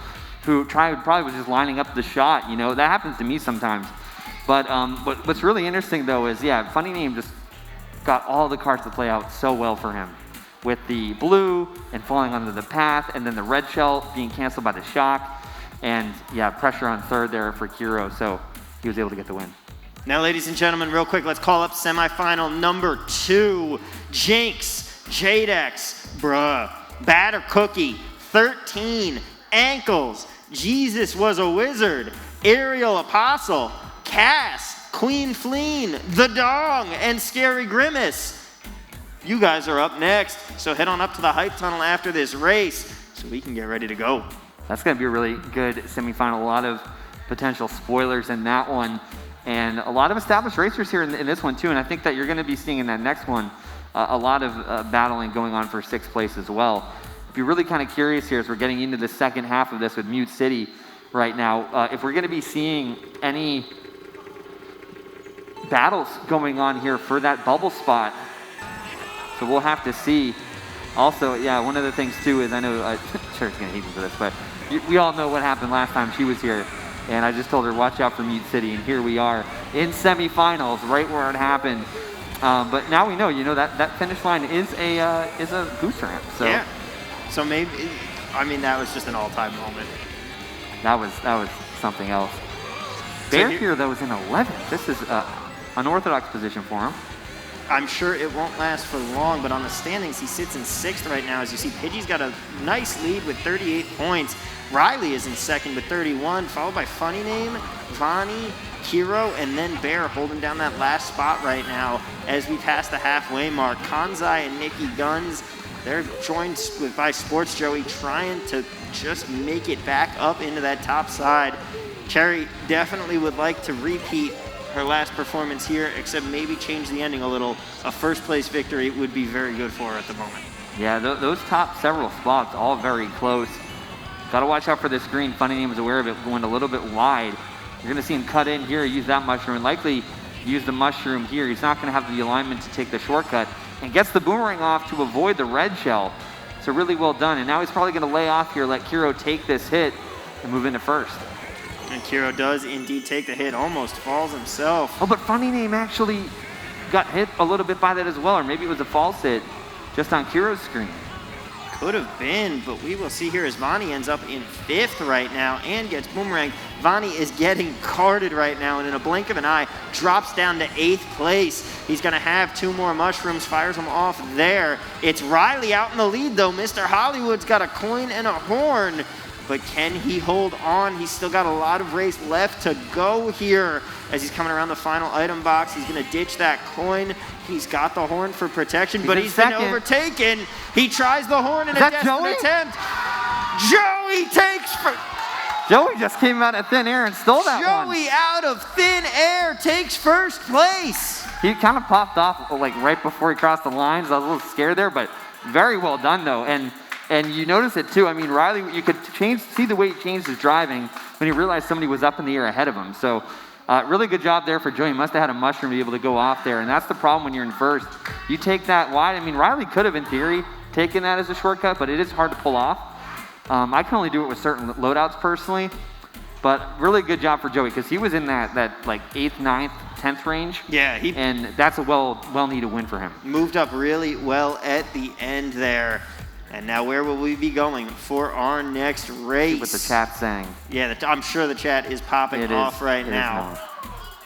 who probably was just lining up the shot. You know, that happens to me sometimes. But what's really interesting, though, is, yeah, Funny Name just got all the cards to play out so well for him. With the blue and falling onto the path, and then the red shell being canceled by the shock. And, yeah, pressure on 3rd there for Kiro, so he was able to get the win. Now, ladies and gentlemen, real quick, let's call up semifinal number 2. Jinx, Jadex, bruh, Batter Cookie, 13, Ankles, Jesus Was a Wizard, Aerial Apostle, Cass, Queen Fleen, The Dong, and Scary Grimace. You guys are up next, so head on up to the hype tunnel after this race so we can get ready to go. That's going to be a really good semifinal. A lot of potential spoilers in that one, and a lot of established racers here in this one too. And I think that you're going to be seeing in that next one a lot of battling going on for 6th place as well. If you're really kind of curious here, as we're getting into the second half of this with Mute City right now, if we're going to be seeing any battles going on here for that bubble spot. So we'll have to see. Also, yeah, one of the things too is, I know Cher's gonna hate me for this, but we all know what happened last time she was here, and I just told her watch out for Mute City, and here we are in semifinals, right where it happened. But now we know, you know, that finish line is a booster ramp. So yeah. So maybe, I mean, that was just an all-time moment. That was something else. Bear here though is in 11th. This is unorthodox position for him. I'm sure it won't last for long, but on the standings, he sits in 6th right now. As you see, Pidgey's got a nice lead with 38 points. Riley is in 2nd with 31, followed by Funny Name, Vani, Kiro, and then Bear holding down that last spot right now as we pass the halfway mark. Kanzai and Nikki Guns, they're joined by Sports Joey trying to just make it back up into that top side. Cherry definitely would like to repeat her last performance here, except maybe change the ending a little. A 1st place victory would be very good for her at the moment. Yeah, those top several spots, all very close. Got to watch out for this green. Funny Name was aware of it, going a little bit wide. You're going to see him cut in here, use that mushroom, and likely use the mushroom here. He's not going to have the alignment to take the shortcut, and gets the boomerang off to avoid the red shell. So really well done. And now he's probably going to lay off here, let Kiro take this hit, and move into 1st. And Kiro does indeed take the hit, almost falls himself. Oh, but Funny Name actually got hit a little bit by that as well, or maybe it was a false hit just on Kiro's screen. Could have been, but we will see here as Vani ends up in 5th right now and gets boomerang. Vani is getting carded right now, and in a blink of an eye, drops down to 8th place. He's going to have 2 more mushrooms, fires them off there. It's Riley out in the lead, though. Mr. Hollywood's got a coin and a horn, but can he hold on? He's still got a lot of race left to go here. As he's coming around the final item box, he's going to ditch that coin. He's got the horn for protection, but he's been overtaken. He tries the horn in a desperate attempt. Joey takes Joey just came out of thin air and stole that one. Joey out of thin air takes 1st place. He kind of popped off like right before he crossed the lines. I was a little scared there, but very well done though. And you notice it too. I mean, Riley, you could see the way he changed his driving when he realized somebody was up in the air ahead of him. So really good job there for Joey. He must have had a mushroom to be able to go off there. And that's the problem when you're in 1st. You take that wide. I mean, Riley could have, in theory, taken that as a shortcut, but it is hard to pull off. I can only do it with certain loadouts personally. But really good job for Joey, because he was in that like 8th, 9th, 10th range. Yeah. And that's a well-needed win for him. Moved up really well at the end there. And now where will we be going for our next race? See what the chat's saying. Yeah, I'm sure the chat is popping off right now.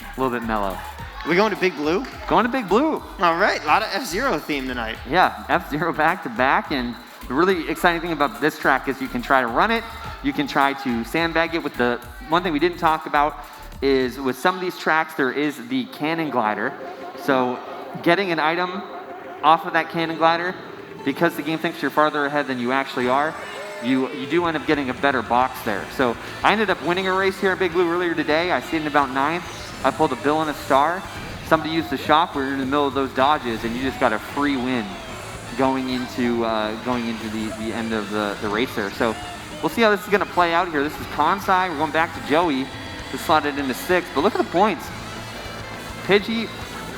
A little bit mellow. We going to Big Blue? Going to Big Blue. All right, a lot of F-Zero theme tonight. Yeah, F-Zero back to back, and The really exciting thing about this track is you can try to run it, you can try to sandbag it. With the one thing we didn't talk about is with some of these tracks, there is the cannon glider. So getting an item off of that cannon glider, because the game thinks you're farther ahead than you actually are, you do end up getting a better box there. So I ended up winning a race here at Big Blue earlier today. I stayed in about 9th. I pulled a bill and a star. Somebody used the shop. We were in the middle of those dodges, and you just got a free win going into the end of the race there. So we'll see how this is going to play out here. This is Kansai. We're going back to Joey, who slotted into 6th. But look at the points. Pidgey.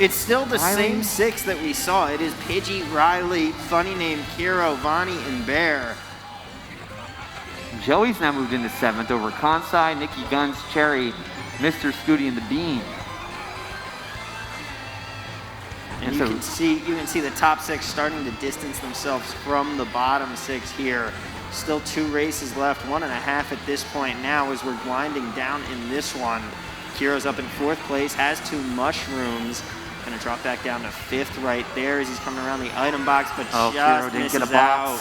It's still the Riley. same 6 that we saw. It is Pidgey, Riley, funny name Kiro, Vonnie, and Bear. Joey's now moved into 7th over Kansai, Nikki Guns, Cherry, Mr. Scooty, and the Bean. And you can see the top 6 starting to distance themselves from the bottom 6 here. Still 2 races left, 1.5 at this point now as we're winding down in this one. Kiro's up in 4th place, has 2 mushrooms. Gonna drop back down to 5th right there as he's coming around the item box, but just misses out.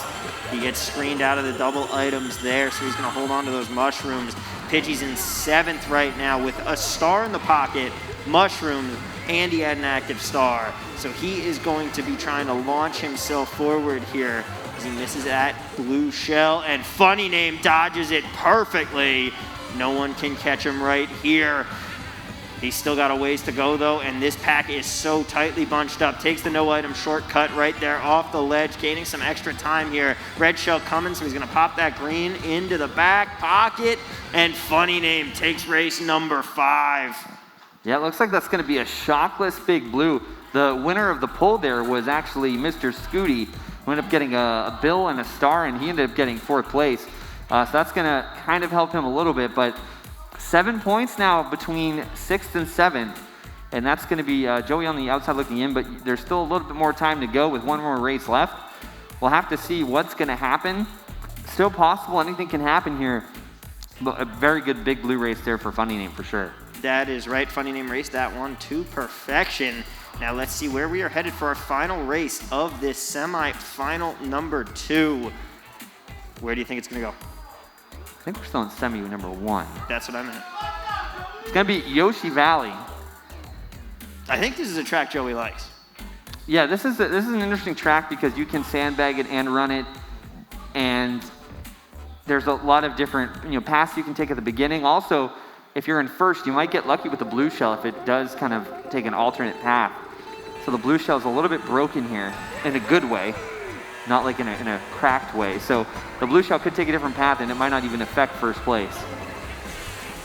He gets screened out of the double items there, so he's gonna hold on to those mushrooms. Pidgey's in 7th right now with a star in the pocket, mushrooms, and he had an active star. So he is going to be trying to launch himself forward here as he misses that blue shell, and funny name dodges it perfectly. No one can catch him right here. He's still got a ways to go though, and this pack is so tightly bunched up. Takes the no item shortcut right there off the ledge, gaining some extra time here. Red shell coming, so he's gonna pop that green into the back pocket, and funny name takes race number 5. Yeah, it looks like that's gonna be a shockless Big Blue. The winner of the poll there was actually Mr. Scooty, who ended up getting a bill and a star, and he ended up getting 4th place. So that's gonna kind of help him a little bit, but 7 points now between 6th and 7th, and that's going to be Joey on the outside looking in, but there's still a little bit more time to go with 1 more race left. We'll have to see what's going to happen. Still possible, anything can happen here, but a very good Big Blue race there for Funny Name for sure. That is right, funny name raced that one to perfection. Now let's see where we are headed for our final race of this semi-final number 2. Where do you think it's going to go? I think we're still in semi number 1. That's what I meant. It's going to be Yoshi Valley. I think this is a track Joey likes. Yeah, this is an interesting track because you can sandbag it and run it, and there's a lot of different paths you can take at the beginning. Also, if you're in 1st, you might get lucky with the blue shell if it does kind of take an alternate path. So the blue shell is a little bit broken here in a good way, not like in a cracked way. So the blue shell could take a different path and it might not even affect 1st place.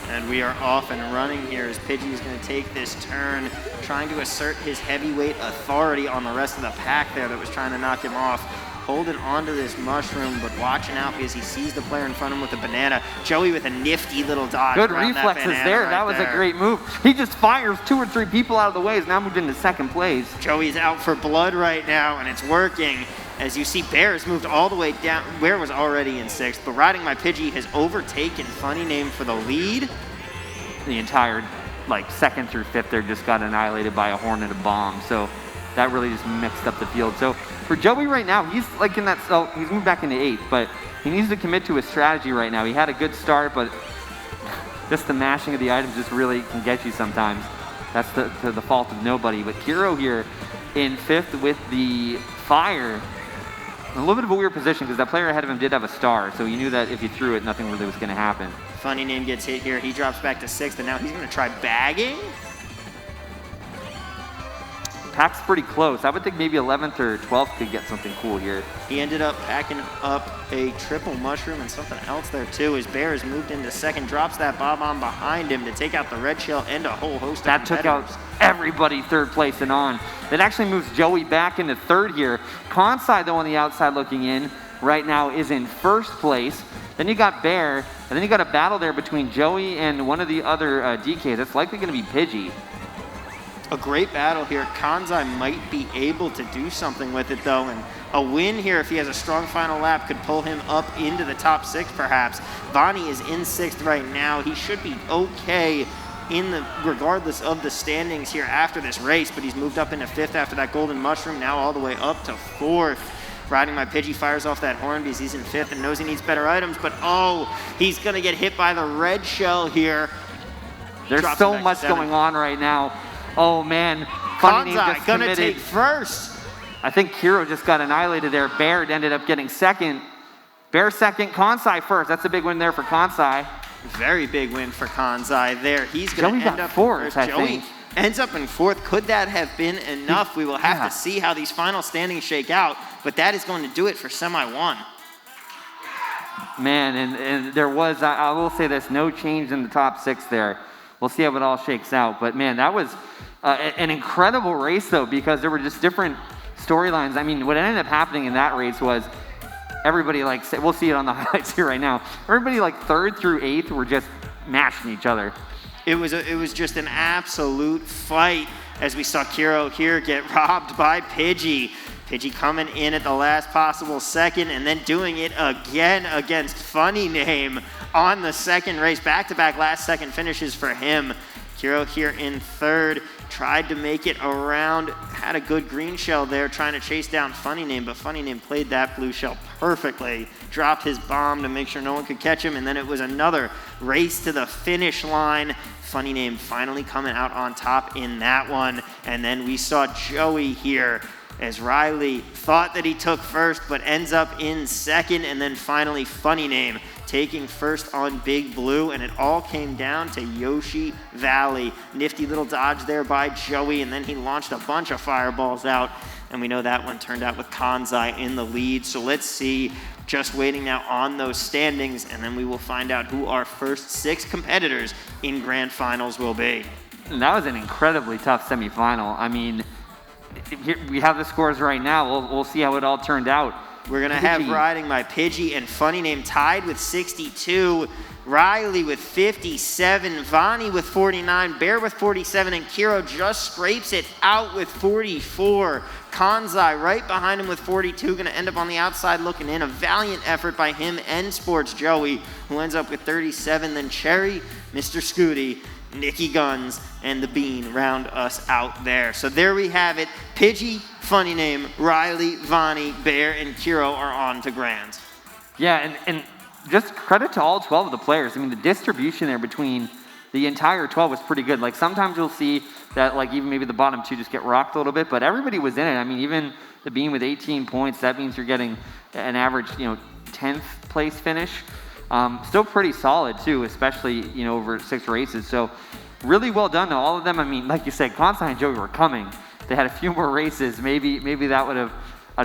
And we are off and running here as Pidgey is going to take this turn, trying to assert his heavyweight authority on the rest of the pack there that was trying to knock him off. Holding onto this mushroom, but watching out because he sees the player in front of him with a banana. Joey with a nifty little dodge. Good around reflexes that there. Right that was there. A great move. He just fires 2 or 3 people out of the way. He's now moved into 2nd place. Joey's out for blood right now, and it's working. As you see, Bear has moved all the way down. Bear was already in 6th, but Riding My Pidgey has overtaken Funny Name for the lead. The entire 2nd through 5th there just got annihilated by a horn and a bomb. So that really just mixed up the field. So for Joey right now, he's in that, he's moved back into 8th, but he needs to commit to his strategy right now. He had a good start, but just the mashing of the items just really can get you sometimes. That's the fault of nobody. But Kiro here in 5th with the fire. A little bit of a weird position because that player ahead of him did have a star, so you knew that if you threw it, nothing really was going to happen. Funny Name gets hit here. He drops back to 6th, and now he's going to try bagging. Pack's pretty close. I would think maybe 11th or 12th could get something cool here. He ended up packing up a triple mushroom and something else there too. His Bear has moved into 2nd, drops that Bob-omb behind him to take out the red shell and a whole host of that took out everybody 3rd place and on. That actually moves Joey back into 3rd here. Kansai, though, on the outside looking in right now is in 1st place. Then you got Bear, and then you got a battle there between Joey and one of the other DKs. That's likely going to be Pidgey. A great battle here. Kansai might be able to do something with it though, and a win here if he has a strong final lap could pull him up into the top 6 perhaps. Vonnie is in 6th right now. He should be okay regardless of the standings here after this race, but he's moved up into 5th after that golden mushroom, now all the way up to 4th. Riding My Pidgey fires off that horn because he's in 5th and knows he needs better items, but oh, he's going to get hit by the red shell here. There's so much going on right now. Oh, man. Kanzai going to take first. I think Kiro just got annihilated there. Bear ended up getting second. Bear second, Kansai first. That's a big win there for Kansai. Very big win for Kanzai there. He's going to end up fourth, first. Joey ends up in 4th. Could that have been enough? We will have to see how these final standings shake out, but that is going to do it for Semi 1. Man, and there was, I will say this, no change in the top 6 there. We'll see how it all shakes out. But man, that was an incredible race though, because there were just different storylines. I mean, what ended up happening in that race was everybody, like, we'll see it on the highlights here right now. Everybody like 3rd through 8th were just mashing each other. It was just an absolute fight as we saw Kiro here get robbed by Pidgey. Pidgey coming in at the last possible second and then doing it again against Funny Name on the second race. Back-to-back last-second finishes for him. Kiro here in 3rd. Tried to make it around, had a good green shell there trying to chase down Funny Name, but Funny Name played that blue shell perfectly, dropped his bomb to make sure no one could catch him, and then it was another race to the finish line. Funny Name finally coming out on top in that one, and then we saw Joey here as Riley thought that he took first, but ends up in 2nd, and then finally Funny Name taking first on Big Blue, and it all came down to Yoshi Valley. Nifty little dodge there by Joey, and then he launched a bunch of fireballs out, and we know that one turned out with Kanzai in the lead. So let's see, just waiting now on those standings, and then we will find out who our first 6 competitors in Grand Finals will be. And that was an incredibly tough semifinal. I mean, here we have the scores right now. We'll see how it all turned out. We're going to have Riding My Pidgey and Funny Name tied with 62, Riley with 57, Vani with 49, Bear with 47, and Kiro just scrapes it out with 44. Kanzai right behind him with 42, going to end up on the outside looking in. A valiant effort by him and Sports Joey, who ends up with 37. Then Cherry, Mr. Scooty, Nicky Guns, and the Bean round us out there. So there we have it. Pidgey, Funny Name, Riley, Vani, Bear, and Kiro are on to Grands. Yeah, and just credit to all 12 of the players. I mean, the distribution there between the entire 12 was pretty good. Like, sometimes you'll see that, like, even maybe the bottom 2 just get rocked a little bit, but everybody was in it. I mean, even the Bean with 18 points, that means you're getting an average, 10th place finish. Still pretty solid too, especially, over 6 races. So really well done to all of them. I mean, like you said, Kansai and Joey were coming. They had a few more races. Maybe that would have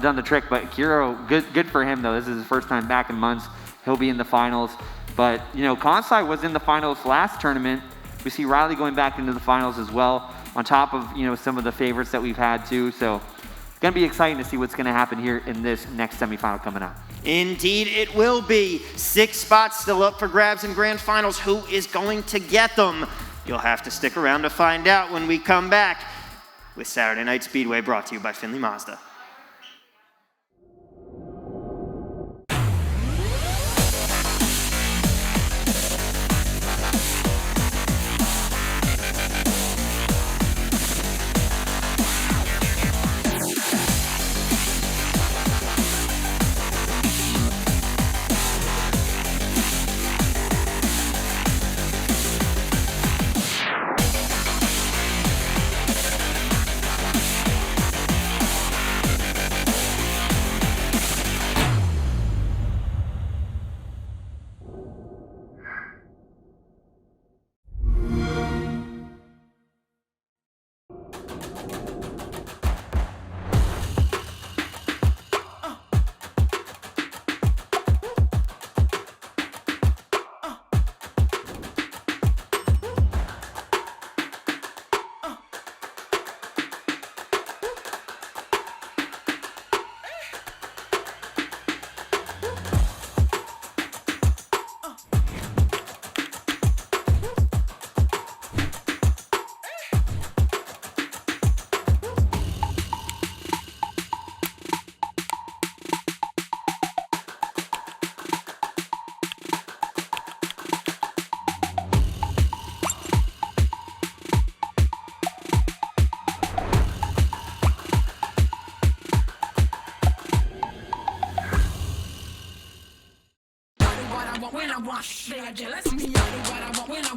done the trick. But Kiro, good for him though. This is his first time back in months. He'll be in the finals. But Kansai was in the finals last tournament. We see Riley going back into the finals as well, on top of some of the favorites that we've had too. So it's gonna be exciting to see what's gonna happen here in this next semifinal coming up. Indeed, it will be. 6 spots still up for grabs in Grand Finals. Who is going to get them? You'll have to stick around to find out when we come back with Saturday Night Speedway, brought to you by Findlay Mazda.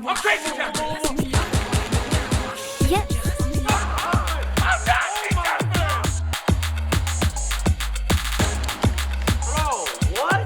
I'm crazy, Captain. Yep. Bro, what?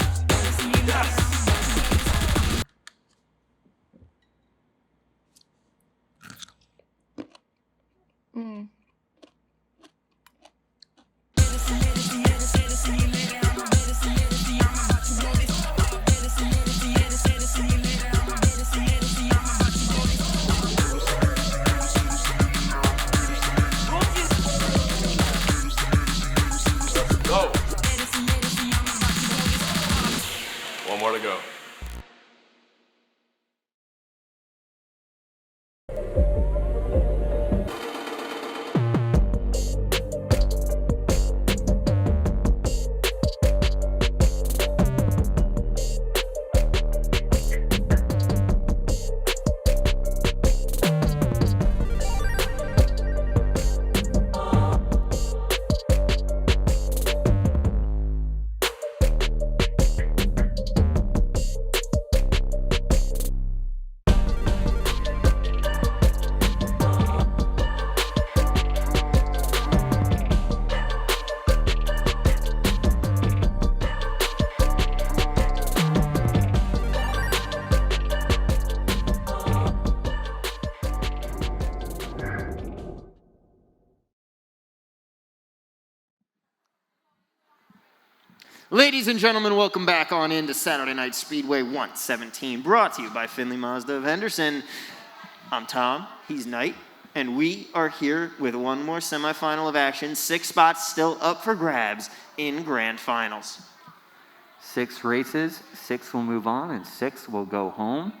Go. One more to go. Ladies and gentlemen, welcome back on into Saturday Night Speedway 117, brought to you by Finley Mazda of Henderson. I'm Tom, he's Knight, and we are here with one more semifinal of action. 6 spots still up for grabs in grand finals. 6 races, 6 will move on, and 6 will go home.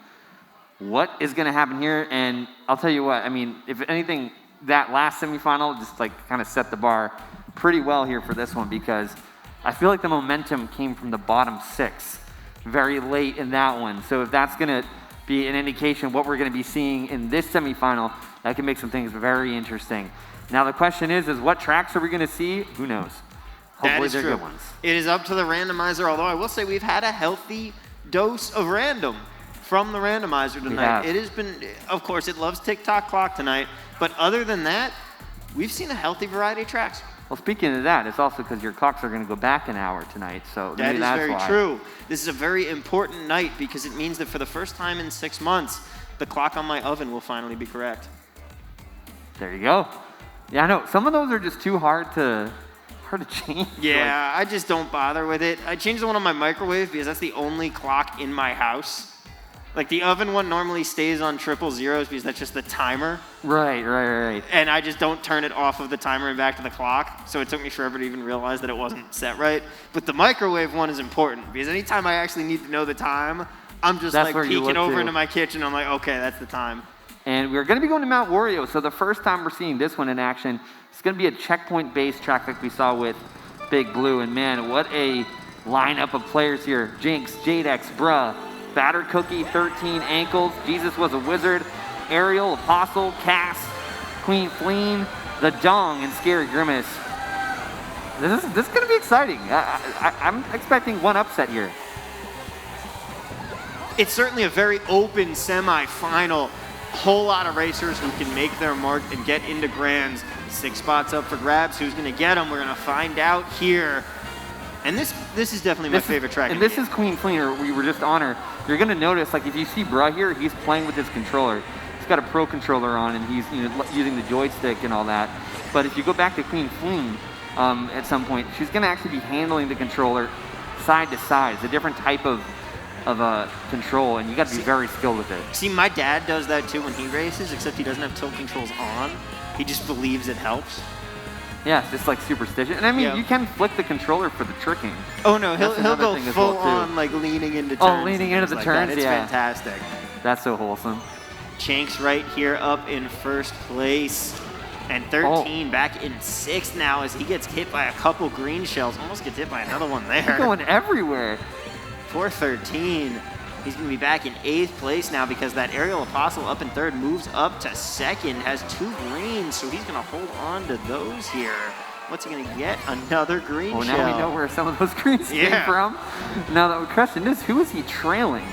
What is going to happen here? And I'll tell you what, I mean, if anything, that last semifinal just like kind of set the bar pretty well here for this one, because I feel like the momentum came from the bottom 6 very late in that one. So if that's going to be an indication of what we're going to be seeing in this semifinal, that can make some things very interesting. Now the question is what tracks are we going to see? Who knows? Hopefully they're good ones. It is up to the randomizer, although I will say we've had a healthy dose of random from the randomizer tonight. It has been, of course, it loves tick-tock clock tonight, but other than that, we've seen a healthy variety of tracks. Well, speaking of that, it's also because your clocks are going to go back an hour tonight, so that is very why. true. This is a very important night because it means that for the first time in 6 months, the clock on my oven will finally be correct. There you go. Yeah, I know. Some of those are just too hard to change. Yeah, I just don't bother with it. I changed the one on my microwave because that's the only clock in my house. Like the oven one normally stays on 000 because that's just the timer. Right. And I just don't turn it off of the timer and back to the clock. So it took me forever to even realize that it wasn't set right. But the microwave one is important because anytime I actually need to know the time, I'm just like peeking over into my kitchen. I'm like, okay, that's the time. And we're going to be going to Mount Wario. So the first time we're seeing this one in action, it's going to be a checkpoint-based track like we saw with Big Blue. And man, what a lineup of players here. Jinx, Jadex, Bruh, Batter Cookie, 13 Ankles, Jesus Was a Wizard, Ariel, Apostle, Cass, Queen Fleen, The Dong, and Scary Grimace. This is going to be exciting. I'm expecting one upset here. It's certainly a very open semifinal. Whole lot of racers who can make their mark and get into grands. 6 spots up for grabs. Who's going to get them? We're going to find out here. And this is definitely my favorite track. And this is Queen Fleen, we were just on her. You're going to notice, like if you see Bruh here, he's playing with his controller. He's got a Pro controller on, and he's using the joystick and all that. But if you go back to Queen Fleen, at some point, she's going to actually be handling the controller side to side. It's a different type of control, and you got to be very skilled with it. See, my dad does that too when he races, except he doesn't have tilt controls on. He just believes it helps. Yeah, it's just like superstition. And I mean, you can flick the controller for the tricking. Oh no, he'll go full on like leaning into turns. Oh, leaning into the turns, It's fantastic. That's so wholesome. Chank's right here up in first place. And 13 back in 6th now as he gets hit by a couple green shells. Almost gets hit by another one there. He's going everywhere. 413. He's going to be back in 8th place now because that Aerial Apostle up in 3rd moves up to 2nd, has 2 greens, so he's going to hold on to those here. What's he going to get? Another green Well, shell. now we know where some of those greens came from. Now, the question is, who is he trailing?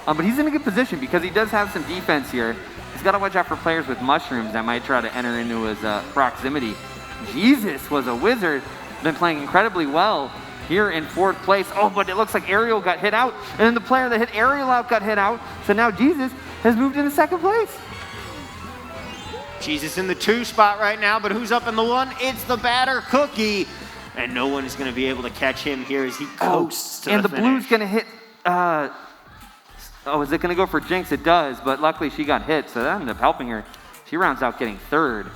But he's in a good position because he does have some defense here. He's got to watch out for players with mushrooms that might try to enter into his proximity. Jesus was a wizard. Been playing incredibly well here in 4th place. Oh, but it looks like Ariel got hit out. And then the player that hit Ariel out got hit out. So now Jesus has moved into 2nd place. Jesus in the 2 spot right now, but who's up in the 1? It's the batter Cookie. And no one is going to be able to catch him here as he coasts to and the the blue's finish. going to hit... is it going to go for Jinx? It does, but luckily she got hit, so that ended up helping her. She rounds out getting 3rd.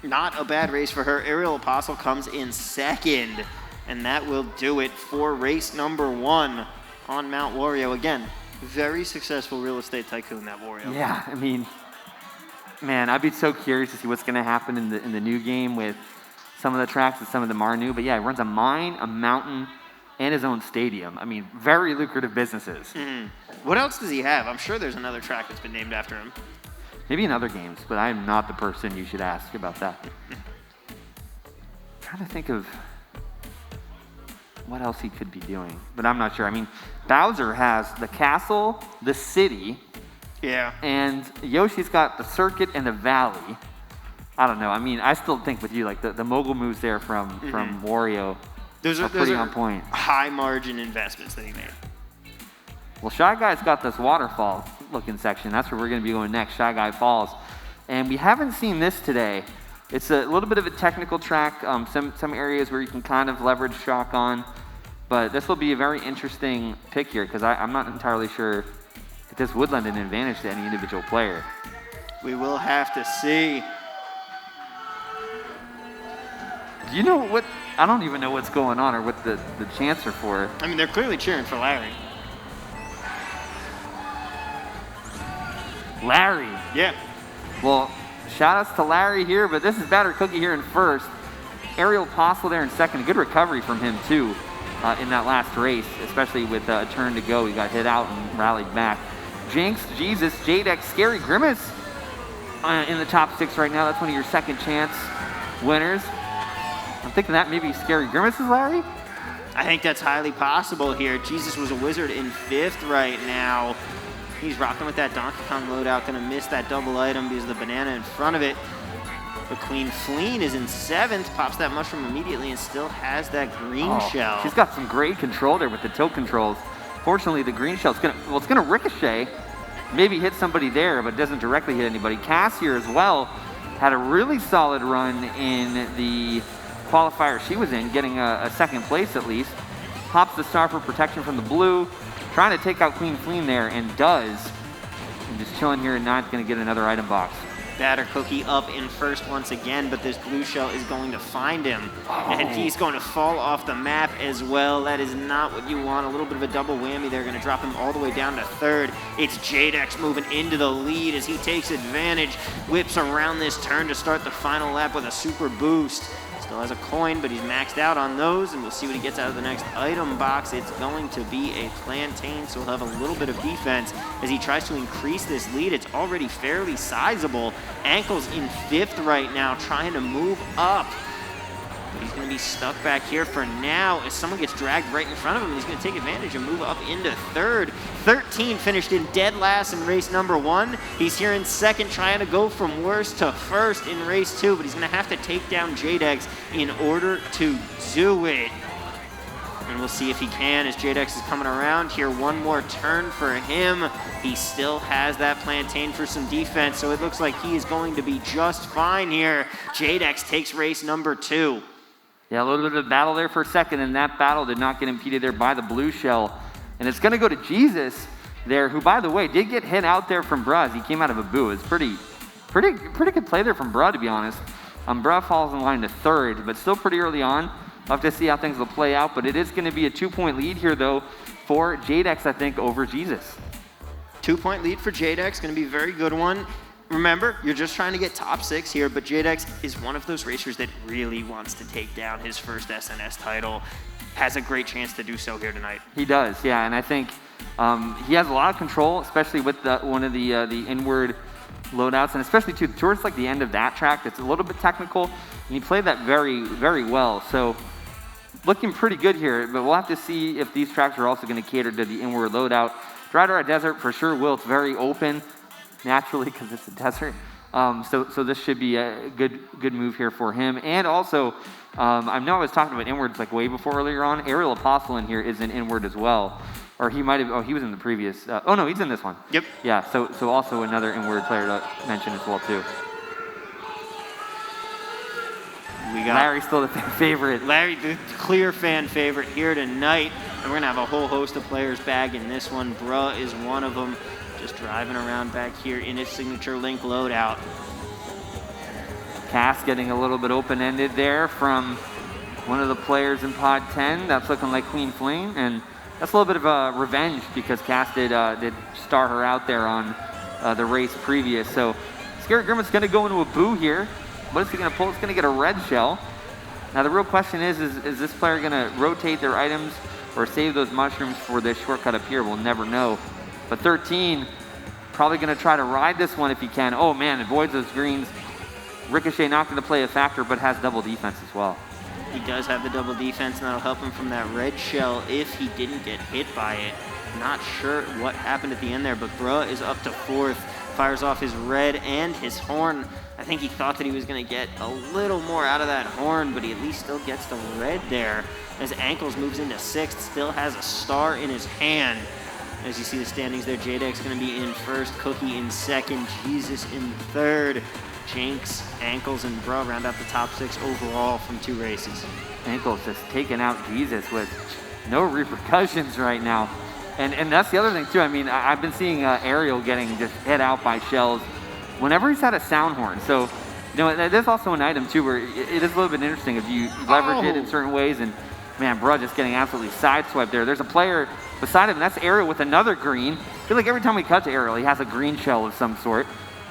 Not a bad race for her. Aerial Apostle comes in 2nd, and that will do it for race number 1 on Mount Wario. Again, very successful real estate tycoon, that Wario. Yeah, I mean, man, I'd be so curious to see what's going to happen in the new game with some of the tracks and some of them are new. But yeah, he runs a mine, a mountain, and his own stadium. I mean, very lucrative businesses. What else does he have? I'm sure there's another track that's been named after him. Maybe in other games, but I'm not the person you should ask about that. Trying to think of what else he could be doing, but I'm not sure. I mean, Bowser has the castle, the city, and Yoshi's got the circuit and the valley. I don't know. I mean, I still think with you, like the mogul moves there from Wario are pretty on point. High margin investments that he made. Well, Shy Guy's got this waterfall looking section. That's where we're going to be going next, Shy Guy Falls. And we haven't seen this today. It's a little bit of a technical track, some areas where you can kind of leverage shock on. But this will be a very interesting pick here because I'm not entirely sure if this would lend an advantage to any individual player. We will have to see. Do you know what? I don't even know what's going on or what the chants are for. I mean, they're clearly cheering for Larry. Larry. Yeah. Well, shout outs to Larry here, but this is Batter Cookie here in 1st. Aerial Apostle there in 2nd. Good recovery from him, too, in that last race, especially with a turn to go. He got hit out and rallied back. Jinx, Jesus, Jadex, Scary Grimace in the top 6 right now. That's one of your second chance winners. I'm thinking that maybe Scary Grimace is Larry? I think that's highly possible here. Jesus was a wizard in 5th right now. He's rocking with that Donkey Kong loadout. Gonna miss that double item because of the banana in front of it. The Queen Fleen is in 7th. Pops that mushroom immediately and still has that green shell. She's got some great control there with the tilt controls. Fortunately, the green shell's it's gonna ricochet. Maybe hit somebody there, but doesn't directly hit anybody. Cass here as well had a really solid run in the qualifier she was in, getting a 2nd place at least. Pops the star for protection from the blue. Trying to take out Queen Fleen there, and does. And just chilling here and not going to get another item box. Batter Cookie up in 1st once again, but this blue shell is going to find him. And he's going to fall off the map as well. That is not what you want. A little bit of a double whammy there. Going to drop him all the way down to 3rd. It's Jadex moving into the lead as he takes advantage. Whips around this turn to start the final lap with a super boost. Still has a coin, but he's maxed out on those, and we'll see what he gets out of the next item box. It's going to be a plantain, so he'll have a little bit of defense as he tries to increase this lead. It's already fairly sizable. Ankle's in 5th right now, trying to move up. But he's going to be stuck back here for now as someone gets dragged right in front of him. He's going to take advantage and move up into 3rd. 13 finished in dead last in race number 1. He's here in 2nd, trying to go from worst to 1st in race 2, but he's going to have to take down Jadex in order to do it. And we'll see if he can as Jadex is coming around here. One more turn for him. He still has that plantain for some defense, so it looks like he is going to be just fine here. Jadex takes race number 2. Yeah, a little bit of battle there for a second, and that battle did not get impeded there by the blue shell. And it's going to go to Jesus there, who, by the way, did get hit out there from Bruh. He came out of a boo. It's pretty good play there from Bruh, to be honest. Bruh falls in line to 3rd, but still pretty early on. We'll have to see how things will play out, but it is going to be a 2-point lead here, though, for Jadex, I think, over Jesus. 2-point lead for Jadex, going to be a very good one. Remember, you're just trying to get top 6 here, but Jadex is one of those racers that really wants to take down his first SNS title. Has a great chance to do so here tonight. He does, yeah, and I think he has a lot of control, especially with one of the inward loadouts, and especially towards like the end of that track, it's a little bit technical, and he played that very, very well. So looking pretty good here, but we'll have to see if these tracks are also going to cater to the inward loadout. Dry Desert for sure will. It's very open, naturally, because it's a desert. So this should be a good move here for him. And also, I know I was talking about inwards like way before earlier on. Aerial Apostle in here is an inward as well. Or he might have, oh, he was in the previous, oh no, he's in this one. Yep. Yeah, so also another inward player to mention as well too. We got Larry's still the favorite. Larry, the clear fan favorite here tonight. And we're going to have a whole host of players bag in this one. Bruh is one of them. Just driving around back here in his signature link loadout. Cass getting a little bit open-ended there from one of the players in Pod 10. That's looking like Queen Flame. And that's a little bit of a revenge because Cass did star her out there on the race previous. So Scary Grimace going to go into a boo here. What is he going to pull? It's going to get a red shell. Now the real question is this player going to rotate their items or save those mushrooms for this shortcut up here? We'll never know. But 13, probably going to try to ride this one if he can. Oh man, avoids those greens. Ricochet not going to play a factor, but has double defense as well. He does have the double defense, and that'll help him from that red shell if he didn't get hit by it. Not sure what happened at the end there, but Bruh is up to 4th. Fires off his red and his horn. I think he thought that he was going to get a little more out of that horn, but he at least still gets the red there. As Ankles moves into 6th, still has a star in his hand. As you see the standings there, J-Deck's going to be in 1st, Cookie in 2nd, Jesus in 3rd. Jinx, Ankles, and Bruh round out the top 6 overall from 2 races. Ankles just taking out Jesus with no repercussions right now. And that's the other thing too. I mean, I've been seeing Ariel getting just hit out by shells whenever he's had a sound horn. So, you know, there's also an item too where it is a little bit interesting if you leverage it in certain ways. And man, Bruh just getting absolutely sideswiped there. There's a player beside him, and that's Ariel with another green. I feel like every time we cut to Ariel, he has a green shell of some sort.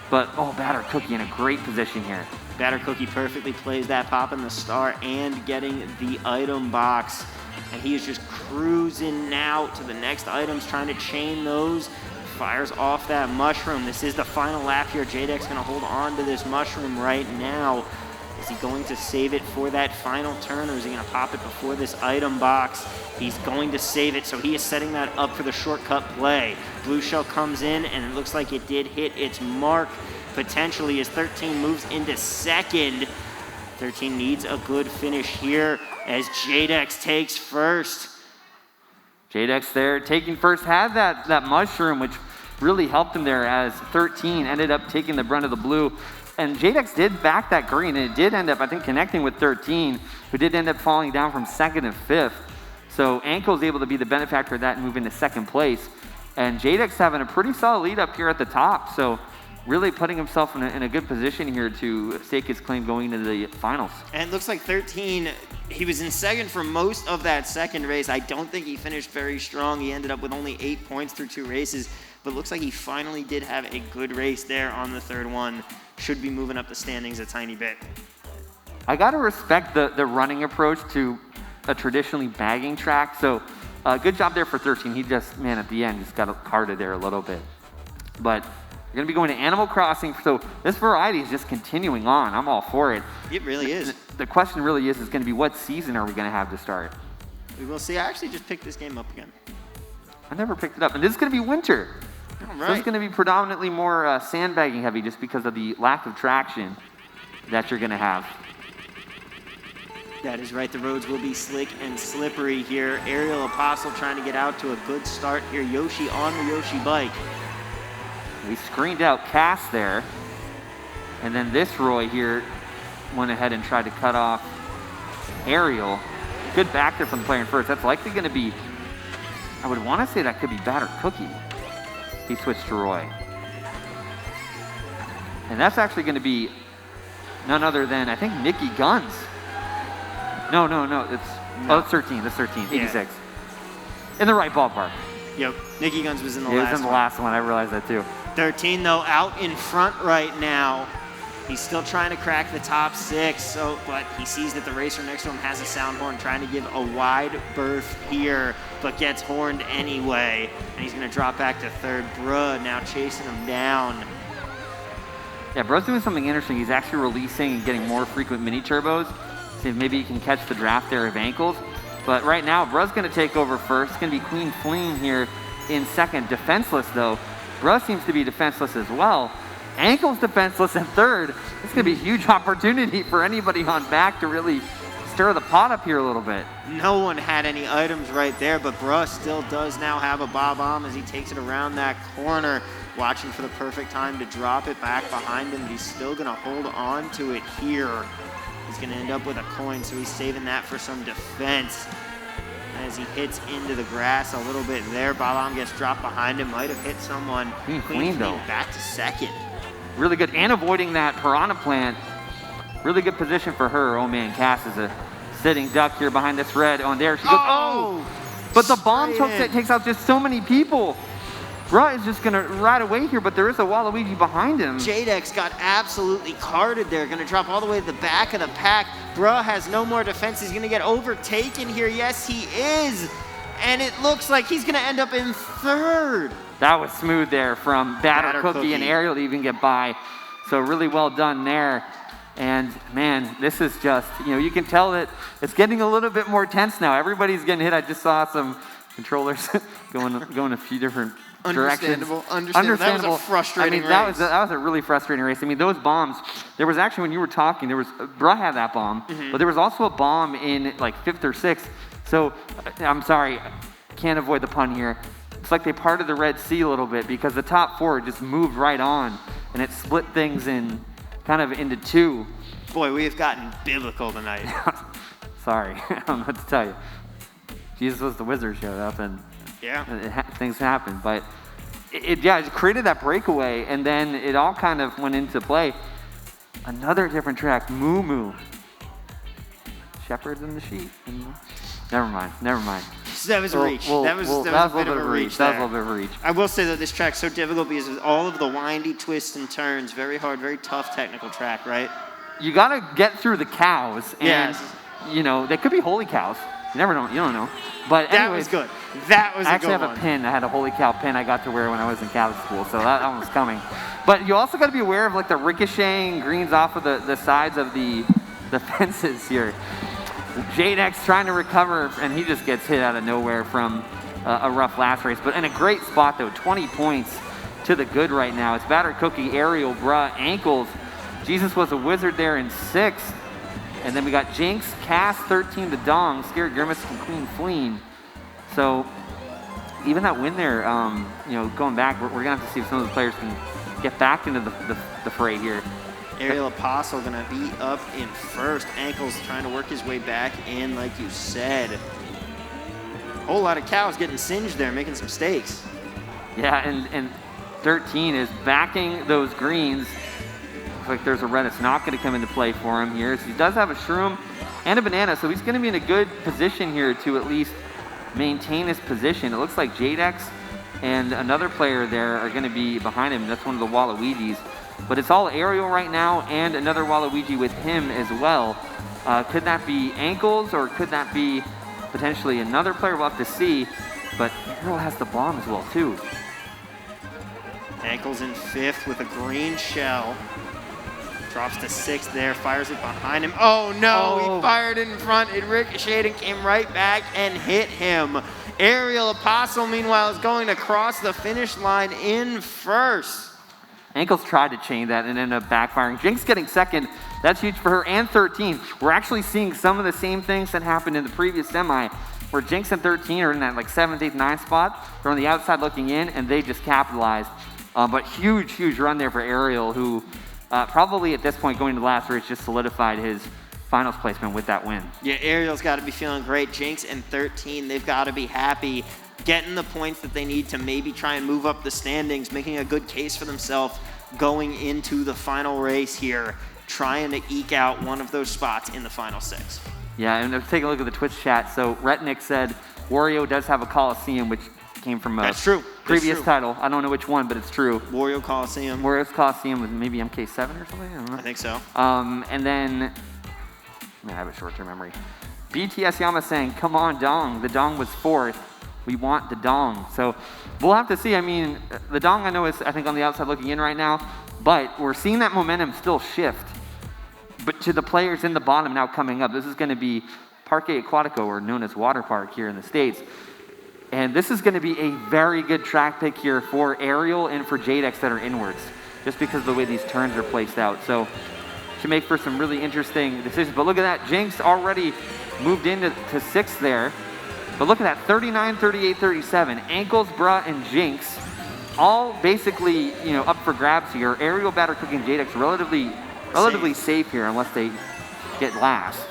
But, oh, Batter Cookie in a great position here. Batter Cookie perfectly plays that, popping the star and getting the item box. And he is just cruising now to the next items, trying to chain those. Fires off that mushroom. This is the final lap here. J-Deck's going to hold on to this mushroom right now. Is he going to save it for that final turn, or is he going to pop it before this item box? He's going to save it, so he is setting that up for the shortcut play. Blue shell comes in, and it looks like it did hit its mark, potentially, as 13 moves into 2nd. 13 needs a good finish here as J-Dex takes 1st. J-Dex there taking 1st, had that mushroom, which really helped him there as 13 ended up taking the brunt of the blue. And J-Dex did back that green, and it did end up, I think, connecting with 13, who did end up falling down from 2nd to 5th. So Ankle's able to be the benefactor of that and move into 2nd place. And J-Dex having a pretty solid lead up here at the top. So really putting himself in a good position here to stake his claim going into the finals. And it looks like 13, he was in 2nd for most of that 2nd race. I don't think he finished very strong. He ended up with only 8 points through 2 races. But it looks like he finally did have a good race there on the 3rd one. Should be moving up the standings a tiny bit. I got to respect the running approach to a traditionally bagging track. So good job there for 13. He just, man, at the end, just got carded there a little bit. But we're going to be going to Animal Crossing. So this variety is just continuing on. I'm all for it. It really is. The question really is going to be what season are we going to have to start? We will see. I actually just picked this game up again. I never picked it up. And this is going to be winter. All So right. it's going to be predominantly more sandbagging heavy just because of the lack of traction that you're going to have. That is right. The roads will be slick and slippery here. Aerial Apostle trying to get out to a good start here. Yoshi on the Yoshi bike. We screened out Cass there. And then this Roy here went ahead and tried to cut off Ariel. Good back there from the player in 1st. That's likely going to be, I would want to say that could be Batter Cookie. He switched to Roy. And that's actually going to be none other than, I think, Nikki Guns. No. It's 13. That's 13. 86. Yeah. In the right ballpark. Yep. Nikki Guns was in the He was last in the one. last one. I realized that too. 13, though, out in front right now. He's still trying to crack the top 6, but he sees that the racer next to him has a sound horn, trying to give a wide berth here, but gets horned anyway. And he's going to drop back to 3rd. Bruh now chasing him down. Yeah, Bro's doing something interesting. He's actually releasing and getting more frequent mini turbos. See if maybe he can catch the draft there of Ankles. But right now, Bro's going to take over first. It's going to be Queen Fleeing here in second. Defenseless, though. Bro seems to be defenseless as well. Ankles defenseless in third. It's going to be a huge opportunity for anybody on back to really stir the pot up here a little bit. No one had any items right there, but Bruh still does now have a bob-omb as he takes it around that corner, watching for the perfect time to drop it back behind him, but he's still going to hold on to it here. He's going to end up with a coin, so he's saving that for some defense. As he hits into the grass a little bit there, bob-omb gets dropped behind him, might have hit someone. Clean though. Back to second. Really good, and avoiding that piranha plant. Really good position for her. Oh man, Cass is a sitting duck here behind this red. Oh, and there she goes. Oh! But the bomb takes out just so many people. Bruh is just gonna ride away here, but there is a Waluigi behind him. Jadex got absolutely carded there. Gonna drop all the way to the back of the pack. Bruh has no more defense. He's gonna get overtaken here. Yes, he is. And it looks like he's gonna end up in third. That was smooth there from Batter Cookie and Ariel to even get by. So really well done there. And man, this is just, you can tell that it's getting a little bit more tense now. Everybody's getting hit. I just saw some controllers going a few different directions. Understandable. That was a frustrating race. That was a really frustrating race. I mean, those bombs, there was actually, when you were talking, Bruh had that bomb, but there was also a bomb in like 5th or 6th. So, I'm sorry, can't avoid the pun here. It's like they parted the Red Sea a little bit because the top 4 just moved right on and it split things into 2. Boy, we have gotten biblical tonight. Sorry, I don't know what to tell you. Jesus was the wizard showed up and things happened. But it created that breakaway and then it all kind of went into play. Another different track, Moo Moo. Shepherds and the sheep. Never mind. So that was a reach. That was a bit of a reach. That was a little bit of a reach. I will say that this track's so difficult because of all of the windy twists and turns. Very hard, very tough technical track, right? You got to get through the cows. And, they could be holy cows. You never know. You don't know. But anyways, that was good. That was a good one. I actually have a pin. I had a holy cow pin I got to wear when I was in Catholic school. So that one was coming. But you also got to be aware of like the ricocheting greens off of the sides of the fences here. Jadex trying to recover, and he just gets hit out of nowhere from a rough last race. But in a great spot, though, 20 points to the good right now. It's Batter Cookie, Ariel, Bruh, Ankles. Jesus was a wizard there in 6th. And then we got Jinx, Cass, 13, the Dong, Scared Grimace, and Queen Fleeing. So even that win there, going back, we're going to have to see if some of the players can get back into the fray here. Ariel Apostle going to be up in first. Ankles trying to work his way back in, like you said. A whole lot of cows getting singed there, making some mistakes. Yeah, and 13 is backing those greens. Looks like there's a red that's not going to come into play for him here. So he does have a shroom and a banana, so he's going to be in a good position here to at least maintain his position. It looks like Jadex and another player there are going to be behind him. That's one of the Waluigis. But it's all Ariel right now and another Waluigi with him as well. Could that be Ankles or could that be potentially another player? We'll have to see. But Ariel has the bomb as well too. Ankles in 5th with a green shell. Drops to 6th there, fires it behind him. Oh no, he fired it in front. It ricocheted and came right back and hit him. Ariel Apostle, meanwhile, is going to cross the finish line in first. Ankles tried to chain that and ended up backfiring. Jinx getting second. That's huge for her. And 13. We're actually seeing some of the same things that happened in the previous semi, where Jinx and 13 are in that like 7th, 8th, 9th spot. They're on the outside looking in, and they just capitalized. But huge run there for Ariel, who probably at this point going to the last race just solidified his finals placement with that win. Yeah, Ariel's got to be feeling great. Jinx and 13, they've got to be happy, getting the points that they need to maybe try and move up the standings, making a good case for themselves going into the final race here, trying to eke out one of those spots in the final 6. Yeah, and let's take a look at the Twitch chat. So Retnick said Wario does have a Coliseum, which came from a previous title. I don't know which one, but it's true. Wario Coliseum. Wario's Coliseum was maybe MK7 or something? I don't know. I think so. And then, I have a short-term memory. BTS Yama saying, come on, Dong. The Dong was 4th. We want the Dong. So we'll have to see. I mean, the Dong I know is, I think, on the outside looking in right now. But we're seeing that momentum still shift. But to the players in the bottom now coming up, this is going to be Parque Aquatico, or known as Water Park here in the States. And this is going to be a very good track pick here for Ariel and for Jadex that are inwards, just because of the way these turns are placed out. So should make for some really interesting decisions. But look at that, Jinx already moved into sixth there. But look at that, 39, 38, 37. Ankles, Bruh, and Jinx, all basically, up for grabs here. Ariel, Batter Cookie, and Jadex relatively safe here unless they get last.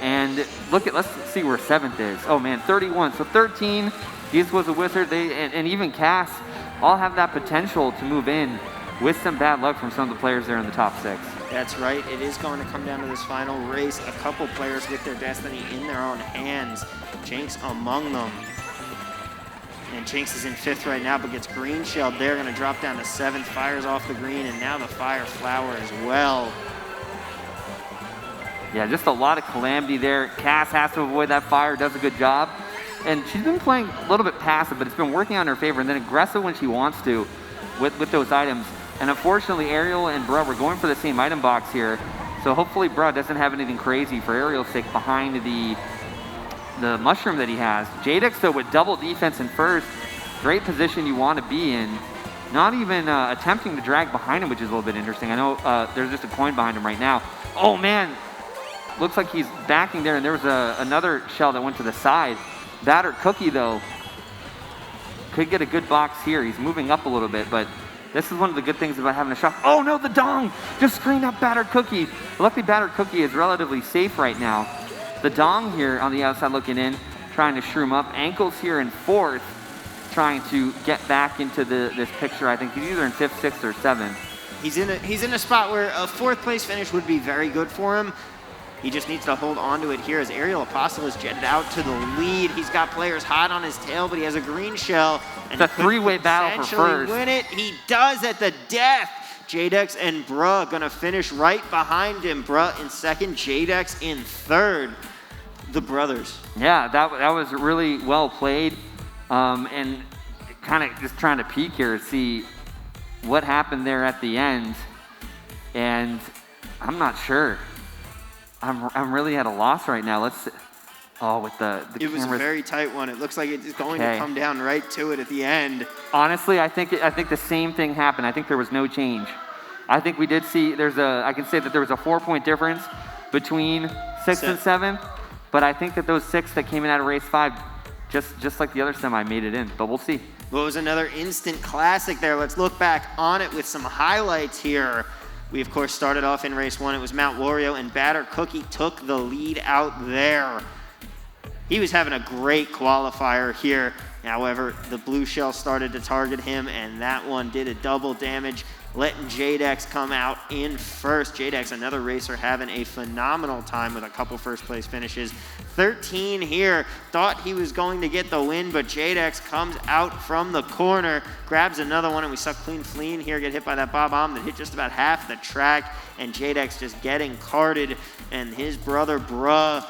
And let's see where seventh is. Oh man, 31. So 13, Jesus was a wizard. And even Cass all have that potential to move in with some bad luck from some of the players there in the top 6. That's right. It is going to come down to this final race. A couple players with their destiny in their own hands. Jinx among them. And Jinx is in 5th right now, but gets green shelled. They're going to drop down to 7th. Fires off the green, and now the fire flower as well. Yeah, just a lot of calamity there. Cass has to avoid that fire, does a good job. And she's been playing a little bit passive, but it's been working on her favor, and then aggressive when she wants to with those items. And unfortunately, Ariel and Bruh were going for the same item box here. So hopefully Bruh doesn't have anything crazy for Ariel's sake behind the mushroom that he has. Jadex, though, with double defense in first, great position you want to be in. Not even attempting to drag behind him, which is a little bit interesting. I know there's just a coin behind him right now. Oh, man. Looks like he's backing there, and there was another shell that went to the side. Batter Cookie, though, could get a good box here. He's moving up a little bit, but this is one of the good things about having a shot. Oh, no, the dong just screened up Batter Cookie. Luckily, Batter Cookie is relatively safe right now. The dong here on the outside looking in, trying to shroom up. Ankles here in 4th, trying to get back into this picture. I think he's either in 5th, 6th, or 7th. He's in a spot where a 4th place finish would be very good for him. He just needs to hold on to it here as Ariel Apostle is jetted out to the lead. He's got players hot on his tail, but he has a green shell. And it's a 3-way battle for first. Win it. He does at the death. Jadex and Bruh gonna finish right behind him. Bruh in 2nd, Jadex in 3rd. The brothers. Yeah, that was really well played. And kind of just trying to peek here to see what happened there at the end. And I'm not sure. I'm really at a loss right now. With the It was a very tight one. It looks like it's going to come down right to it at the end. Honestly, I think the same thing happened. I think there was no change. I think we did see I can say that there was a 4-point difference between 6th and 7th, but I think that those 6 that came in out of race 5, just like the other semi, made it in. But we'll see. Well, it was another instant classic there. Let's look back on it with some highlights here. We, of course, started off in race 1. It was Mount Wario, and Batter Cookie took the lead out there. He was having a great qualifier here. However, the blue shell started to target him, and that one did a double damage, letting Jadex come out in first. Jadex, another racer, having a phenomenal time with a couple first-place finishes. 13 here, thought he was going to get the win, but Jadex comes out from the corner, grabs another one, and we saw Clean Fleen here get hit by that bomb that hit just about half the track, and Jadex just getting carded, and his brother Bruh,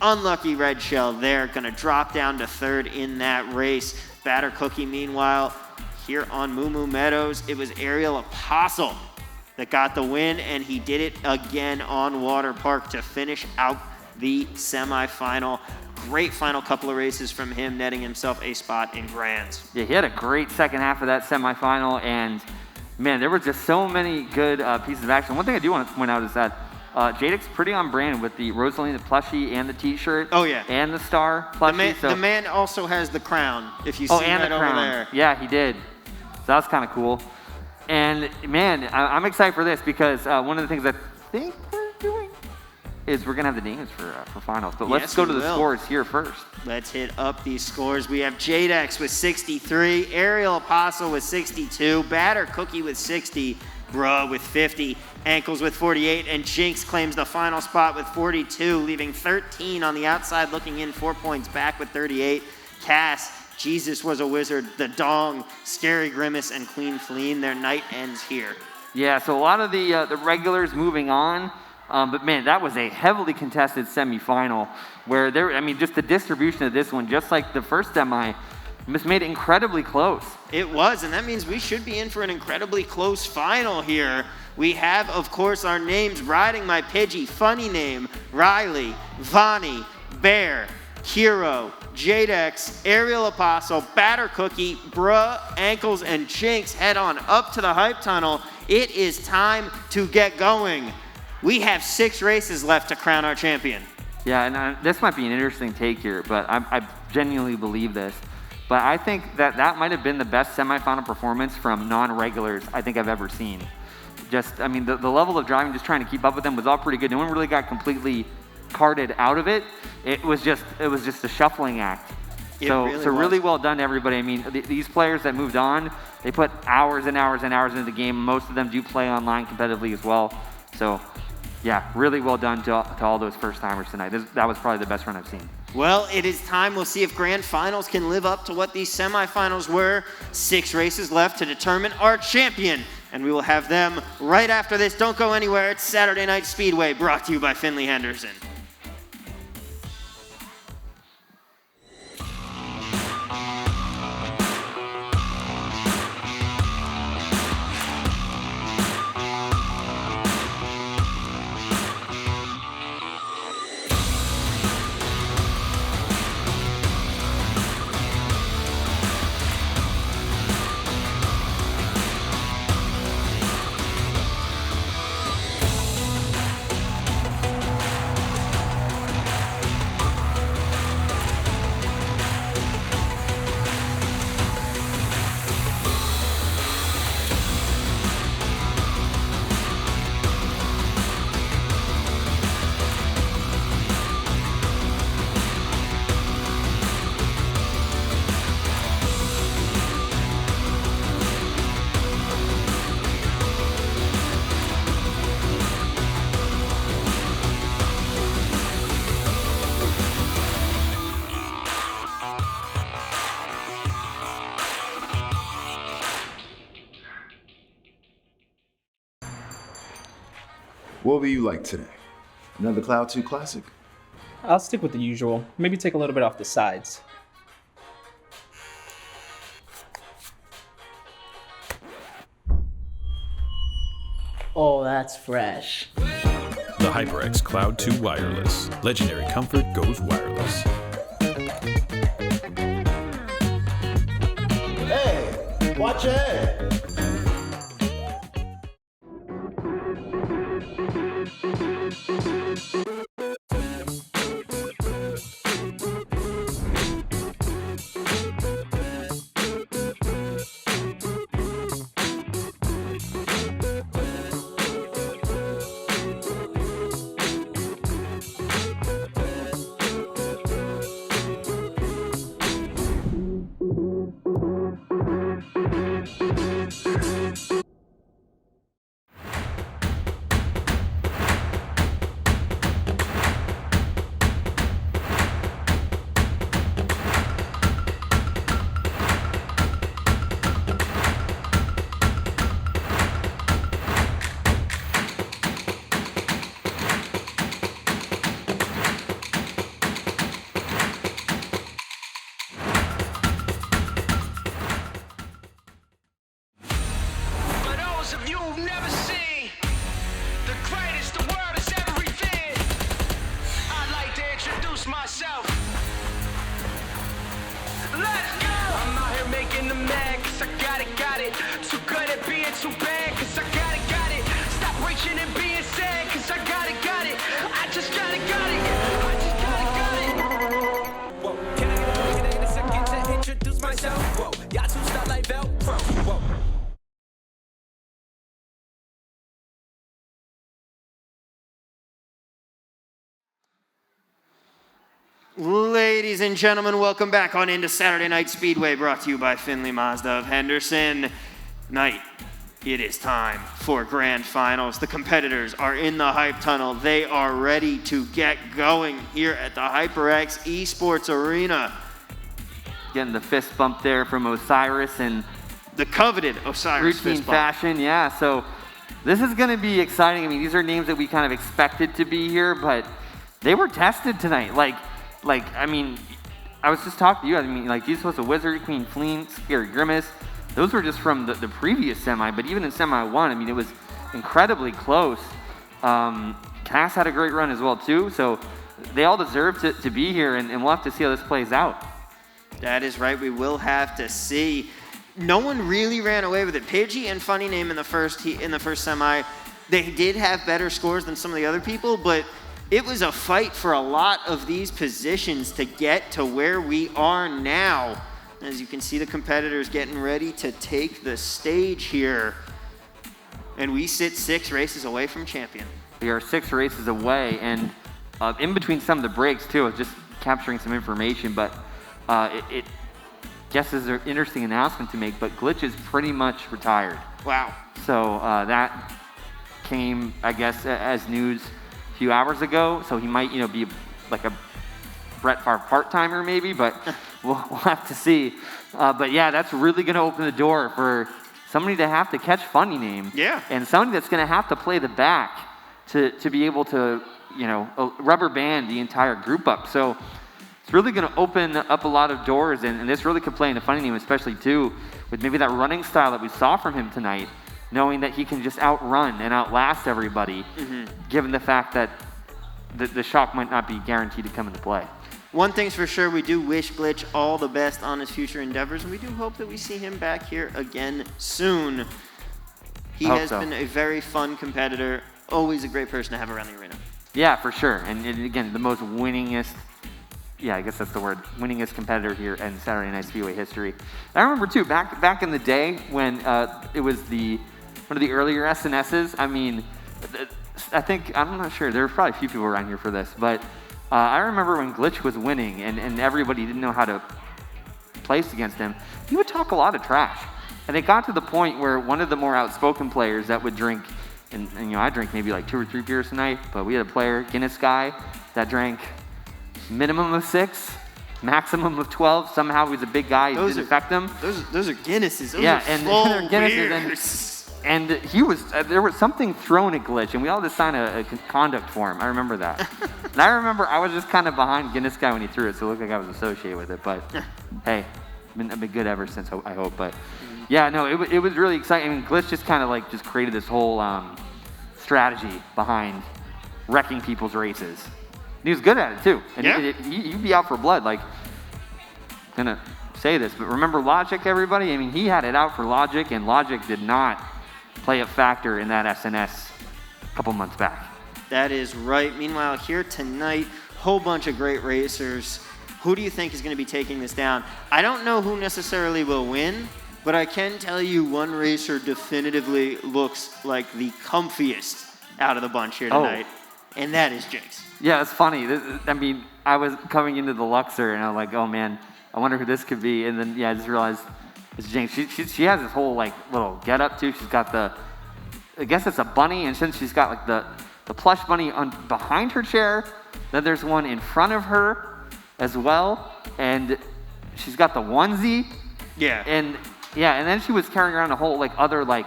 unlucky red shell there, gonna drop down to 3rd in that race. Batter Cookie, meanwhile, here on Moo Moo Meadows, it was Ariel Apostle that got the win, and he did it again on Water Park to finish out the semifinal. Great final couple of races from him, netting himself a spot in Grands. Yeah, he had a great second half of that semifinal, and man, there were just so many good pieces of action. One thing I do want to point out is that Jadex pretty on brand with the Rosalina plushie and the T-shirt. Oh yeah, and the star plushie. The man also has the crown. If you see that over there. Yeah, he did. So that's kind of cool. And man, I'm excited for this because one of the things I think we're doing is we're gonna have the names for finals. But let's go to the scores here first. Let's hit up these scores. We have Jadex with 63, Ariel Apostle with 62, Batter Cookie with 60, Bruh with 50, Ankles with 48, and Jinx claims the final spot with 42, leaving 13 on the outside looking in, 4 points back with 38. Cass, Jesus was a wizard, the Dong, Scary Grimace, and Clean Fleen. Their night ends here. Yeah, so a lot of the regulars moving on. But man, that was a heavily contested semifinal where just the distribution of this one, just like the first semi, This made it incredibly close. It was, and that means we should be in for an incredibly close final here. We have, of course, our names riding my Pidgey, funny name, Riley, Vonnie, Bear, Hero, Jadex, Aerial Apostle, Batter Cookie, Bruh, Ankles, and Jinx head on up to the hype tunnel. It is time to get going. We have 6 races left to crown our champion. Yeah, and this might be an interesting take here, but I genuinely believe this. But I think that might have been the best semifinal performance from non-regulars I think I've ever seen. Just, I mean, the level of driving, just trying to keep up with them was all pretty good. No one really got completely carted out of it. It was just a shuffling act. Really well done to everybody. I mean, these players that moved on, they put hours and hours and hours into the game. Most of them do play online competitively as well. So, yeah, really well done to all those first-timers tonight. That was probably the best run I've seen. Well, it is time. We'll see if grand finals can live up to what these semifinals were. 6 races left to determine our champion, and we will have them right after this. Don't go anywhere. It's Saturday Night Speedway, brought to you by Finley Henderson. What will you like today? Another Cloud 2 Classic? I'll stick with the usual. Maybe take a little bit off the sides. Oh, that's fresh. The HyperX Cloud 2 Wireless. Legendary comfort goes wireless. Hey, watch your head. Ladies and gentlemen, welcome back on into Saturday Night Speedway, brought to you by Finley Mazda of Henderson. Tonight, it is time for grand finals. The competitors are in the hype tunnel. They are ready to get going here at the HyperX Esports Arena. Getting the fist bump there from Osiris and the coveted Osiris routine fist bump. fashion. Yeah, so this is going to be exciting. I mean, these are names that we kind of expected to be here, but they were tested tonight. Like, I mean, I was just talking to you. I mean, like, these was a Wizard, Queen Fleen, Scary Grimace. Those were just from the previous semi, but even in semi 1, I mean, it was incredibly close. Cass had a great run as well, too, so they all deserve to be here, and we'll have to see how this plays out. That is right. We will have to see. No one really ran away with it. Pidgey and Funny Name in the first semi, they did have better scores than some of the other people, but it was a fight for a lot of these positions to get to where we are now. As you can see, the competitors getting ready to take the stage here. And we sit 6 races away from champion. We are 6 races away, and in between some of the breaks, too, I was just capturing some information, but it guess is an interesting announcement to make, but Glitch is pretty much retired. Wow. So that came, I guess, as news a few hours ago, so he might, be like a Brett Favre part-timer maybe, but we'll have to see. But yeah, that's really going to open the door for somebody to have to catch Funny Name. Yeah. And somebody that's going to have to play the back to be able to, rubber band the entire group up. So it's really going to open up a lot of doors, and this really could play into Funny Name, especially too, with maybe that running style that we saw from him tonight, knowing that he can just outrun and outlast everybody, given the fact that the shock might not be guaranteed to come into play. One thing's for sure, we do wish Glitch all the best on his future endeavors, and we do hope that we see him back here again soon. He has been a very fun competitor, always a great person to have around the arena. Yeah, for sure. And again, the most winningest, I guess that's the word, winningest competitor here in Saturday Night Speedway history. I remember too, back in the day when it was one of the earlier SNSs. I mean, I'm not sure, there were probably a few people around here for this, but I remember when Glitch was winning and everybody didn't know how to place against him, he would talk a lot of trash. And it got to the point where one of the more outspoken players that would drink, and I drink maybe like 2 or 3 beers a night, but we had a player, Guinness guy, that drank minimum of 6, maximum of 12. Somehow he was a big guy, it didn't affect him. Those are Guinnesses. Those yeah, are and full they're Guinnesses, beers. And he was, there was something thrown at Glitch, and we all just signed a conduct form. I remember that. And I remember I was just kind of behind Guinness guy when he threw it, so it looked like I was associated with it. But hey, I've been good ever since, I hope. But yeah, no, it was really exciting. I mean, Glitch just kind of just created this whole strategy behind wrecking people's races. And he was good at it too. And he'd be out for blood. Like, I'm gonna say this, but remember Logic, everybody? I mean, he had it out for Logic, and Logic did not play a factor in that SNS a couple months back. That is right. Meanwhile, here tonight, whole bunch of great racers. Who do you think is going to be taking this down? I don't know who necessarily will win, but I can tell you one racer definitively looks like the comfiest out of the bunch here tonight, and that is Jinx. Yeah, it's funny. I mean, I was coming into the Luxor, and I was like, oh man, I wonder who this could be. And then, I just realized it's Jinx. She has this whole little get up too. She's got I guess it's a bunny, and since she's got the plush bunny behind her chair, then there's one in front of her as well, and she's got the onesie. Yeah. And then she was carrying around a whole other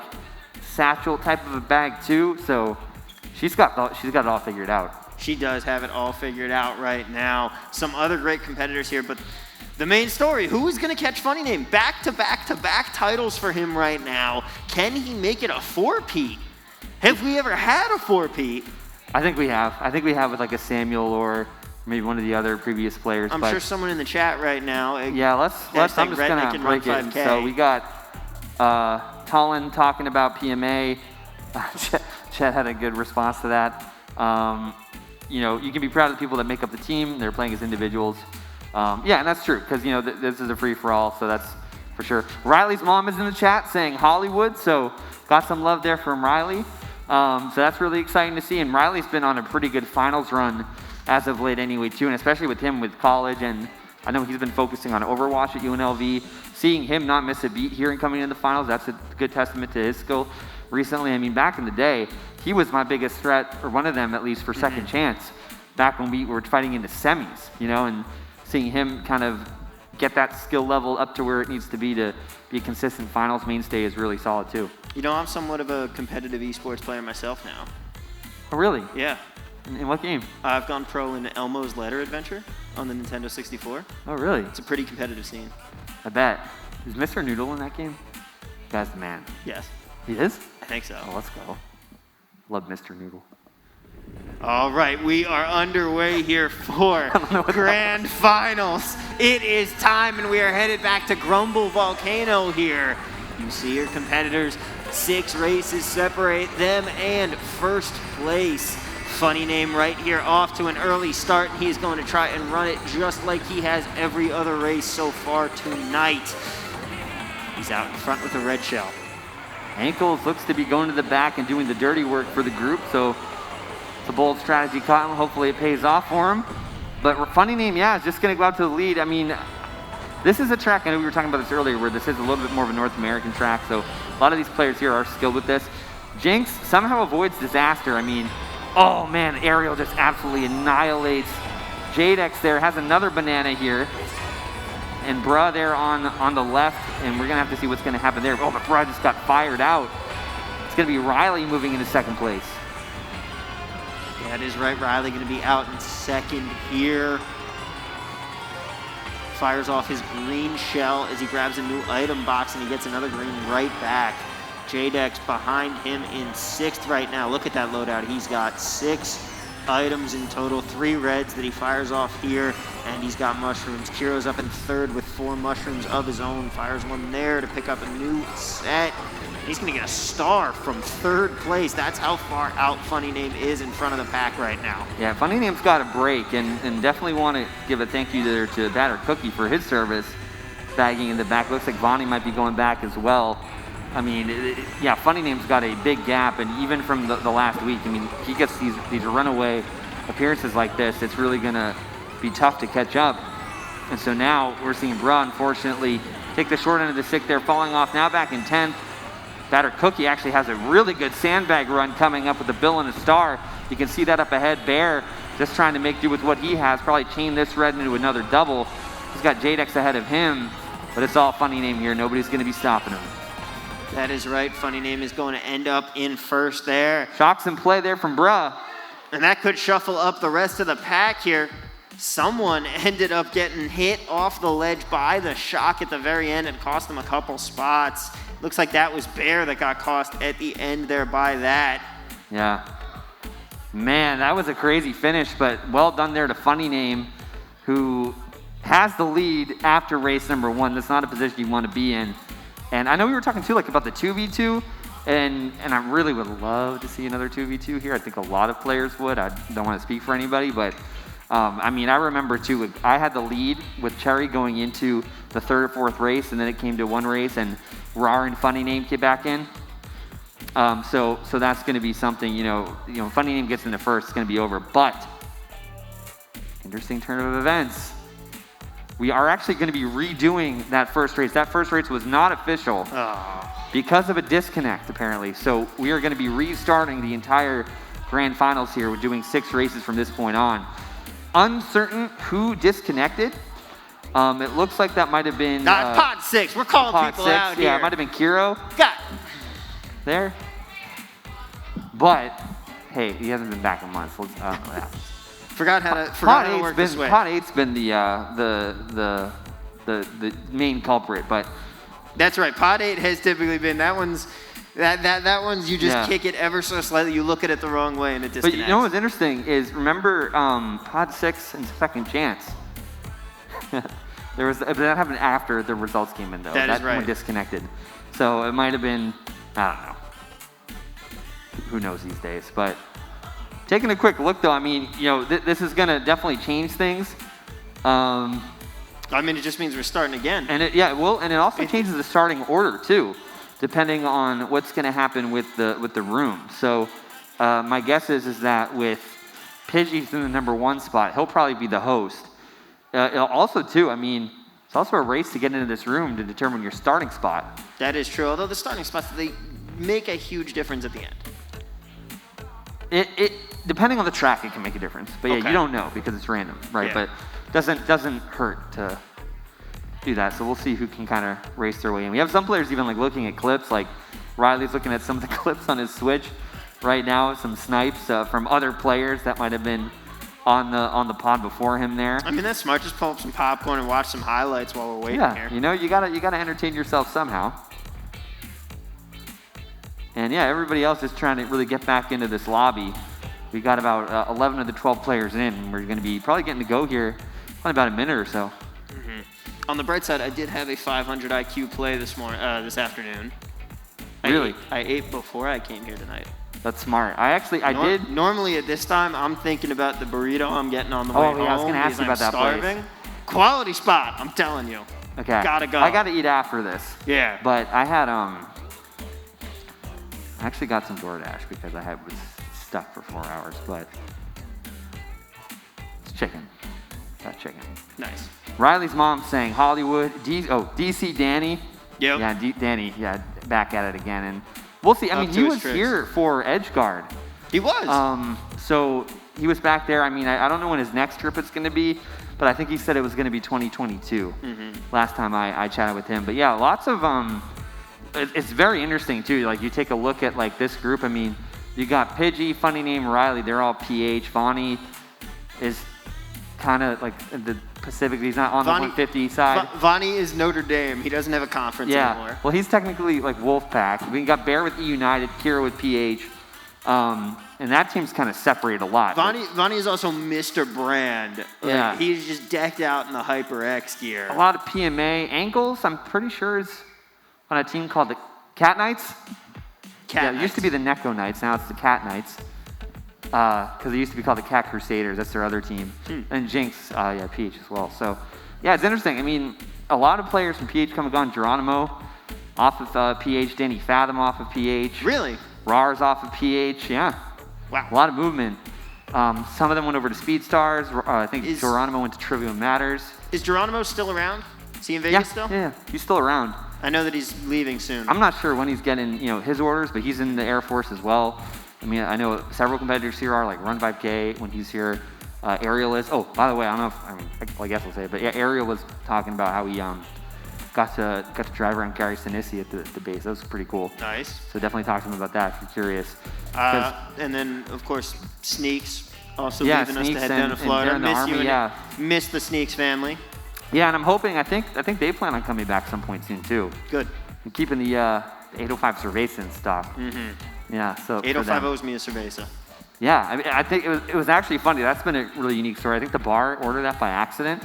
satchel type of a bag too. So she's got it all figured out. She does have it all figured out right now. Some other great competitors here, but the main story, who is going to catch Funny Name? Back-to-back titles for him right now. Can he make it a 4-peat? Have we ever had a 4-peat? I think we have. With a Samuel or maybe one of the other previous players. I'm sure someone in the chat right now. Yeah, let's I'm just going to break it. So we got Talon talking about PMA. Chet had a good response to that. You can be proud of the people that make up the team. They're playing as individuals. And that's true, because, this is a free-for-all, so that's for sure. Riley's mom is in the chat saying Hollywood, so got some love there from Riley. So that's really exciting to see, and Riley's been on a pretty good finals run as of late anyway, too, and especially with him with college, and I know he's been focusing on Overwatch at UNLV. Seeing him not miss a beat here and coming into the finals, that's a good testament to his skill recently. I mean, back in the day, he was my biggest threat, or one of them at least, for second chance, back when we were fighting in the semis, and seeing him kind of get that skill level up to where it needs to be a consistent finals mainstay is really solid too. I'm somewhat of a competitive esports player myself now. Oh, really? Yeah. In what game? I've gone pro in Elmo's Ladder Adventure. on the Nintendo 64. Oh, really? It's a pretty competitive scene. I bet. Is Mr. Noodle in that game? Guy's the man. Yes. He is? I think so. Oh, let's go. Love Mr. Noodle. All right, we are underway here for Grand Finals. It is time, and we are headed back to Grumble Volcano here. You see your competitors. 6 races separate them, and first place. Funny name right here, off to an early start. He's going to try and run it just like he has every other race so far tonight. He's out in front with a red shell. Ankles looks to be going to the back and doing the dirty work for the group, so it's a bold strategy caught him. Hopefully it pays off for him. But funny name, yeah, is just going to go out to the lead. I mean, this is a track, I know we were talking about this earlier, where this is a little bit more of a North American track, so a lot of these players here are skilled with this. Jinx somehow avoids disaster. I mean, oh man, Ariel just absolutely annihilates Jadex there, has another banana here. And Bruh there on the left, and we're gonna have to see what's gonna happen there. Oh, but Bruh just got fired out. It's gonna be Riley moving into second place. That is right, Riley gonna be out in second here. Fires off his green shell as he grabs a new item box, and he gets another green right back. Jadex behind him in 6th right now. Look at that loadout. He's got 6 items in total, 3 reds that he fires off here, and he's got mushrooms. Kiro's up in 3rd with 4 mushrooms of his own. Fires one there to pick up a new set. He's gonna get a star from 3rd place. That's how far out Funny Name is in front of the pack right now. Yeah, Funny Name's got a break, and definitely want to give a thank you there to Batter Cookie for his service, bagging in the back. Looks like Vonnie might be going back as well. I mean, yeah, Funny Name's got a big gap, and even from the last week, I mean, he gets these runaway appearances like this, it's really going to be tough to catch up. And so now we're seeing Bruh, unfortunately, take the short end of the stick there, falling off now back in 10th. Batter Cookie actually has a really good sandbag run coming up with a bill and a star. You can see that up ahead. Bear just trying to make do with what he has, probably chain this red into another double. He's got Jadex ahead of him, but it's all Funny Name here. Nobody's going to be stopping him. That is right. Funny Name is going to end up in 1st there. Shocks in play there from Bruh. And that could shuffle up the rest of the pack here. Someone ended up getting hit off the ledge by the shock at the very end and cost them a couple spots. Looks like that was Bear that got cost at the end there by that. Yeah. Man, that was a crazy finish, but well done there to Funny Name, who has the lead after race number 1. That's not a position you want to be in. And I know we were talking too, like about the 2v2, and I really would love to see another 2v2 here. I think a lot of players would. I don't want to speak for anybody, but I mean, I remember too, I had the lead with Cherry going into the 3rd or 4th race, and then it came to 1 race, and Rar and Funny Name came back in. So that's going to be something, you know, Funny Name gets into 1st, it's going to be over. But interesting turn of events. We are actually going to be redoing that 1st race. That 1st race was not official because of a disconnect, apparently. So we are going to be restarting the entire Grand Finals here. We're doing 6 races from this point on. Uncertain who disconnected. It looks like that might have been... Pod 6. We're calling people out here. Yeah, it might have been Kiro. Got there. But, hey, he hasn't been back in months. Let's what happens. Forgot how to work this way. Pod 8's been the main culprit, but that's right. Pod 8 has typically been that one's you just kick it ever so slightly. You look at it the wrong way and it disconnects. But you know what's interesting is remember Pod 6 and Second Chance. But that happened after the results came in though. That is right. One disconnected, so it might have been I don't know. Who knows these days, but. Taking a quick look, though, I mean, this is going to definitely change things. I mean, it just means we're starting again. And it also changes the starting order too, depending on what's going to happen with the room. So my guess is that with Pidgey's in the number 1 spot, he'll probably be the host. Also, too, I mean, it's also a race to get into this room to determine your starting spot. That is true. Although the starting spots, they make a huge difference at the end. It depending on the track, it can make a difference. But yeah, you don't know because it's random, right? Yeah. But doesn't hurt to do that. So we'll see who can kind of race their way in. We have some players even like looking at clips, like Riley's looking at some of the clips on his Switch right now, some snipes from other players that might have been on the pod before him there. I mean, that's smart. Just pull up some popcorn and watch some highlights while we're waiting here. You know, you gotta entertain yourself somehow. And yeah, everybody else is trying to really get back into this lobby. We got about 11 of the 12 players in, and we're going to be probably getting to go here in about a minute or so. On the bright side, I did have a 500 IQ play this afternoon. Really? I ate before I came here tonight. That's smart. I did. Normally at this time, I'm thinking about the burrito I'm getting on the way home. I was going to ask you about that starving. place. Quality spot, I'm telling you. Okay. Gotta go. I got to eat after this. Yeah. But I had I actually got some DoorDash because I was stuck for 4 hours, but it's chicken. Got chicken. Nice. Riley's mom saying Hollywood. DC Danny. Yep. Yeah, Danny. Yeah, back at it again, and we'll see. I mean, he was here for Edge Guard. He was. So he was back there. I mean, I don't know when his next trip is going to be, but I think he said it was going to be 2022. Last time I chatted with him. But yeah, lots of it's very interesting too. Like you take a look at like this group. I mean, you got Pidgey, funny name Riley. They're all PH. Vonnie is kind of like the Pacific. He's not on the 150 side. Vonnie is Notre Dame. He doesn't have a conference anymore. Well, he's technically like Wolfpack. We got Bear with E United, Kira with PH. And that team's kind of separated a lot. Vonnie is also Mr. Brand. Yeah. He's just decked out in the Hyper X gear. A lot of PMA. Ankles, I'm pretty sure, is on a team called the Cat Knights. It used to be the Necco Knights. Now it's the Cat Knights. Because it used to be called the Cat Crusaders. That's their other team. And Jinx, PH as well. So, yeah, it's interesting. I mean, a lot of players from PH come and gone. Geronimo off of PH. Danny Fathom off of PH. Really? Rars off of PH. Yeah. Wow. A lot of movement. Some of them went over to Speed Stars. I think Geronimo went to Trivial Matters. Is Geronimo still around? Is he in Vegas still? Yeah, he's still around. I know that he's leaving soon. I'm not sure when he's getting his orders, but he's in the Air Force as well. I mean, I know several competitors here are, like Run 5K when he's here. Ariel is. Oh, by the way, I don't know if, I guess I'll say it, but yeah, Ariel was talking about how he got to drive around Gary Sinisi at the base. That was pretty cool. Nice. So definitely talk to him about that if you're curious. And then, of course, Sneaks also leaving us to head down to Florida. Miss the Sneaks family. Yeah, and I'm hoping, I think they plan on coming back some point soon, too. Good. And keeping the 805 Cerveza in stock. Yeah, so 805 owes me a Cerveza. Yeah, I mean, I think it was actually funny. That's been a really unique story. I think the bar ordered that by accident,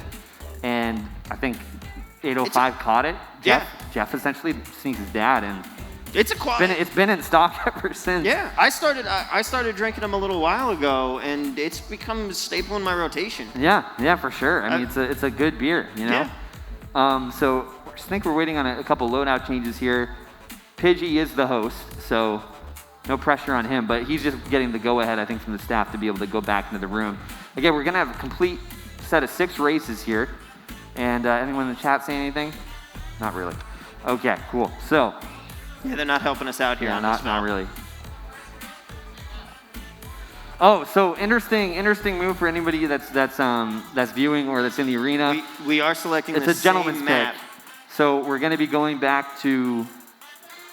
and I think 805 caught it. Jeff essentially Sneaks' dad, and it's been in stock ever since. Yeah, I started drinking them a little while ago, and it's become a staple in my rotation. Yeah, for sure. I mean, it's a good beer, you know. Yeah. So I think we're waiting on a couple loadout changes here. Pidgey is the host, so no pressure on him, but he's just getting the go-ahead, I think, from the staff to be able to go back into the room. Again, we're gonna have a complete set of 6 races here. And anyone in the chat say anything? Not really. Okay, cool. So. Yeah, they're not helping us out here. Yeah, not really. Oh, so interesting move for anybody that's viewing or that's in the arena. We are selecting the same map. It's a gentleman's pick. So we're going to be going back to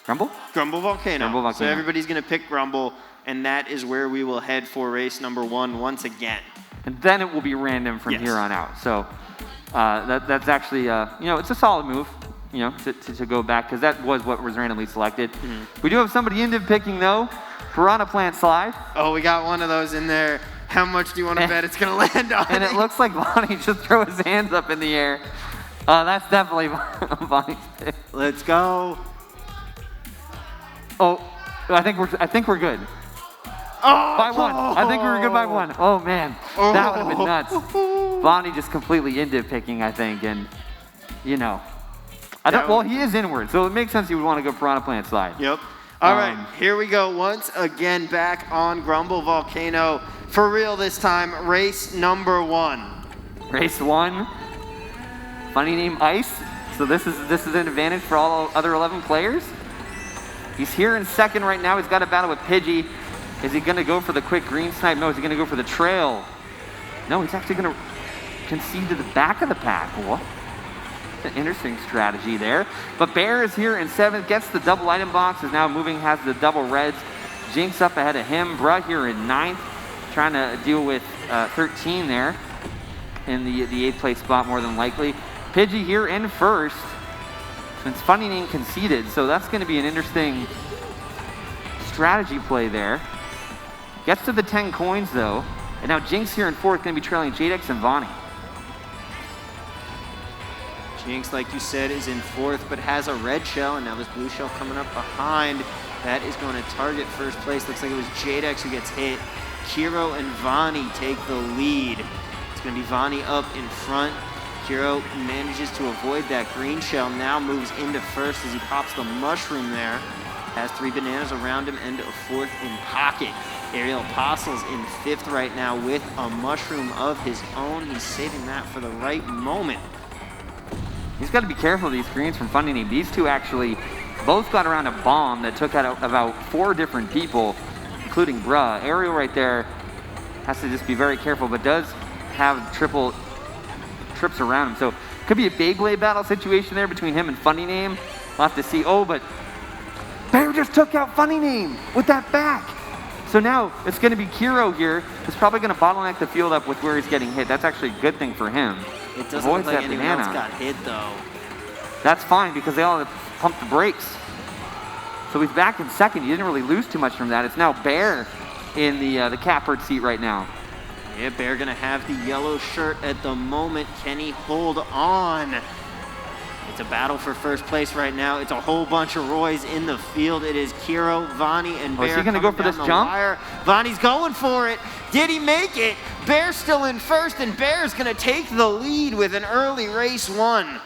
Grumble? Grumble Volcano. So everybody's going to pick Grumble, and that is where we will head for race number 1 once again. And then it will be random from here on out. So. That's actually, it's a solid move, to go back, because that was what was randomly selected. We do have somebody in picking, though, Piranha Plant Slide. Oh, we got one of those in there. How much do you want to bet it's going to land on? And it looks like Vonnie just threw his hands up in the air. That's definitely Vonnie's pick. Let's go. Oh, I think we're good. Oh, by 1. I think we were good by 1. Oh, man. That would have been nuts. Vonnie just completely ended picking, I think, and, well, he is inward, so it makes sense he would want to go Piranha Plant Slide. Yep. All right, here we go. Once again, back on Grumble Volcano. For real this time, race number 1. Race 1. Funny name, Ice. So this is an advantage for all other 11 players. He's here in second right now. He's got a battle with Pidgey. Is he going to go for the quick green snipe? No, is he going to go for the trail? No, he's actually going to concede to the back of the pack. What? An interesting strategy there. But Bear is here in 7th, gets the double item box, is now moving, has the double reds. Jinx up ahead of him. Bruh here in 9th. trying to deal with 13 there in the 8th place spot more than likely. Pidgey here in first, since Funny Name conceded, so that's going to be an interesting strategy play there. Gets to the 10 coins though, and now Jinx here in fourth, going to be trailing Jadex and Vonnie. Jinx, like you said, is in fourth, but has a red shell, and now this blue shell coming up behind. That is going to target first place. Looks like it was Jadex who gets hit. Kiro and Vonnie take the lead. It's going to be Vonnie up in front. Kiro manages to avoid that green shell, now moves into first as he pops the mushroom there. Has 3 bananas around him and a fourth in pocket. Ariel Apostle's in fifth right now with a mushroom of his own. He's saving that for the right moment. He's got to be careful of these greens from Funny Name. These two actually both got around a bomb that took out about 4 different people, including Bruh. Ariel right there has to just be very careful, but does have triple trips around him. So could be a Beyblade battle situation there between him and Funny Name. We'll have to see. Oh, but Bear just took out Funny Name with that back. So now it's going to be Kiro here. He's probably going to bottleneck the field up with where he's getting hit. That's actually a good thing for him. It doesn't look like anyone else got hit though. That's fine because they all pumped the brakes. So he's back in second. He didn't really lose too much from that. It's now Bear in the catbird seat right now. Yeah, Bear gonna have the yellow shirt at the moment. Can he hold on? It's a battle for first place right now. It's a whole bunch of Roys in the field. It is Kiro, Vonnie, and Bear. Is he gonna go for this jump? Vonnie's going for it. Did he make it? Bear's still in first, and Bear's gonna take the lead with an early race 1.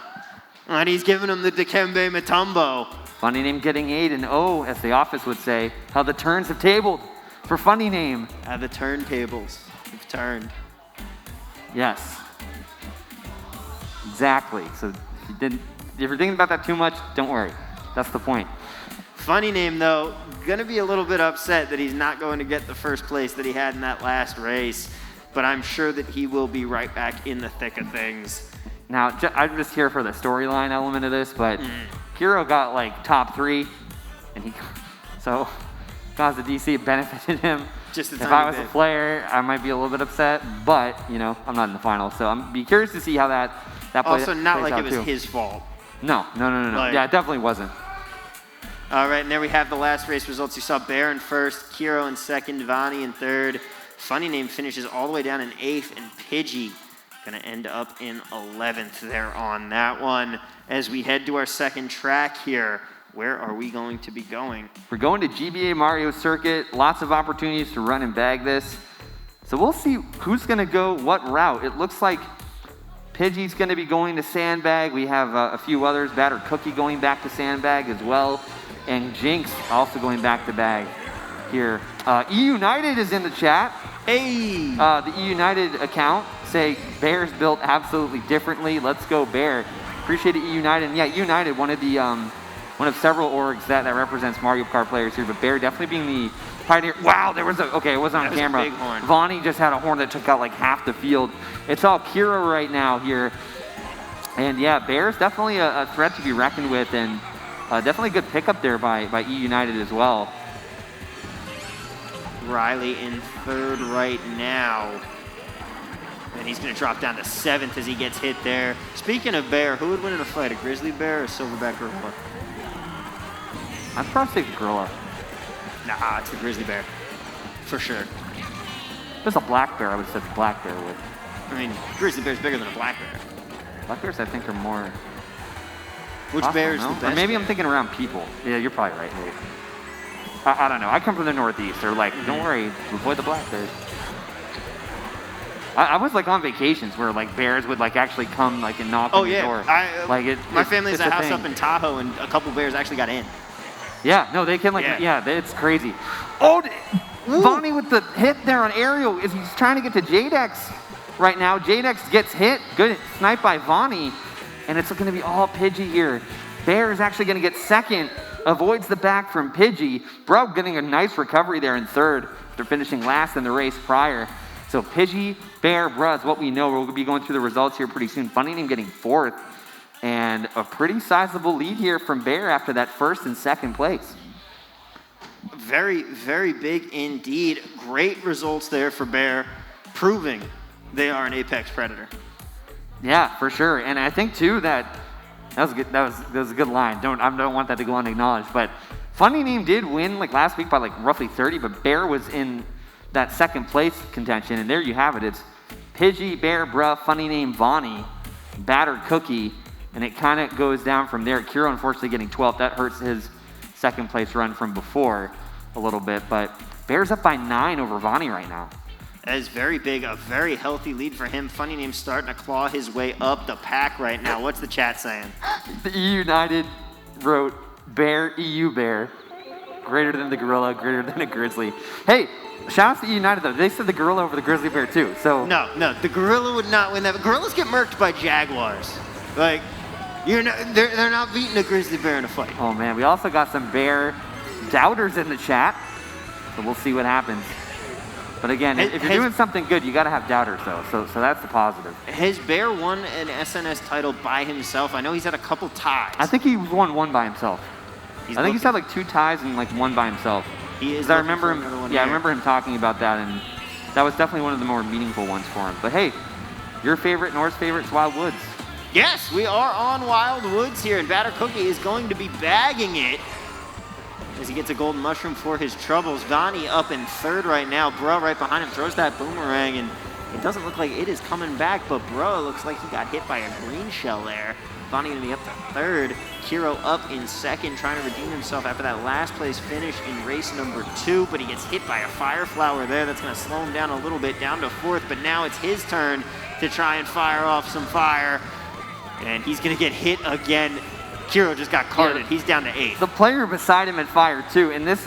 And he's giving him the Dikembe Mutombo. Funny Name getting 8 and 0, as the office would say. How the turns have tabled for Funny Name. How the turntables have turned. Yes. Exactly. So if you're thinking about that too much, don't worry. That's the point. Funny Name, though, gonna be a little bit upset that he's not going to get the first place that he had in that last race, but I'm sure that he will be right back in the thick of things. Now, I'm just here for the storyline element of this, but Kiro got like top 3, and so because the DC benefited him. Just if I was a player, I might be a little bit upset, but I'm not in the final, so I'm be curious to see how that plays. Also, not like it was his fault. No. Like, yeah, it definitely wasn't. All right, and there we have the last race results. You saw Bear in first, Kiro in second, Vonnie in third. Funny Name finishes all the way down in 8th, and Pidgey gonna end up in 11th there on that one. As we head to our second track here, where are we going to be going? We're going to GBA Mario Circuit. Lots of opportunities to run and bag this. So we'll see who's gonna go what route. It looks like Pidgey's gonna be going to Sandbag. We have a few others, Battered Cookie going back to Sandbag as well. And Jinx also going back to bag here. E United is in the chat. Hey! The E United account say Bear's built absolutely differently. Let's go Bear. Appreciate it, E United. And yeah, E United, one of several orgs that represents Mario Kart players here, but Bear definitely being the pioneer. Wow, there was okay, it wasn't on camera. Big horn. Vonnie just had a horn that took out like half the field. It's all Kiro right now here. And yeah, Bear's definitely a threat to be reckoned with, and definitely a good pickup there by E United as well. Riley in third right now. And he's going to drop down to 7th as he gets hit there. Speaking of Bear, who would win in a fight, a grizzly bear or a silverback gorilla? I'd probably say gorilla. Nah, it's the grizzly bear. For sure. If it's a black bear, I would say the black bear would. I mean, grizzly bear's bigger than a black bear. Black bears, I think, are more... Which bear is the best? Or maybe I'm thinking around people. Yeah, you're probably right, Nate. I don't know. I come from the Northeast. They're like, don't worry, avoid the black bears. I was like on vacations where like bears would like actually come like and knock on the door. My family has a house up in Tahoe, and a couple bears actually got in. Yeah, no, they can like, yeah it's crazy. Oh, Vonnie with the hit there on Ariel is he's trying to get to Jadex right now. Jadex gets hit. Good snipe by Vonnie, and it's going to be all Pidgey here. Bear is actually going to get second. Avoids the back from Pidgey. Bro getting a nice recovery there in third after finishing last in the race prior. So Pidgey, Bear, Bruh is what we know. We'll be going through the results here pretty soon. Funny Name getting 4th. And a pretty sizable lead here from Bear after that first and second place. Very, very big indeed. Great results there for Bear, proving they are an apex predator. Yeah, for sure. And I think too that was good. That was a good line. I don't want that to go unacknowledged. But Funny Name did win like last week by like roughly 30, but Bear was in that second place contention, and there you have it. It's Pidgey, Bear, Bruh, Funny Name, Vonnie, Battered Cookie, and it kind of goes down from there. Kiro unfortunately getting 12th. That hurts his second place run from before a little bit, but Bear's up by 9 over Vonnie right now. That is very big, a very healthy lead for him. Funny Name starting to claw his way up the pack right now. What's the chat saying? The E United wrote Bear, EU Bear, greater than the gorilla, greater than a grizzly. Hey, shout out to E United though. They said the gorilla over the grizzly bear too. So no, the gorilla would not win that. But gorillas get murked by jaguars. Like, they're not beating a grizzly bear in a fight. Oh man, we also got some Bear doubters in the chat, so we'll see what happens. But again, if you're doing something good, you got to have doubters though. So that's the positive. Has Bear won an SNS title by himself? I know he's had a couple ties. I think he won one by himself. I think he's had like 2 ties and like 1 by himself. He is. I remember him. Yeah, I remember him talking about that, and that was definitely one of the more meaningful ones for him. But hey, your favorite, North's favorite, is Wild Woods. Yes, we are on Wild Woods here, and Batter Cookie is going to be bagging it as he gets a golden mushroom for his troubles. Vonnie up in third right now. Bruh right behind him throws that boomerang, and it doesn't look like it is coming back, but Bruh looks like he got hit by a green shell there. Vonnie gonna be up to third. Kiro up in second, trying to redeem himself after that last place finish in race number 2, but he gets hit by a fire flower there. That's gonna slow him down a little bit, down to fourth, but now it's his turn to try and fire off some fire, and he's gonna get hit again. Kiro just got carted. He's down to 8th. The player beside him at fire too, and this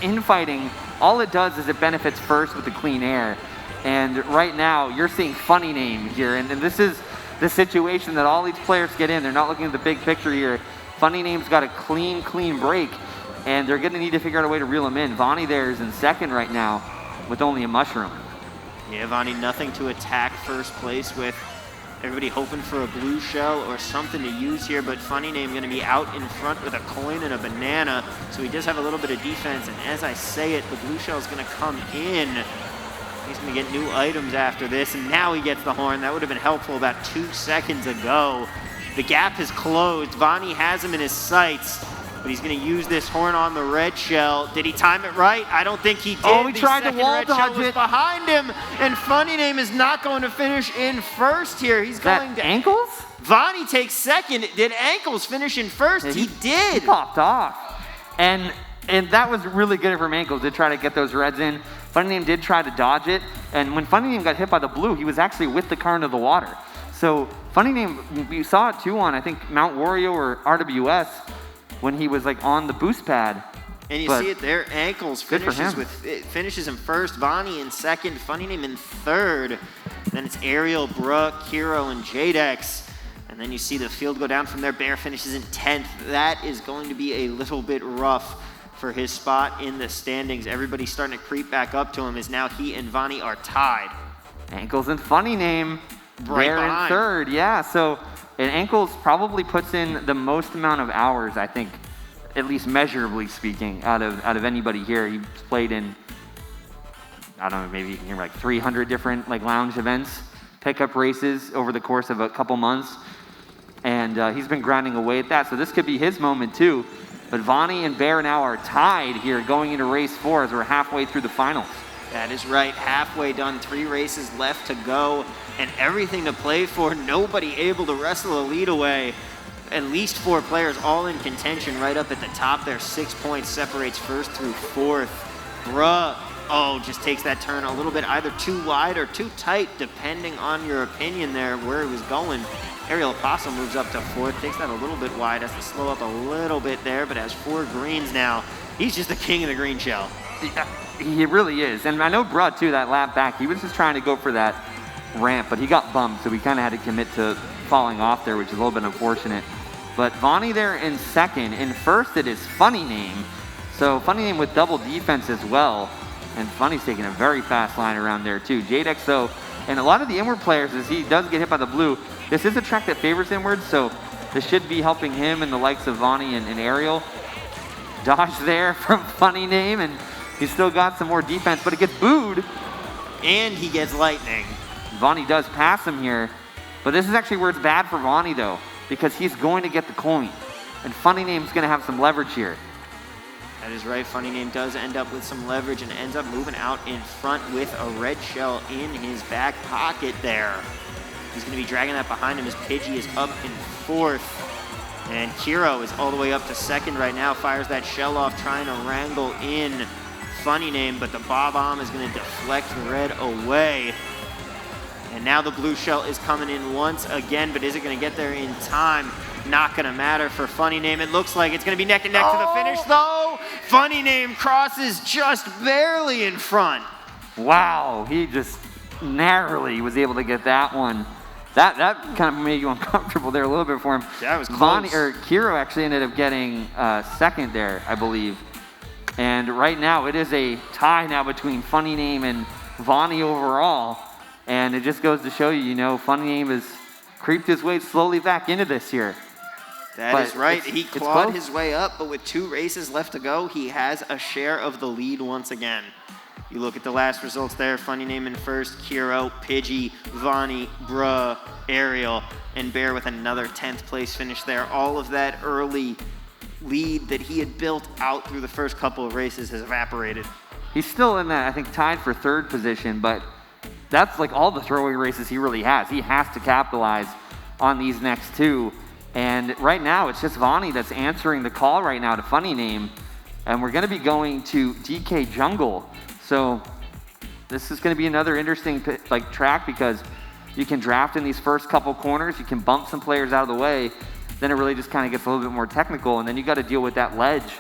infighting, all it does is it benefits first with the clean air. And right now, you're seeing Funny Name here, and this is the situation that all these players get in. They're not looking at the big picture here. Funny Name's got a clean break, and they're gonna need to figure out a way to reel him in. Vonnie there is in second right now with only a mushroom. Yeah, Vonnie, nothing to attack first place with. Everybody hoping for a blue shell or something to use here, but Funny Name going to be out in front with a coin and a banana, so he does have a little bit of defense, and as I say it, the blue shell is going to come in. He's going to get new items after this, and now he gets the horn. That would have been helpful about 2 seconds ago. The gap has closed. Vonnie has him in his sights, but he's going to use this horn on the red shell. Did he time it right? I don't think he did. Oh, he tried to wall dodge it. Behind him, and Funny Name is not going to finish in first here. He's going to Ankles? Vonnie takes second. Did Ankles finish in first? He did. He popped off. And that was really good from Ankles to try to get those reds in. Funny Name did try to dodge it, and when Funny Name got hit by the blue, he was actually with the car into the water. So Funny Name, we saw it too on, I think, Mount Wario or RWS, when he was like on the boost pad. And you see it there, Ankles finishes in first, Vonnie in second, Funny Name in third. Then it's Ariel, Bruh, Kiro, and Jadex. And then you see the field go down from there. Bear finishes in 10th. That is going to be a little bit rough for his spot in the standings. Everybody starting to creep back up to him as now he and Vonnie are tied. Ankles and Funny Name. Right Bear in third, yeah. So, and Ankles probably puts in the most amount of hours, I think, at least measurably speaking, out of anybody here. He's played in, I don't know, maybe like 300 different like lounge events, pickup races over the course of a couple months, and he's been grinding away at that. So this could be his moment too. But Vonnie and Bear now are tied here going into race 4 as we're halfway through the finals. That is right, halfway done, 3 races left to go, and everything to play for. Nobody able to wrestle a lead away. At least 4 players all in contention right up at the top there. 6 points separates first through fourth. Bruh, just takes that turn a little bit either too wide or too tight, depending on your opinion there where he was going. Ariel Opossum moves up to fourth, takes that a little bit wide, has to slow up a little bit there, but has 4 greens now. He's just the king of the green shell. Yeah, he really is. And I know Bruh too, that lap back, he was just trying to go for that ramp, but he got bumped, so we kind of had to commit to falling off there, which is a little bit unfortunate. But Vonnie there in second. In first, it is Funny Name. So Funny Name with double defense as well. And Funny's taking a very fast line around there too. Jadex though, and a lot of the inward players, as he does get hit by the blue, this is a track that favors inward, so this should be helping him and the likes of Vonnie and Ariel. dodge there from Funny Name, and he's still got some more defense, but it gets booed. And he gets lightning. Vonnie does pass him here, but this is actually where it's bad for Vonnie though, because he's going to get the coin, and Funny Name's going to have some leverage here. That is right. Funny Name does end up with some leverage and ends up moving out in front with a red shell in his back pocket there. He's going to be dragging that behind him as Pidgey is up in fourth. And Kiro is all the way up to second right now. Fires that shell off, trying to wrangle in Funny Name, but the Bob-omb is going to deflect red away. And now the blue shell is coming in once again, but is it going to get there in time? Not going to matter for Funny Name. It looks like it's going to be neck and neck to the finish, though. Funny Name crosses just barely in front. Wow, he just narrowly was able to get that one. That kind of made you uncomfortable there a little bit for him. That was close. Kiro actually ended up getting second there, I believe. And right now, it is a tie now between Funny Name and Vonnie overall. And it just goes to show you, you know, Funny Name has creeped his way slowly back into this here. That is right. He clawed his way up, but with 2 races left to go, he has a share of the lead once again. You look at the last results there, Funny Name in first, Kiro, Pidgey, Vonnie, Bruh, Ariel, and Bear with another 10th place finish there. All of that early lead that he had built out through the first couple of races has evaporated. He's still in that, I think, tied for 3rd position, but that's like all the throwaway races he really has. He has to capitalize on these next 2. And right now, it's just Vonnie that's answering the call right now to Funny Name. And we're going to be going to DK Jungle. So this is going to be another interesting track because you can draft in these first couple corners. You can bump some players out of the way. Then it really just kind of gets a little bit more technical. And then you got to deal with that ledge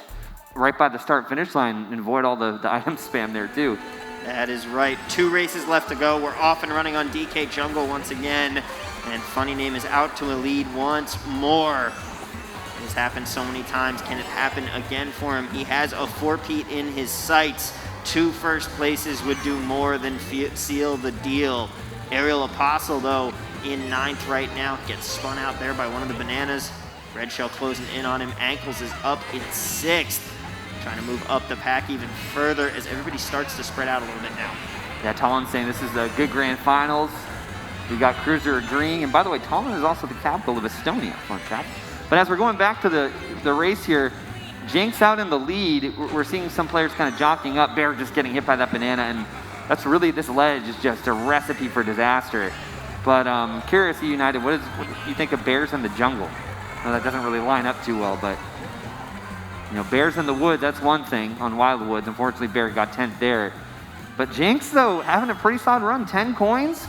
right by the start-finish line and avoid all the item spam there too. That is right. 2 races left to go. We're off and running on DK Jungle once again. And Funny Name is out to a lead once more. It has happened so many times. Can it happen again for him? He has a 4-peat in his sights. 2 first places would do more than seal the deal. Aerial Apostle, though, in 9th right now. Gets spun out there by one of the bananas. Red Shell closing in on him. Ankles is up in 6th. Trying to move up the pack even further as everybody starts to spread out a little bit now. Yeah, Talon's saying this is the good grand finals. We got Cruiser agreeing. And by the way, Talon is also the capital of Estonia. Fun fact. But as we're going back to the race here, Jinx out in the lead. We're seeing some players kind of jockeying up. Bear just getting hit by that banana. And that's really, this ledge is just a recipe for disaster. But curious, United, what do you think of Bears in the jungle? Well, that doesn't really line up too well, but you know, Bears in the wood, that's one thing on Wildwoods. Unfortunately, Bear got 10th there. But Jinx, though, having a pretty solid run, 10 coins.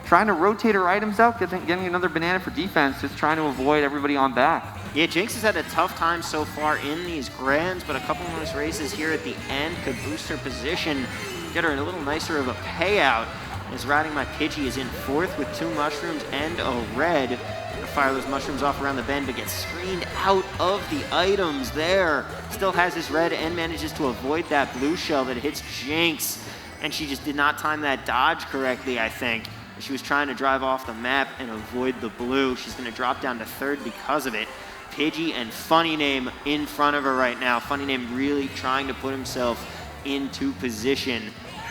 Trying to rotate her items out, getting another banana for defense, just trying to avoid everybody on back. Yeah, Jinx has had a tough time so far in these grands, but a couple of those races here at the end could boost her position, get her a little nicer of a payout. As Riding My Pidgey is in 4th with 2 mushrooms and a red. Gonna fire those mushrooms off around the bend, but gets screened out of the items there. Still has his red and manages to avoid that blue shell that hits Jinx. And she just did not time that dodge correctly, I think. She was trying to drive off the map and avoid the blue. She's going to drop down to 3rd because of it. Pidgey and Funny Name in front of her right now. Funny Name really trying to put himself into position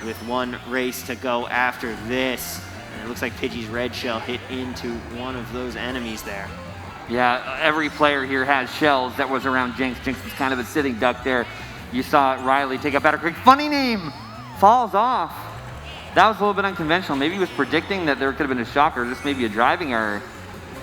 with 1 race to go after this. And it looks like Pidgey's red shell hit into one of those enemies there. Yeah, every player here has shells that was around Jinx. Jinx was kind of a sitting duck there. You saw Riley take a better quick. Funny Name falls off. That was a little bit unconventional. Maybe he was predicting that there could have been a shock or just maybe a driving error.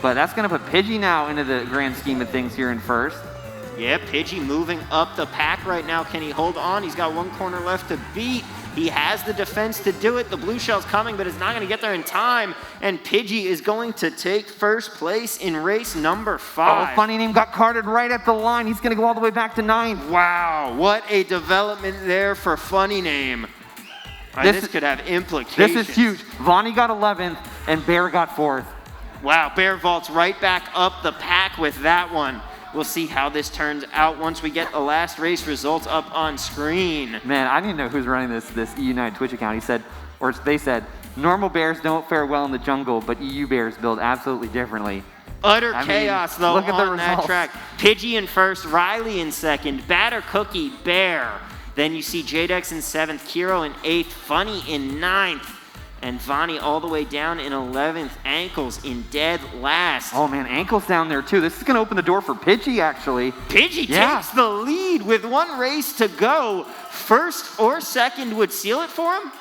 But that's going to put Pidgey now into the grand scheme of things here in 1st. Yeah, Pidgey moving up the pack right now. Can he hold on? He's got 1 corner left to beat. He has the defense to do it. The blue shell's coming, but it's not going to get there in time. And Pidgey is going to take 1st place in race number 5. Oh, Funny Name got carted right at the line. He's going to go all the way back to 9th. Wow, what a development there for Funny Name. This could have implications. This is huge. Vonnie got 11th, and Bear got 4th. Wow, Bear vaults right back up the pack with that one. We'll see how this turns out once we get the last race results up on screen. Man, I didn't know who's running this EU United Twitch account. They said, normal bears don't fare well in the jungle, but EU bears build absolutely differently. Utter I mean, chaos, though, look at the on that results. track. Pidgey in first, Riley in second, Batter Cookie, Bear. Then you see Jadex in seventh, Kiro in eighth, Funny in ninth, and Vonnie all the way down in 11th. Ankles in dead last. Oh man, Ankles down there too. This is going to open the door for Pidgey, actually. Pidgey takes the lead with one race to go. First or second would seal it for him.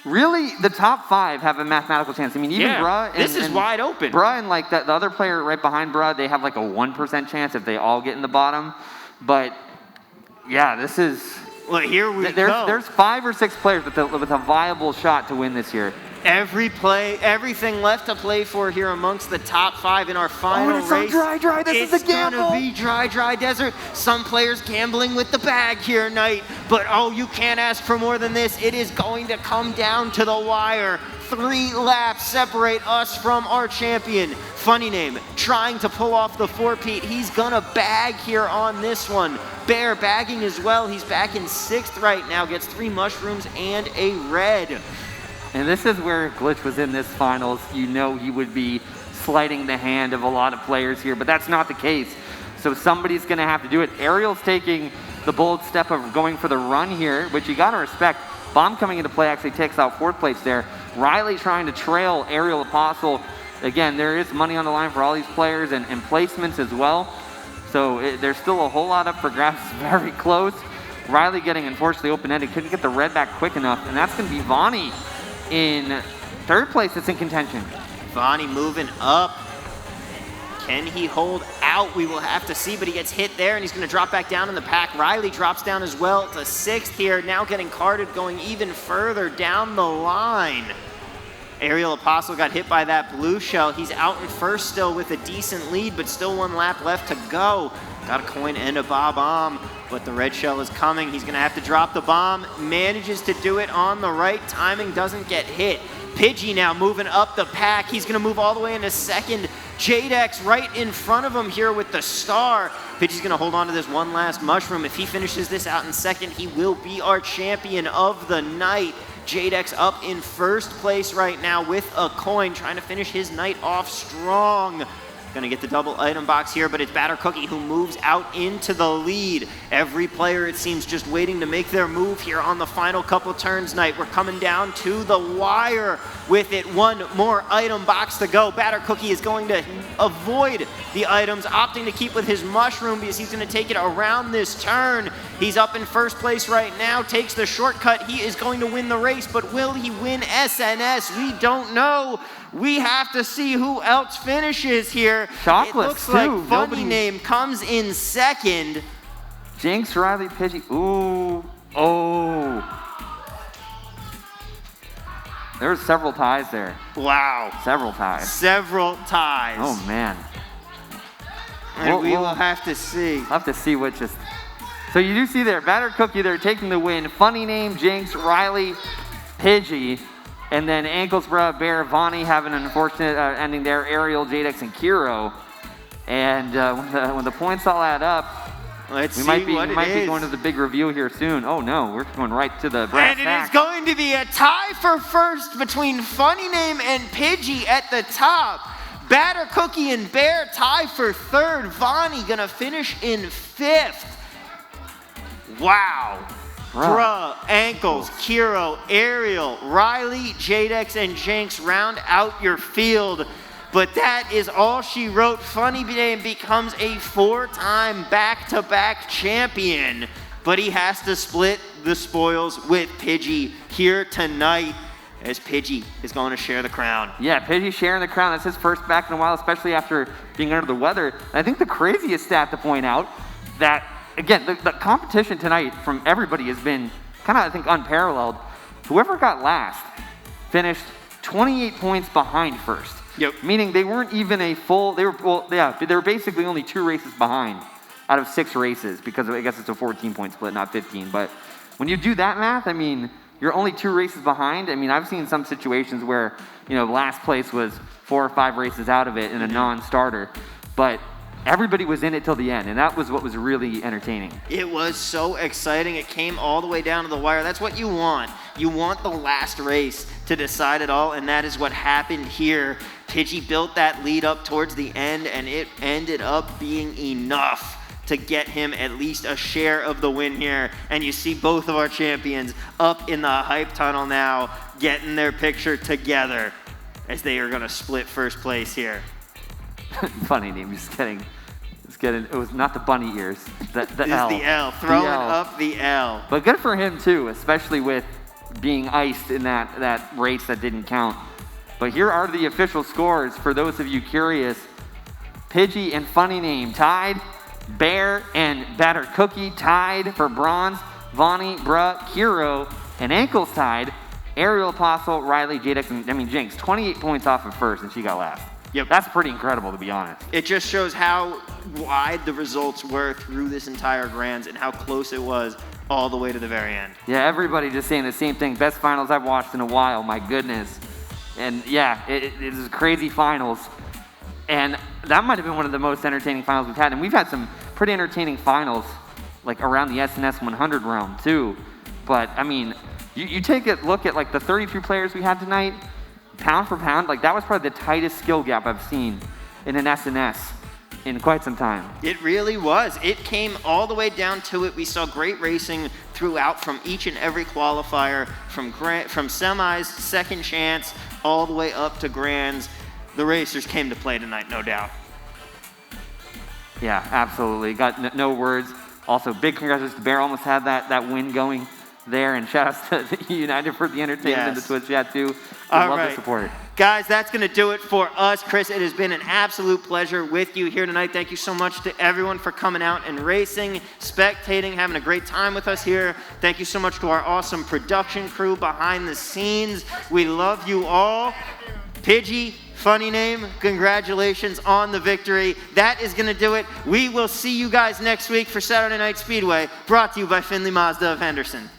Really, the top 5 have a mathematical chance. I mean, even Bruh and this is wide open. Bruh and like the other player right behind Bruh, they have like a 1% chance if they all get in the bottom. But yeah, this is. Well, here we go. There's 5 or 6 players with a viable shot to win this year. Everything left to play for here amongst the top 5 in our final race. It's so dry. This is a gamble. It's gonna be dry desert. Some players gambling with the bag here tonight, but you can't ask for more than this. It is going to come down to the wire. 3 laps separate us from our champion. Funny name, trying to pull off the 4-peat. He's gonna bag here on this one. Bear bagging as well. He's back in 6th right now. Gets 3 mushrooms and a red. And this is where Glitch was in this finals. You know he would be slighting the hand of a lot of players here, but that's not the case. So somebody's gonna have to do it. Ariel's taking the bold step of going for the run here, which you gotta respect. Bomb coming into play actually takes out 4th place there. Riley trying to trail Aerial Apostle. Again, there is money on the line for all these players and placements as well. So there's still a whole lot up for grabs. Very close. Riley getting unfortunately open-ended. Couldn't get the red back quick enough. And that's going to be Vonnie in 3rd place that's in contention. Vonnie moving up. Can he hold out? We will have to see, but he gets hit there, and he's going to drop back down in the pack. Riley drops down as well to 6th here, now getting carded, going even further down the line. Aerial Apostle got hit by that blue shell. He's out in first still with a decent lead, but still 1 lap left to go. Got a coin and a bomb, but the red shell is coming. He's going to have to drop the bomb. Manages to do it on the right timing, doesn't get hit. Pidgey now moving up the pack. He's going to move all the way into 2nd. Jadex right in front of him here with the star. Pidgey's going to hold on to this 1 last mushroom. If he finishes this out in 2nd, he will be our champion of the night. Jadex up in 1st place right now with a coin, trying to finish his night off strong. Gonna get the double item box here, but it's Batter Cookie who moves out into the lead. Every player, it seems, just waiting to make their move here on the final couple turns night. We're coming down to the wire with it. 1 more item box to go. Batter Cookie is going to avoid the items, opting to keep with his mushroom because he's gonna take it around this turn. He's up in 1st place right now, takes the shortcut. He is going to win the race, but will he win SNS? We don't know. We have to see who else finishes here. Chocolates, it looks like too. Funny Name comes in 2nd. Jinx, Riley, Pidgey. Ooh. Oh. There's several ties there. Wow. Several ties. Several ties. Oh, man. And we will have to see. We'll have to see what just... So you do see there, Batter Cookie there taking the win. Funny Name, Jinx, Riley, Pidgey. And then Ankles, Bruh, Bear, Vonnie having an unfortunate ending there. Ariel, Jadex, and Kiro. And when the points all add up, we might be going to the big reveal here soon. Oh no, we're going right to the brass And tacks. it is going to be a tie for 1st between Funny Name and Pidgey at the top. Batter Cookie and Bear tie for 3rd. Vonnie gonna finish in 5th. Wow. Bruh, Ankles, Kiro, Ariel, Riley, Jadex, and Jinx round out your field. But that is all she wrote. Funny Name becomes a 4-time back-to-back champion. But he has to split the spoils with Pidgey here tonight, as Pidgey is going to share the crown. Yeah, Pidgey sharing the crown. That's his first back in a while, especially after being under the weather. And I think the craziest stat to point out that, again, the competition tonight from everybody has been kind of, I think, unparalleled. Whoever got last finished 28 points behind first. Yep. Meaning they weren't even a full, they were basically only 2 races behind out of 6 races, because I guess it's a 14-point split, not 15. But when you do that math, I mean, you're only 2 races behind. I mean, I've seen some situations where, last place was 4 or 5 races out of it in a non-starter. But everybody was in it till the end, and that was what was really entertaining. It was so exciting. It came all the way down to the wire. That's what you want. You want the last race to decide it all, and that is what happened here. Pidgey built that lead up towards the end, and it ended up being enough to get him at least a share of the win here. And you see both of our champions up in the hype tunnel now, getting their picture together as they are gonna split first place here. Funny name, just kidding. It was not the bunny ears, the L. The L, throwing up the L. But good for him too, especially with being iced in that race that didn't count. But here are the official scores for those of you curious. Pidgey and Funny Name tied. Bear and Batter Cookie tied for bronze. Vonnie, Bruh, Kiro, and Ankles tied. Ariel Apostle, Riley, Jadex, and Jinx, 28 points off of first, and she got last. Yep. That's pretty incredible, to be honest. It just shows how wide the results were through this entire Grands and how close it was all the way to the very end. Yeah, everybody just saying the same thing. Best finals I've watched in a while, my goodness. And yeah, it is crazy finals. And that might have been one of the most entertaining finals we've had. And we've had some pretty entertaining finals, like around the SNS 100 realm too. But I mean, you take a look at like the 33 players we had tonight, pound for pound, like that was probably the tightest skill gap I've seen in an SNS in quite some time. It really was. It came all the way down to it. We saw great racing throughout from each and every qualifier, from semis, second chance, all the way up to Grands. The racers came to play tonight, no doubt. Yeah, absolutely. Got no words. Also, big congratulations to Bear. Almost had that win going there. And shout outs to United for the entertainment in the Twitch chat too. I love the support. Guys, that's going to do it for us. Chris, it has been an absolute pleasure with you here tonight. Thank you so much to everyone for coming out and racing, spectating, having a great time with us here. Thank you so much to our awesome production crew behind the scenes. We love you all. Pidgey, Funny Name, congratulations on the victory. That is going to do it. We will see you guys next week for Saturday Night Speedway, brought to you by Findlay Mazda of Henderson.